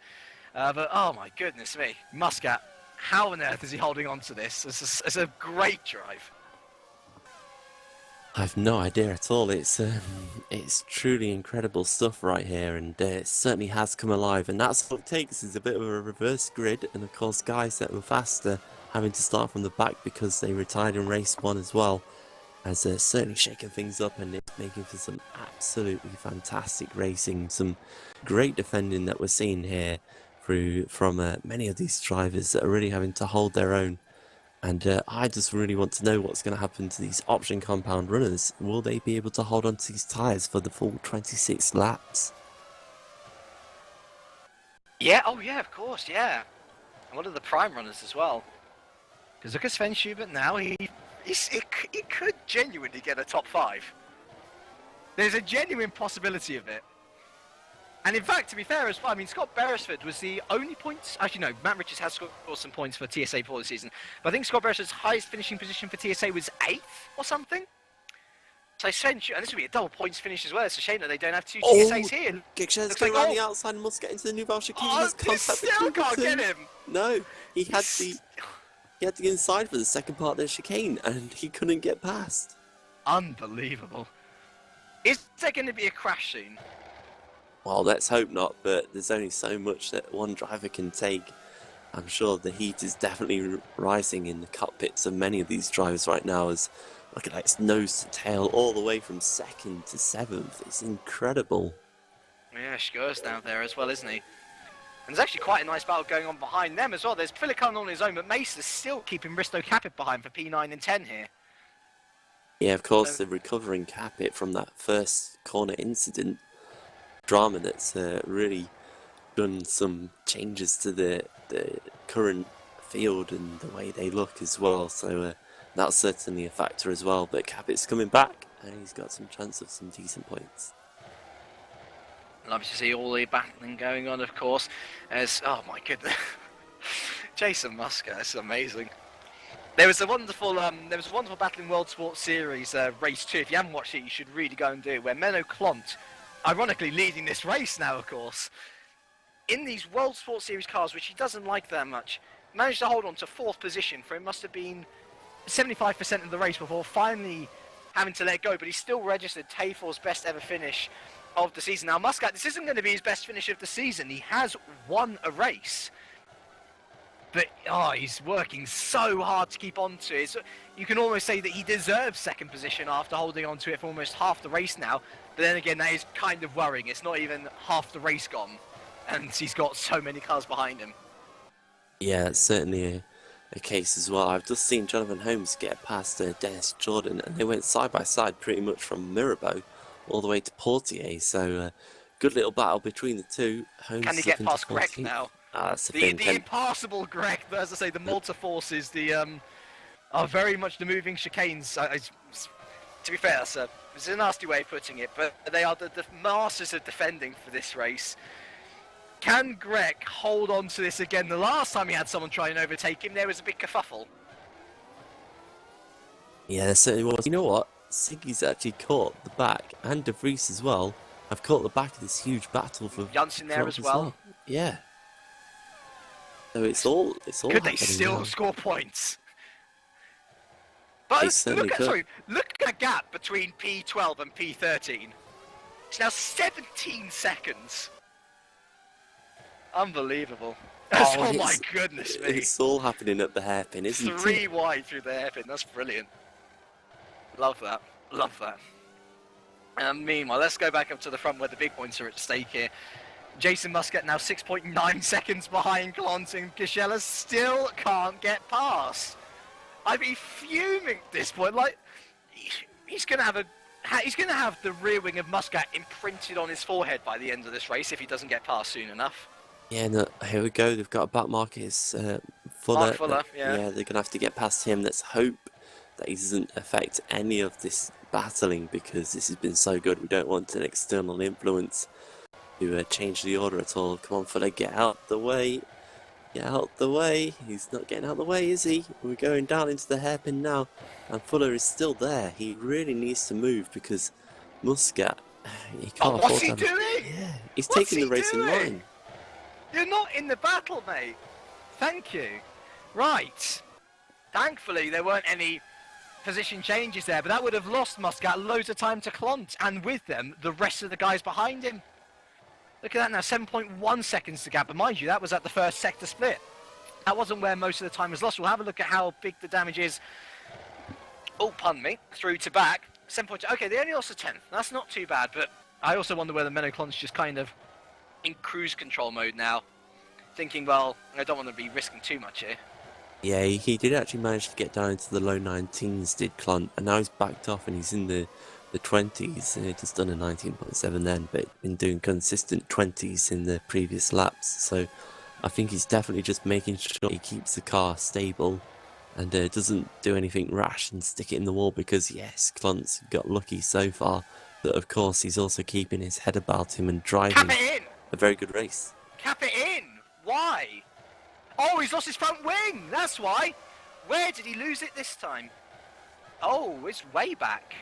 But oh my goodness me, Muscat, how on earth is he holding on to this? It's a great drive. I've no idea at all. It's truly incredible stuff right here, and it certainly has come alive. And that's what it takes, is a bit of a reverse grid, and of course guys that were faster having to start from the back because they retired in race 1 as well, has certainly shaken things up, and it's making for some absolutely fantastic racing, some great defending that we're seeing here from many of these drivers that are really having to hold their own. And I just really want to know what's going to happen to these option compound runners. Will they be able to hold on to these tyres for the full 26 laps? Yeah, oh yeah, of course, yeah. And one of the prime runners as well. Because look at Sven Schubert now, he could genuinely get a top 5. There's a genuine possibility of it. And in fact, to be fair as well, I mean, Scott Beresford was the only points... Actually, no, Matt Richards has scored some points for TSA before the season. But I think Scott Beresford's highest finishing position for TSA was 8th or something. So Sven Schubert, and this would be a double points finish as well. It's a shame that they don't have 2 TSAs here. Gigshare's going around the outside and must get into the Nouvelle Chicane. Oh, he still can't get him! No, he had to get inside for the second part of the chicane, and he couldn't get past. Unbelievable. Is there going to be a crash soon? Well, let's hope not, but there's only so much that one driver can take. I'm sure the heat is definitely rising in the cockpits of many of these drivers right now, as look at that, it's nose to tail all the way from 2nd to 7th. It's incredible. Yeah, Schur's down there as well, isn't he? And there's actually quite a nice battle going on behind them as well. There's Filican on his own, but Mace is still keeping Risto Capit behind for P9 and 10 here. Yeah, of course, the recovering Capit from that first corner incident drama that's really done some changes to the current field and the way they look as well, so that's certainly a factor as well. But Capit's coming back and he's got some chance of some decent points. Love to see all the battling going on, of course, as, oh my goodness, Jason Muscat, that's amazing. There was a wonderful battle in World Sports Series race 2. If you haven't watched it, you should really go and do it, where Menno Klont, ironically leading this race now, of course, in these World Sports Series cars, which he doesn't like that much, managed to hold on to 4th position for it must have been 75% of the race before finally having to let go, but he still registered Tafor's best ever finish of the season. Now Muscat, this isn't going to be his best finish of the season. He has won a race, but he's working so hard to keep on to it. So you can almost say that he deserves 2nd position after holding on to it for almost half the race now. But then again, that is kind of worrying. It's not even half the race gone, and he's got so many cars behind him. Yeah, it's certainly a case as well. I've just seen Jonathan Holmes get past Dennis Jordan, and they went side by side pretty much from Mirabeau all the way to Portier. So good little battle between the two. Holmes Can he get past Greg now? That's the impassable Greg, but as I say, the Malta forces are very much the moving chicanes. To be fair, it's a nasty way of putting it, but they are the masters of defending for this race. Can Greg hold on to this again? The last time he had someone try and overtake him, there was a big kerfuffle. Yeah, there certainly was. You know what? Siggy's actually caught the back, and De Vries as well. I've caught the back of this huge battle for Janssen there as well. Yeah. So it's all. Could they still score points? But look at the gap between P12 and P13. It's now 17 seconds. Unbelievable. Oh my goodness me. It's all happening at the hairpin, isn't it? 3 wide through the hairpin. That's brilliant. Love that. Love that. And meanwhile, let's go back up to the front where the big points are at stake here. Jason Muscat now 6.9 seconds behind Klont, and Gisela still can't get past. I'd be fuming at this point. Like, he's gonna have the rear wing of Muscat imprinted on his forehead by the end of this race if he doesn't get past soon enough. Yeah, no, here we go. They've got a back mark. It's Fuller. Mark Fuller, yeah. Yeah, they're gonna have to get past him. Let's hope that he doesn't affect any of this battling, because this has been so good. We don't want an external influence to change the order at all. Come on, Fuller, get out the way. Get out the way. He's not getting out the way, is he? We're going down into the hairpin now, and Fuller is still there. He really needs to move, because Muscat, he can't afford what's he doing? Yeah, he's taking the racing line. You're not in the battle, mate. Thank you. Right. Thankfully, there weren't any position changes there, but that would have lost Muscat loads of time to Clont, and with them, the rest of the guys behind him. Look at that now, 7.1 seconds to gap, but mind you, that was at the first sector split. That wasn't where most of the time was lost. We'll have a look at how big the damage is. Oh, pardon me, through to back. 7.2, okay, they only lost a 10th. That's not too bad, but I also wonder whether Clont's just kind of in cruise control mode now, thinking, well, I don't want to be risking too much here. Yeah, he did actually manage to get down into the low 19s, did Clont, and now he's backed off and he's in the 20s. He just done a 19.7 then, but been doing consistent 20s in the previous laps. So I think he's definitely just making sure he keeps the car stable and doesn't do anything rash and stick it in the wall, because yes, Clont's got lucky so far, but of course he's also keeping his head about him and driving a very good race. Cap it in! Why? Oh, he's lost his front wing! That's why! Where did he lose it this time? Oh, it's way back.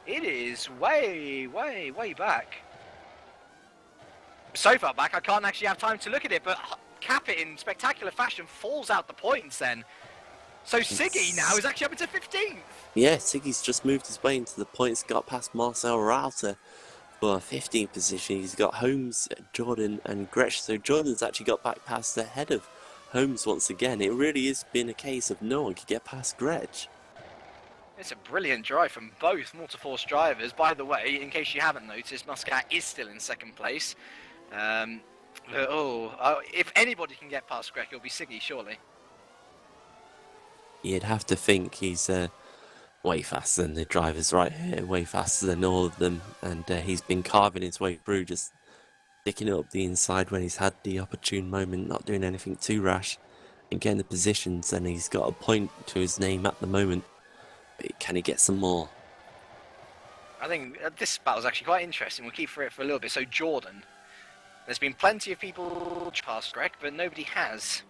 It is way, way, way back. So far back, I can't actually have time to look at it, but Cap it in spectacular fashion falls out the points then. So Siggy now is actually up into 15th. Yeah, Siggy's just moved his way into the points, got past Marcel Rauter for a 15th position. He's got Holmes, Jordan and Gretsch, so Jordan's actually got back past the head of Holmes once again. It really has been a case of no one could get past Gretsch. It's a brilliant drive from both Multiforce drivers. By the way, in case you haven't noticed, Muscat is still in second place. If anybody can get past Greg, it'll be Siggy, surely. You'd have to think he's way faster than the drivers right here, way faster than all of them, and he's been carving his way through, just sticking it up the inside when he's had the opportune moment, not doing anything too rash, and getting the positions, and he's got a point to his name at the moment. But can he get some more? I think this battle's actually quite interesting. We'll keep for it for a little bit. So Jordan, there's been plenty of people past Greg, but nobody has.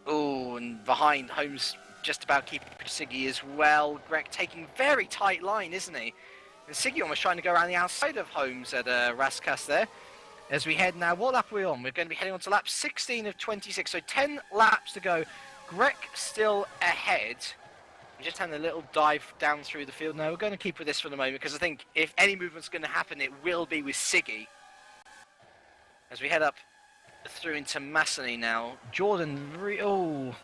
Oh, and behind Holmes, just about keeping Siggy as well. Greg taking very tight line, isn't he? And Siggy almost trying to go around the outside of Holmes at Raskas there. As we head now, what lap are we on? We're going to be heading on to lap 16 of 26, so 10 laps to go. Greg still ahead. We're just having a little dive down through the field now. We're going to keep with this for the moment, because I think if any movement's going to happen, it will be with Siggy. As we head up through into Massenet now. Jordan, going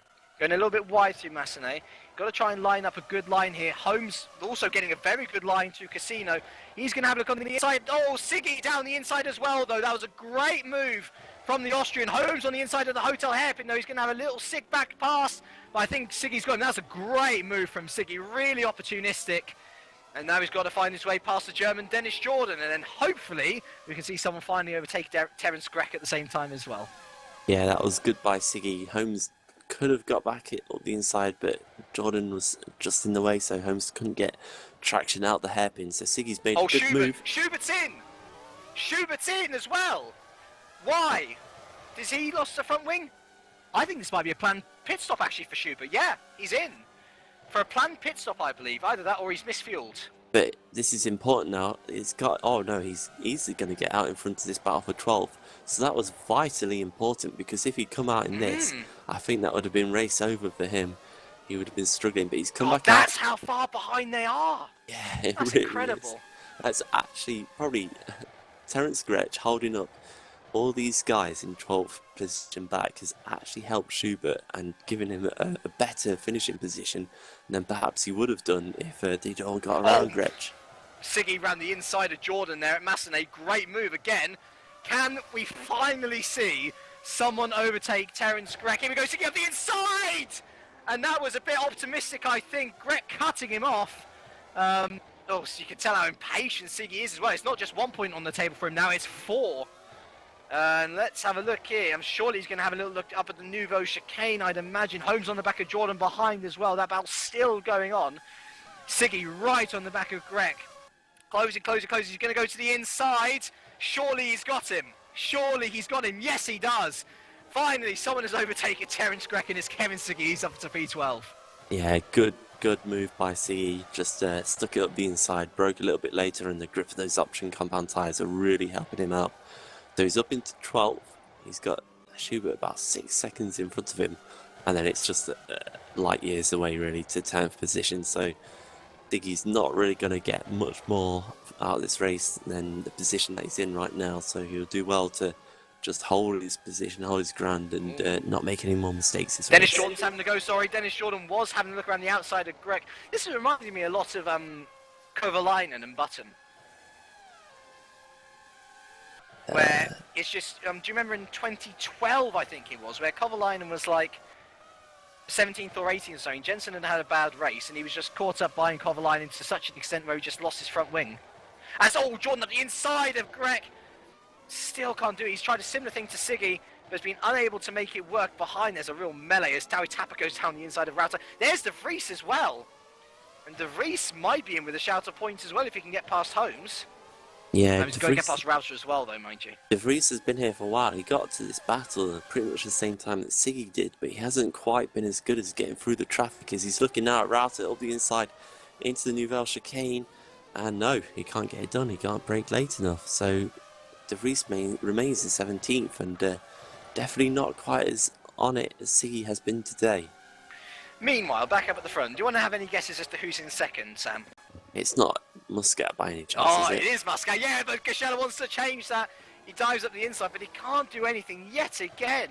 a little bit wide through Massenet. Got to try and line up a good line here. Holmes also getting a very good line through Casino. He's going to have a look on the inside. Oh, Siggy down the inside as well, though. That was a great move from the Austrian. Holmes on the inside of the hotel hairpin. No, he's going to have a little sick back pass. But I think Siggy's got him. That's a great move from Siggy. Really opportunistic. And now he's got to find his way past the German Dennis Jordan. And then hopefully we can see someone finally overtake Terence Grech at the same time as well. Yeah, that was good by Siggy. Holmes could have got back up the inside, but Jordan was just in the way, so Holmes couldn't get traction out the hairpin. So Siggy's made a good move. Schubert's in! Schubert's in as well! Why? Does he lost the front wing? I think this might be a planned pit stop actually for Schubert. Yeah, he's in. For a planned pit stop, I believe. Either that or he's misfueled. But this is important now. It's got. Oh no, he's easily going to get out in front of this battle for 12th. So that was vitally important, because if he'd come out in this, I think that would have been race over for him. He would have been struggling, but he's come back out. That's how far behind they are. Yeah, it That's really incredible. is. That's actually probably Terence Grech holding up all these guys in 12th position back has actually helped Schubert and given him a better finishing position than perhaps he would have done if they'd all got around Grech. Siggy ran the inside of Jordan there at Massenet. Great move again. Can we finally see someone overtake Terence Grech? Here we go, Siggy up the inside! And that was a bit optimistic, I think. Grech cutting him off. So you can tell how impatient Siggy is as well. It's not just 1 point on the table for him now, it's 4. And let's have a look here. I'm sure he's going to have a little look up at the Nouveau chicane, I'd imagine. Holmes on the back of Jordan behind as well. That battle's still going on. Siggy right on the back of Grech. Closing. He's going to go to the inside. Surely he's got him. Surely he's got him. Yes, he does. Finally, someone has overtaken Terence Grech, and it's Kevin Siggy. He's up to P12. Yeah, good move by Siggy. Just stuck it up the inside, broke a little bit later, and the grip of those option compound tyres are really helping him out. So he's up into 12th. He's got Schubert about 6 seconds in front of him, and then it's just light years away really to 10th position, so I think he's not really going to get much more out of this race than the position that he's in right now, so he'll do well to just hold his position, hold his ground, and not make any more mistakes this Dennis race. Jordan's having to go, sorry. Dennis Jordan was having a look around the outside of Greg. This is reminding me a lot of Kovalainen and Button. Where it's just, do you remember in 2012, I think it was, where Kovalainen was like 17th or 18th or something. Jensen had a bad race, and he was just caught up by Kovalainen to such an extent where he just lost his front wing. And so, Jordan at the inside of Greg. Still can't do it. He's tried a similar thing to Siggy, but has been unable to make it work behind. There's a real melee as Taui Tapa goes down the inside of Router. There's De Vries as well. And De Vries might be in with a shout of points as well if he can get past Holmes. Yeah, He's going to get past Router as well, though, mind you. De Vries has been here for a while. He got to this battle at pretty much the same time that Siggy did, but he hasn't quite been as good as getting through the traffic as he's looking now at Router up the inside into the Nouvelle chicane. And no, he can't get it done. He can't brake late enough. So De Vries remains in 17th and definitely not quite as on it as Siggy has been today. Meanwhile, back up at the front, do you want to have any guesses as to who's in second, Sam? It's not Muscat by any chance, Oh, is it? it is Muscat, yeah, but Gashella wants to change that. He dives up the inside, but he can't do anything yet again.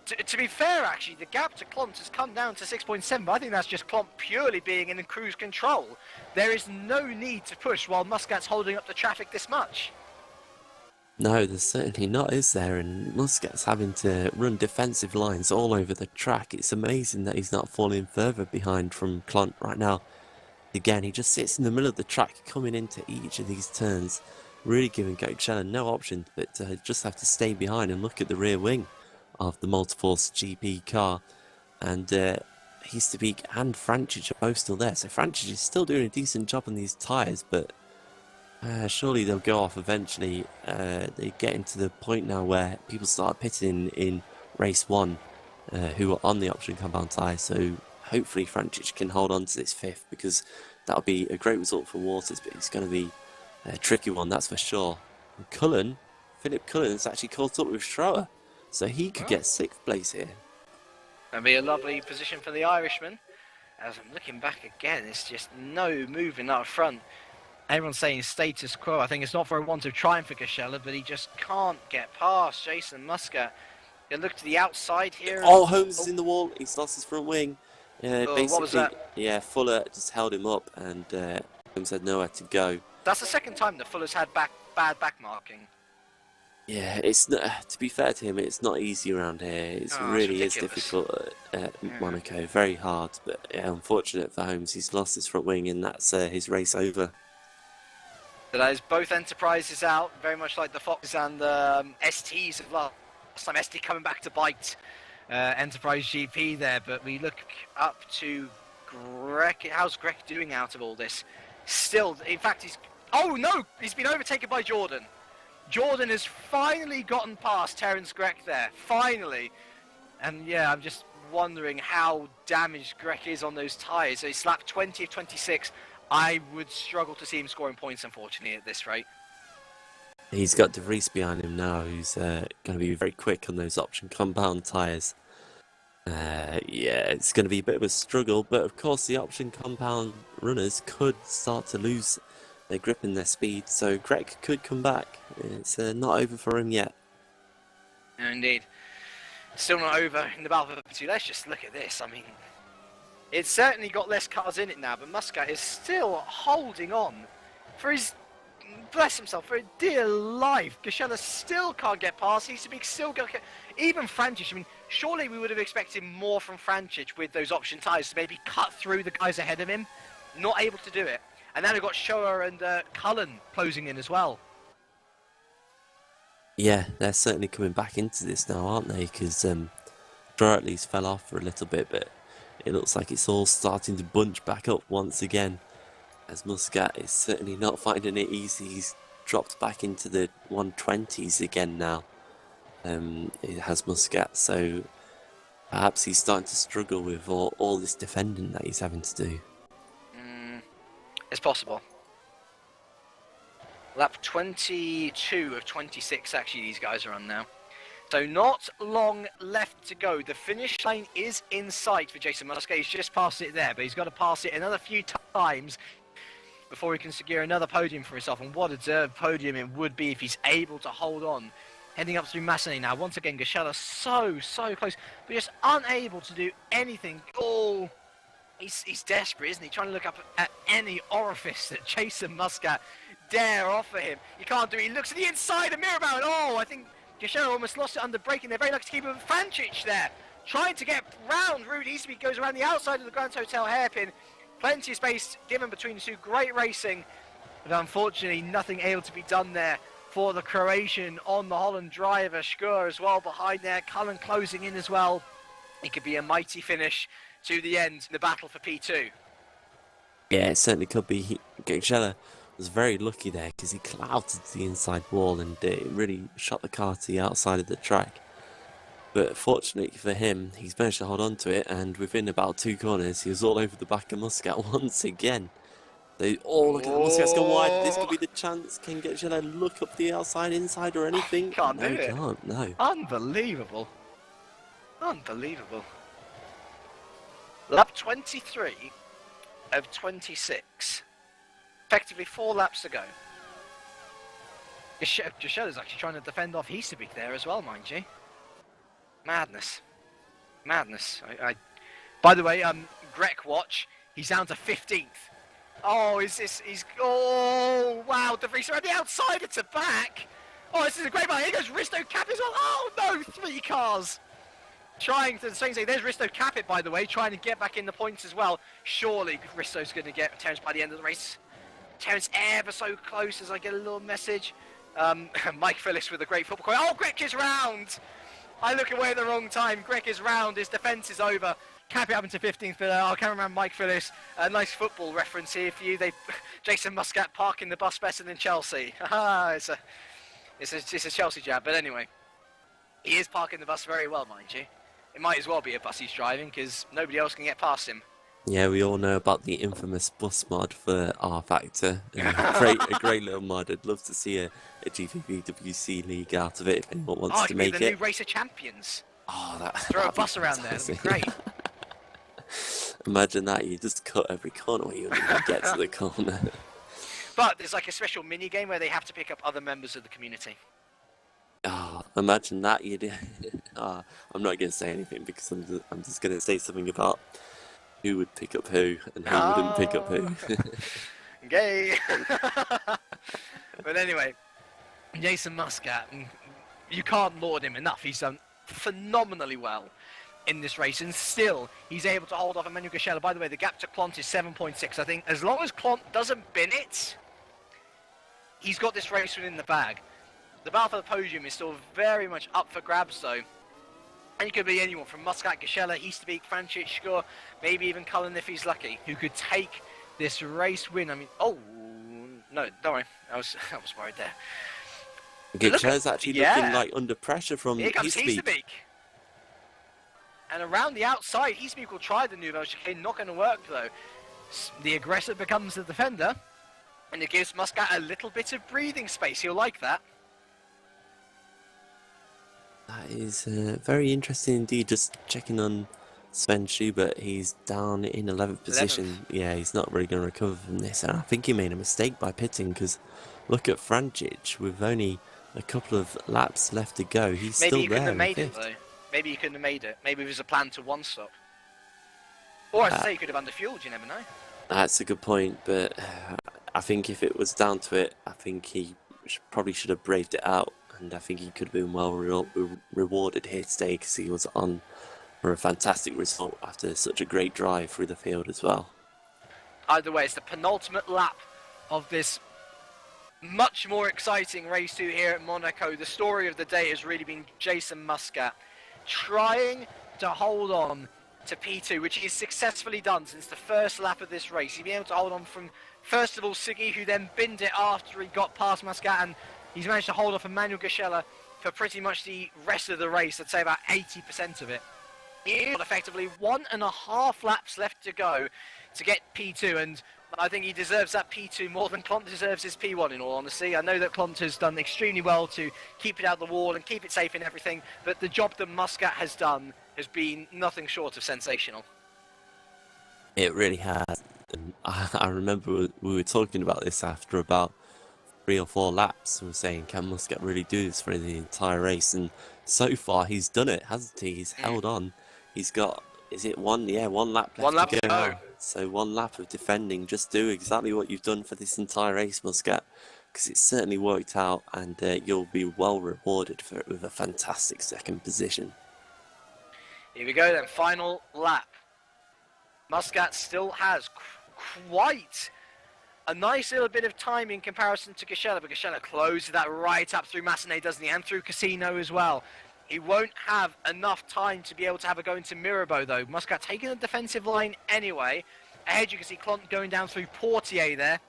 To be fair, actually, the gap to Clont has come down to 6.7, but I think that's just Clont purely being in cruise control. There is no need to push while Muscat's holding up the traffic this much. No, there's certainly not, is there? And Muscat's having to run defensive lines all over the track. It's amazing that he's not falling further behind from Clont right now. Again, he just sits in the middle of the track, coming into each of these turns, really giving Coachella no option but to just have to stay behind and look at the rear wing of the Multiforce GP car. And Heasterbeek and Franchich are both still there. So Franchich is still doing a decent job on these tyres, but surely they'll go off eventually. They get into the point now where people start pitting in race 1 who are on the option compound tyre. So hopefully Franchich can hold on to this 5th, because that'll be a great result for Waters, but it's going to be a tricky one, that's for sure. And Philip Cullen has actually caught up with Schroer, so he could get 6th place here. That'd be a lovely position for the Irishman. As I'm looking back again, it's just no moving up front. Everyone's saying status quo. I think it's not for a want of trying for Gashella, but he just can't get past Jason Muscat. You look to the outside here. Oh, Holmes is in the wall. He's lost his front wing. Basically, what was that? Yeah, Fuller just held him up, and Holmes had nowhere to go. That's the second time that Fuller's had bad back marking. Yeah, it's not, to be fair to him, it's not easy around here. It really is difficult at Monaco. Very hard, but unfortunate for Holmes. He's lost his front wing, and that's his race over. So that is both Enterprises out, very much like the Foxes and the STs as well. Last time ST coming back to bite Enterprise GP there, but we look up to Greg. How's Greg doing out of all this? Still, in fact, oh no, he's been overtaken by Jordan. Jordan has finally gotten past Terence Greg there, finally. And yeah, I'm just wondering how damaged Greg is on those tyres. So he's slapped 20 of 26. I would struggle to see him scoring points, unfortunately, at this rate. He's got De Vries behind him now, who's going to be very quick on those option compound tyres. Yeah, it's going to be a bit of a struggle, but of course the option compound runners could start to lose their grip and their speed, so Greg could come back. It's not over for him yet. Indeed. Still not over in the battle for the 2. Let's just look at this. I mean, it's certainly got less cars in it now, but Muscat is still holding on for his, bless himself, for a dear life. Gashella still can't get past. Heasterbeek still got, even Franchich. I mean, surely we would have expected more from Franchich with those option tyres to maybe cut through the guys ahead of him. Not able to do it. And then we've got Shower and Cullen closing in as well. Yeah, they're certainly coming back into this now, aren't they? Because Draw at least fell off for a little bit, but it looks like it's all starting to bunch back up once again, as Muscat is certainly not finding it easy. He's dropped back into the 120s again now. It has Muscat, so perhaps he's starting to struggle with all this defending that he's having to do. It's possible. Lap 22 of 26 actually these guys are on now. So not long left to go. The finish line is in sight for Jason Muscat. He's just passed it there, but he's got to pass it another few times before he can secure another podium for himself. And what a deserved podium it would be if he's able to hold on. Heading up through Massenet now. Once again, Gashela so close, but just unable to do anything. Oh, he's desperate, isn't he? Trying to look up at any orifice that Jason Muscat dare offer him. He can't do it. He looks at the inside of Mirabel, and oh, I think Gashela almost lost it under braking. They're very lucky to keep him. Francic there, trying to get round Rudy Easterby, goes around the outside of the Grand Hotel hairpin. Plenty of space given between the two. Great racing, but unfortunately nothing able to be done there for the Croatian on the Holland driver. Škur as well behind there. Cullen closing in as well. It could be a mighty finish to the end in the battle for P2. Yeah, it certainly could be. Gashela was very lucky there because he clouted the inside wall and it really shot the car to the outside of the track. But fortunately for him, he's managed to hold on to it, and within about 2 corners, he was all over the back of Muscat once again. Oh, look at Muscat's gone wide. This could be the chance. Can Gashela look up the outside, inside, or anything? Can't no, do it. Can't, no. Unbelievable. Unbelievable. Lap 23 of 26. Effectively 4 laps to go. Gashela's actually trying to defend off Hiesebik there as well, mind you. Madness. By the way, Grek watch, he's down to 15th. Oh, oh, wow, De Vries around the outside, it's a back. Oh, this is a great one. Here goes Risto Cap as well. Oh, no, 3 cars. Trying to say, there's Risto Capit, by the way, trying to get back in the points as well. Surely Risto's going to get Terence by the end of the race. Terence ever so close as I get a little message. Mike Phillips with a great football quote. Oh, Grek is round. I look away at the wrong time. Greg is round. His defence is over. Capit up into 15th, but our cameraman Mike Phillips. A nice football reference here for you. Jason Muscat parking the bus better than Chelsea. It's a Chelsea jab, but anyway, he is parking the bus very well, mind you. It might as well be a bus he's driving because nobody else can get past him. Yeah, we all know about the infamous bus mod for R Factor. A great little mod. I'd love to see a GPVWC league out of it if anyone wants to make it. The new Racer Champions. Oh, throw a bus around there. That'd be great. Imagine that. You just cut every corner where you get to the corner. But there's like a special mini game where they have to pick up other members of the community. Oh, imagine that. I'm not going to say anything because I'm just going to say something about who would pick up who and who wouldn't pick up who. Gay. But anyway, Jason Muscat, you can't laud him enough. He's done phenomenally well in this race, and still he's able to hold off Emmanuel Gashela. By the way, the gap to Clont is 7.6. I think as long as Clont doesn't bin it, he's got this race within the bag. The battle for the podium is still very much up for grabs, though. And it could be anyone from Muscat, Gashela, Easterbeek, Francic, Škur, maybe even Cullen if he's lucky, who could take this race win. I mean, oh, no, don't worry. I was worried there. Gashela's actually looking like under pressure from Here comes Easterbeek. Easterbeek. And around the outside, Easterbeek will try the Nouvelle Chicane. Not going to work, though. The aggressor becomes the defender. And it gives Muscat a little bit of breathing space. He'll like that. That is very interesting indeed. Just checking on Sven Schubert, he's down in 11th position. Yeah, he's not really going to recover from this. And I think he made a mistake by pitting because look at Francic with only a couple of laps left to go. He's still there. Maybe he couldn't have made it though. Maybe he couldn't have made it. Maybe it was a plan to one stop. Or as I say, he could have underfueled, you never know. That's a good point, but I think if it was down to it, I think he probably should have braved it out. And I think he could have been well rewarded here today because he was on for a fantastic result after such a great drive through the field as well. Either way, it's the penultimate lap of this much more exciting race 2 here at Monaco. The story of the day has really been Jason Muscat trying to hold on to P2, which he's successfully done since the first lap of this race. He's been able to hold on from, first of all, Siggy, who then binned it after he got past Muscat, and he's managed to hold off Emmanuel Gashela for pretty much the rest of the race. I'd say about 80% of it. He's got effectively 1.5 laps left to go to get P2, and I think he deserves that P2 more than Klont deserves his P1, in all honesty. I know that Klont has done extremely well to keep it out the wall and keep it safe and everything, but the job that Muscat has done has been nothing short of sensational. It really has. And I remember we were talking about this after about 3 or 4 laps. We were saying, can Muscat really do this for the entire race? And so far, he's done it, hasn't he? He's held on. He's got, is it one? Yeah, 1 lap left to go. Now. So 1 lap of defending. Just do exactly what you've done for this entire race, Muscat, because it's certainly worked out, and you'll be well rewarded for it with a fantastic 2nd position. Here we go then, final lap. Muscat still has quite a nice little bit of time in comparison to Gashela, but Gashela closes that right up through Massenet, doesn't he? And through Casino as well. He won't have enough time to be able to have a go into Mirabeau, though. Muscat taking the defensive line anyway. Ahead, you can see Klont going down through Portier there.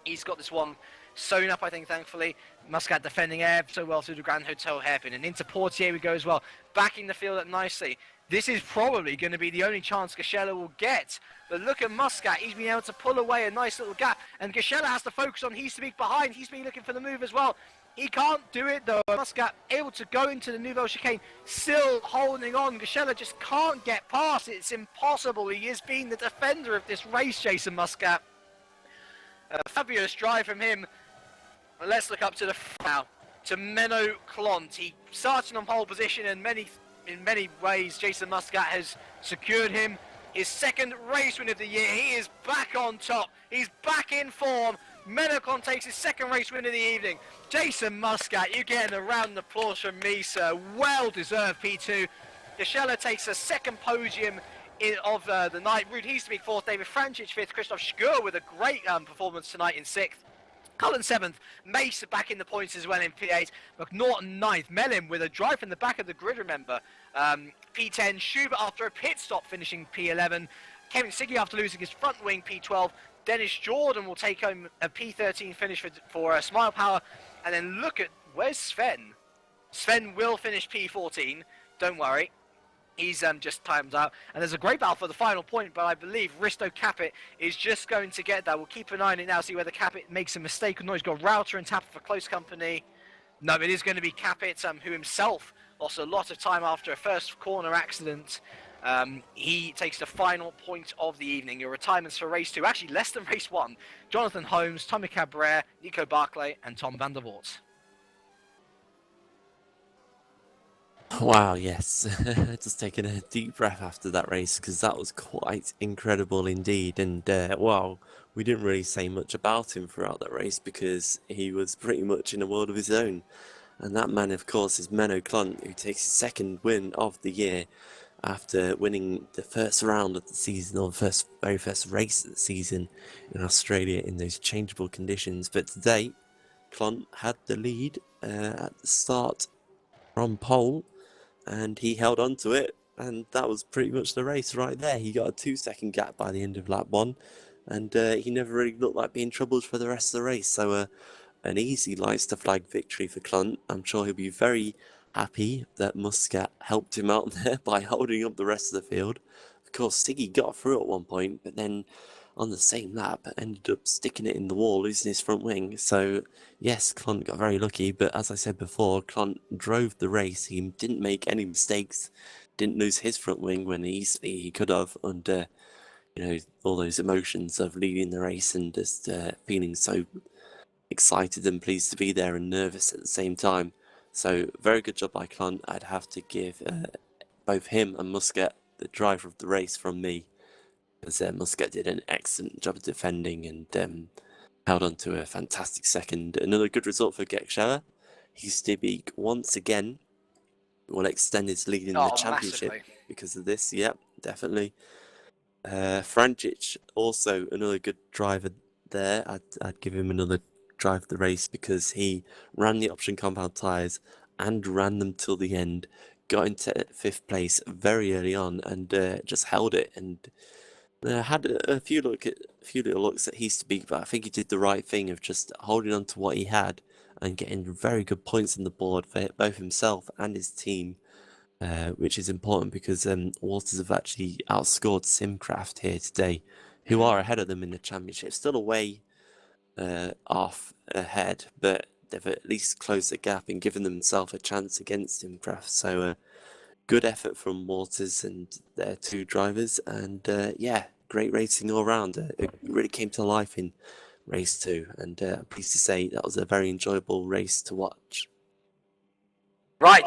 He's got this one sewn up, I think, thankfully. Muscat defending air so well through the Grand Hotel hairpin. And into Portier we go as well, backing the field up nicely. This is probably going to be the only chance Gashela will get. But look at Muscat. He's been able to pull away a nice little gap. And Gashela has to focus on Heasterbeek behind. He's been looking for the move as well. He can't do it though. Muscat able to go into the Nouvelle Chicane, still holding on. Gashela just can't get past. It's impossible. He is being the defender of this race, Jason Muscat. Fabulous drive from him. Let's look up to the now to Menno Klont. He started on pole position, and in many ways Jason Muscat has secured him his 2nd race win of the year. He is back on top. He's back in form. Menno Klont takes his 2nd race win of the evening. Jason Muscat, you're getting a round of applause from me, sir. Well deserved P2. Gashela takes a 2nd podium of the night. Ruud Heasterbeek 4th, David Francic 5th, Christoph Schur with a great performance tonight in 6th. Cullen 7th, Mace back in the points as well in P8, McNaughton 9th, Mellin with a drive from the back of the grid, remember. P10, Schubert after a pit stop finishing P11, Kevin Siggy after losing his front wing P12, Dennis Jordan will take home a P13 finish for Smile Power, and then look at, where's Sven? Sven will finish P14, don't worry. He's just timed out, and there's a great battle for the final point, but I believe Risto Capit is just going to get that. We'll keep an eye on it now, see whether Capit makes a mistake or not. He's got Router and Tapper for close company. No, it is going to be Capit, who himself lost a lot of time after a first corner accident. He takes the final point of the evening. Your retirements for race 2, actually less than race 1. Jonathan Holmes, Tommy Cabrera, Nico Barclay, and Tom van der Voort. Wow, yes. Just taking a deep breath after that race, because that was quite incredible indeed. And, wow, we didn't really say much about him throughout that race because he was pretty much in a world of his own. And that man, of course, is Menno Klont, who takes his 2nd win of the year after winning the first round of the season, or the very first race of the season in Australia in those changeable conditions. But today, Klont had the lead at the start from pole, and he held on to it, and that was pretty much the race right there. He got a 2-second gap by the end of lap 1, and he never really looked like being troubled for the rest of the race. So an easy lights to flag victory for Klont. I'm sure he'll be very happy that Muscat helped him out there by holding up the rest of the field. Of course, Siggy got through at one point, but then on the same lap ended up sticking it in the wall, losing his front wing. So yes, Klont got very lucky, but as I said before, Klont drove the race. He didn't make any mistakes, didn't lose his front wing when easily he could have under, all those emotions of leading the race and just feeling so excited and pleased to be there and nervous at the same time. So very good job by Klont. I'd have to give both him and Muscat the driver of the race from me, because Muscat did an excellent job of defending and held on to a fantastic 2nd. Another good result for Gashela. Heasterbeek once again will extend his lead in the championship massively because of this. Yep, definitely. Francic, also another good driver there. I'd give him another drive the race because he ran the option compound tyres and ran them till the end, got into 5th place very early on, and just held it, and had a few little looks at Heasterbeek, but I think he did the right thing of just holding on to what he had and getting very good points on the board for both himself and his team, which is important because Waters have actually outscored Simcraft here today who are ahead of them in the championship. Still away off ahead, but they've at least closed the gap and given themselves a chance against Impref. So good effort from Waters and their two drivers, and yeah, great racing all round. It really came to life in race 2, and I'm pleased to say that was a very enjoyable race to watch. Right,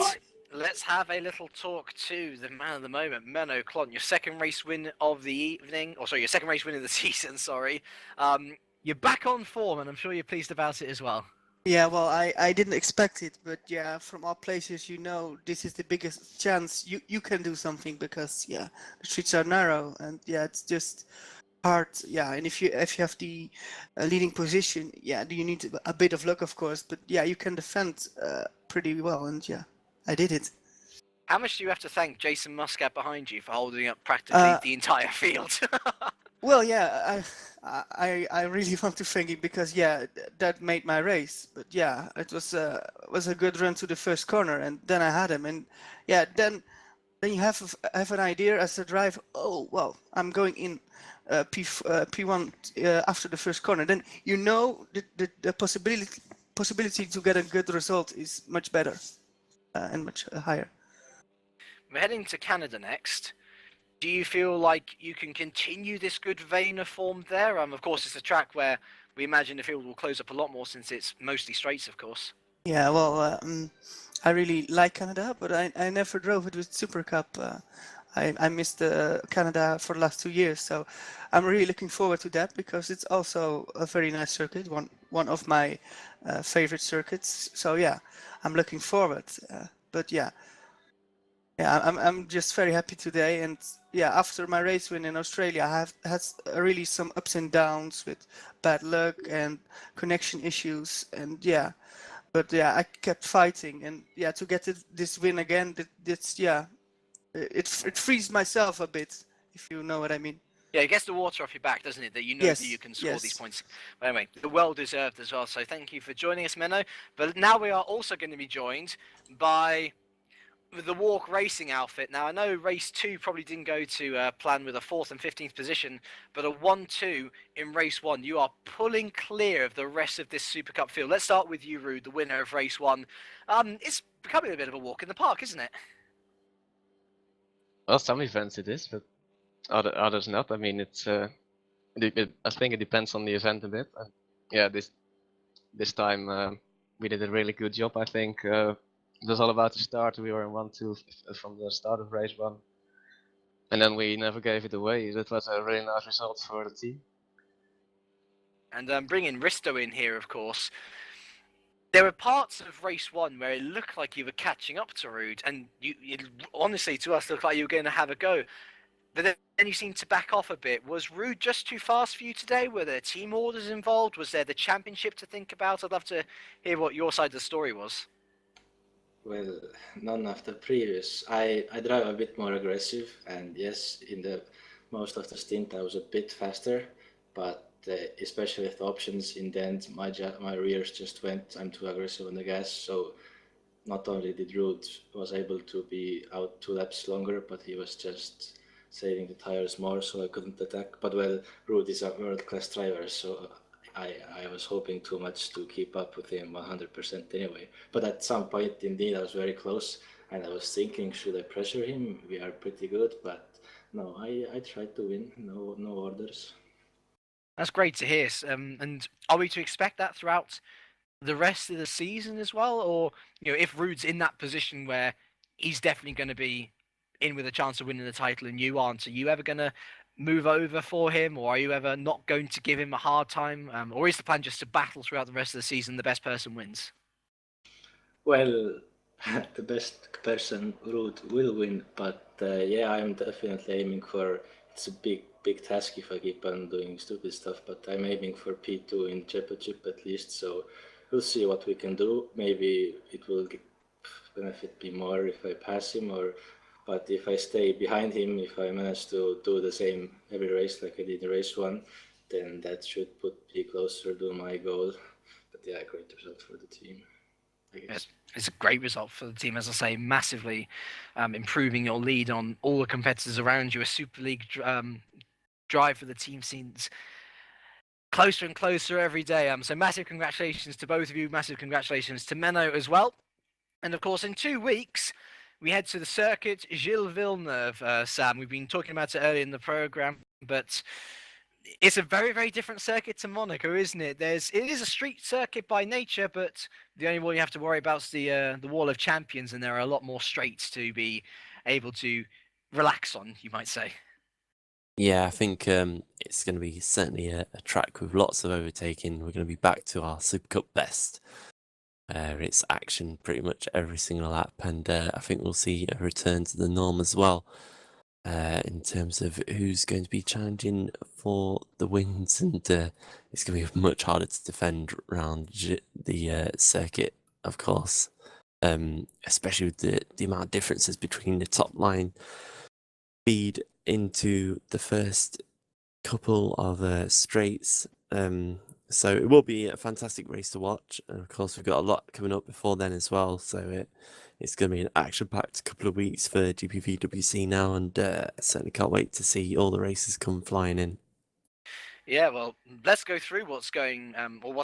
let's have a little talk to the man of the moment, Menno Klont, your second race win of the evening, or sorry, your second race win of the season, sorry. You're back on form, and I'm sure you're pleased about it as well. Yeah, well, I didn't expect it, but yeah, from all places, this is the biggest chance you can do something because yeah, the streets are narrow and yeah, it's just hard. Yeah, and if you have the leading position, yeah, you need a bit of luck, of course, but yeah, you can defend pretty well, and yeah, I did it. How much do you have to thank Jason Muscat behind you for holding up practically the entire field? Well, yeah, I really want to thank him because yeah, that made my race. But yeah, it was a good run to the first corner, and then I had him, and yeah, then you have an idea as a driver. Oh well, I'm going in P1 after the first corner. Then you know the possibility to get a good result is much better and much higher. We're heading to Canada next. Do you feel like you can continue this good vein of form there? Of course, it's a track where we imagine the field will close up a lot more since it's mostly straights, of course. Yeah, well, I really like Canada, but I never drove it with Supercup. I missed Canada for the last 2 years, so I'm really looking forward to that because it's also a very nice circuit, one of my favorite circuits. So yeah, I'm looking forward. But yeah, I'm just very happy today, and yeah, after my race win in Australia, I have had really some ups and downs with bad luck and connection issues, and yeah. But yeah, I kept fighting, and yeah, to get this win again, that's yeah, it frees myself a bit, if you know what I mean. Yeah, it gets the water off your back, doesn't it? That you know Yes, that you can score yes. these points. But anyway, the well deserved as well. So thank you for joining us, Menno. But now we are also going to be joined by the Walk Racing outfit. Now I know race 2 probably didn't go to plan with a 4th and 15th position, but a 1-2 in race 1. You are pulling clear of the rest of this Super Cup field. Let's start with you, Ruud, the winner of race 1. It's becoming a bit of a walk in the park, isn't it? Well, some events it is, but others not. I mean, I think it depends on the event a bit. And yeah, this time we did a really good job. I think it was all about the start. We were in 1-2 from the start of race 1, and then we never gave it away. That was a really nice result for the team. And bringing Risto in here, of course. There were parts of race 1 where it looked like you were catching up to Ruud, and you honestly, to us, looked like you were going to have a go. But then you seemed to back off a bit. Was Ruud just too fast for you today? Were there team orders involved? Was there the championship to think about? I'd love to hear what your side of the story was. Well, none of the previous. I drive a bit more aggressive, and yes, in the most of the stint I was a bit faster, but especially with the options in the end, my rears just went. I'm too aggressive on the gas, so not only did Ruud was able to be out 2 laps longer, but he was just saving the tires more, so I couldn't attack. But well, Ruud is a world-class driver, so I was hoping too much to keep up with him 100% anyway. But at some point, indeed, I was very close, and I was thinking, should I pressure him? We are pretty good, but no, I tried to win. No orders. That's great to hear. And are we to expect that throughout the rest of the season as well? Or, if Ruud's in that position where he's definitely going to be in with a chance of winning the title and you aren't, are you ever going to move over for him, or are you ever not going to give him a hard time? Or is the plan just to battle throughout the rest of the season, the best person wins? Well, the best person, Ruud, will win, but yeah, I'm definitely aiming for. It's a big task if I keep on doing stupid stuff, but I'm aiming for P2 in championship at least. So we'll see what we can do. Maybe it will benefit me more if I pass him, but if I stay behind him, if I manage to do the same every race like I did in race 1, then that should put me closer to my goal. But yeah, great result for the team. Yes, it's a great result for the team, as I say, massively improving your lead on all the competitors around you. A Super League drive for the team seems closer and closer every day. So massive congratulations to both of you. Massive congratulations to Menno as well. And of course, in 2 weeks, we head to the circuit Gilles Villeneuve, Sam. We've been talking about it earlier in the program, but it's a very, very different circuit to Monaco, isn't it? It is a street circuit by nature, but the only one you have to worry about is the Wall of Champions, and there are a lot more straights to be able to relax on, you might say. Yeah, I think it's going to be certainly a track with lots of overtaking. We're going to be back to our Supercup best. It's action pretty much every single lap, and I think we'll see a return to the norm as well in terms of who's going to be challenging for the wins, and it's going to be much harder to defend around the circuit, of course, especially with the amount of differences between the top line speed into the first couple of straights. So it will be a fantastic race to watch, and of course we've got a lot coming up before then as well, so it's going to be an action-packed couple of weeks for GPVWC now, and certainly can't wait to see all the races come flying in. Yeah, well, let's go through what's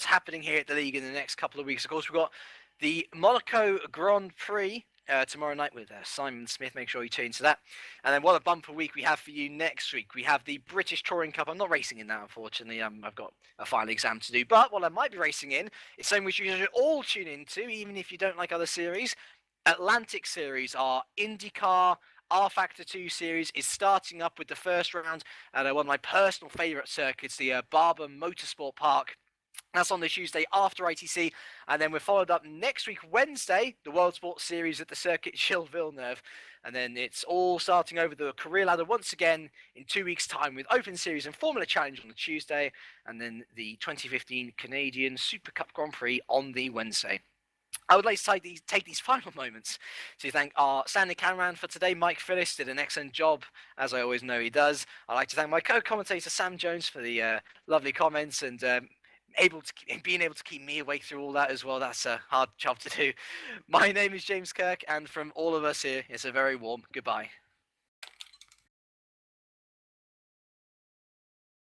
happening here at the league in the next couple of weeks. Of course, we've got the Monaco Grand Prix tomorrow night with Simon Smith. Make sure you tune into that. And then what a bumper week we have for you next week. We have the British Touring Cup. I'm not racing in that, unfortunately. I've got a final exam to do. But what I might be racing in is something which you should all tune into, even if you don't like other series. Atlantic series, our IndyCar R Factor 2 series is starting up with the first round at one of my personal favourite circuits, the Barber Motorsport Park. That's on the Tuesday after ITC, and then we're followed up next week, Wednesday, the World Sports Series at the circuit Gilles Villeneuve, and then it's all starting over the career ladder once again in 2 weeks' time with Open Series and Formula Challenge on the Tuesday, and then the 2015 Canadian Supercup Grand Prix on the Wednesday. I would like to take these final moments to thank our standing cameraman for today, Mike Phillips, did an excellent job, as I always know he does. I'd like to thank my co-commentator, Sam Jones, for the lovely comments and being able to keep me awake through all that as well. That's a hard job to do. My name is James Kirk, and from all of us here, it's a very warm goodbye.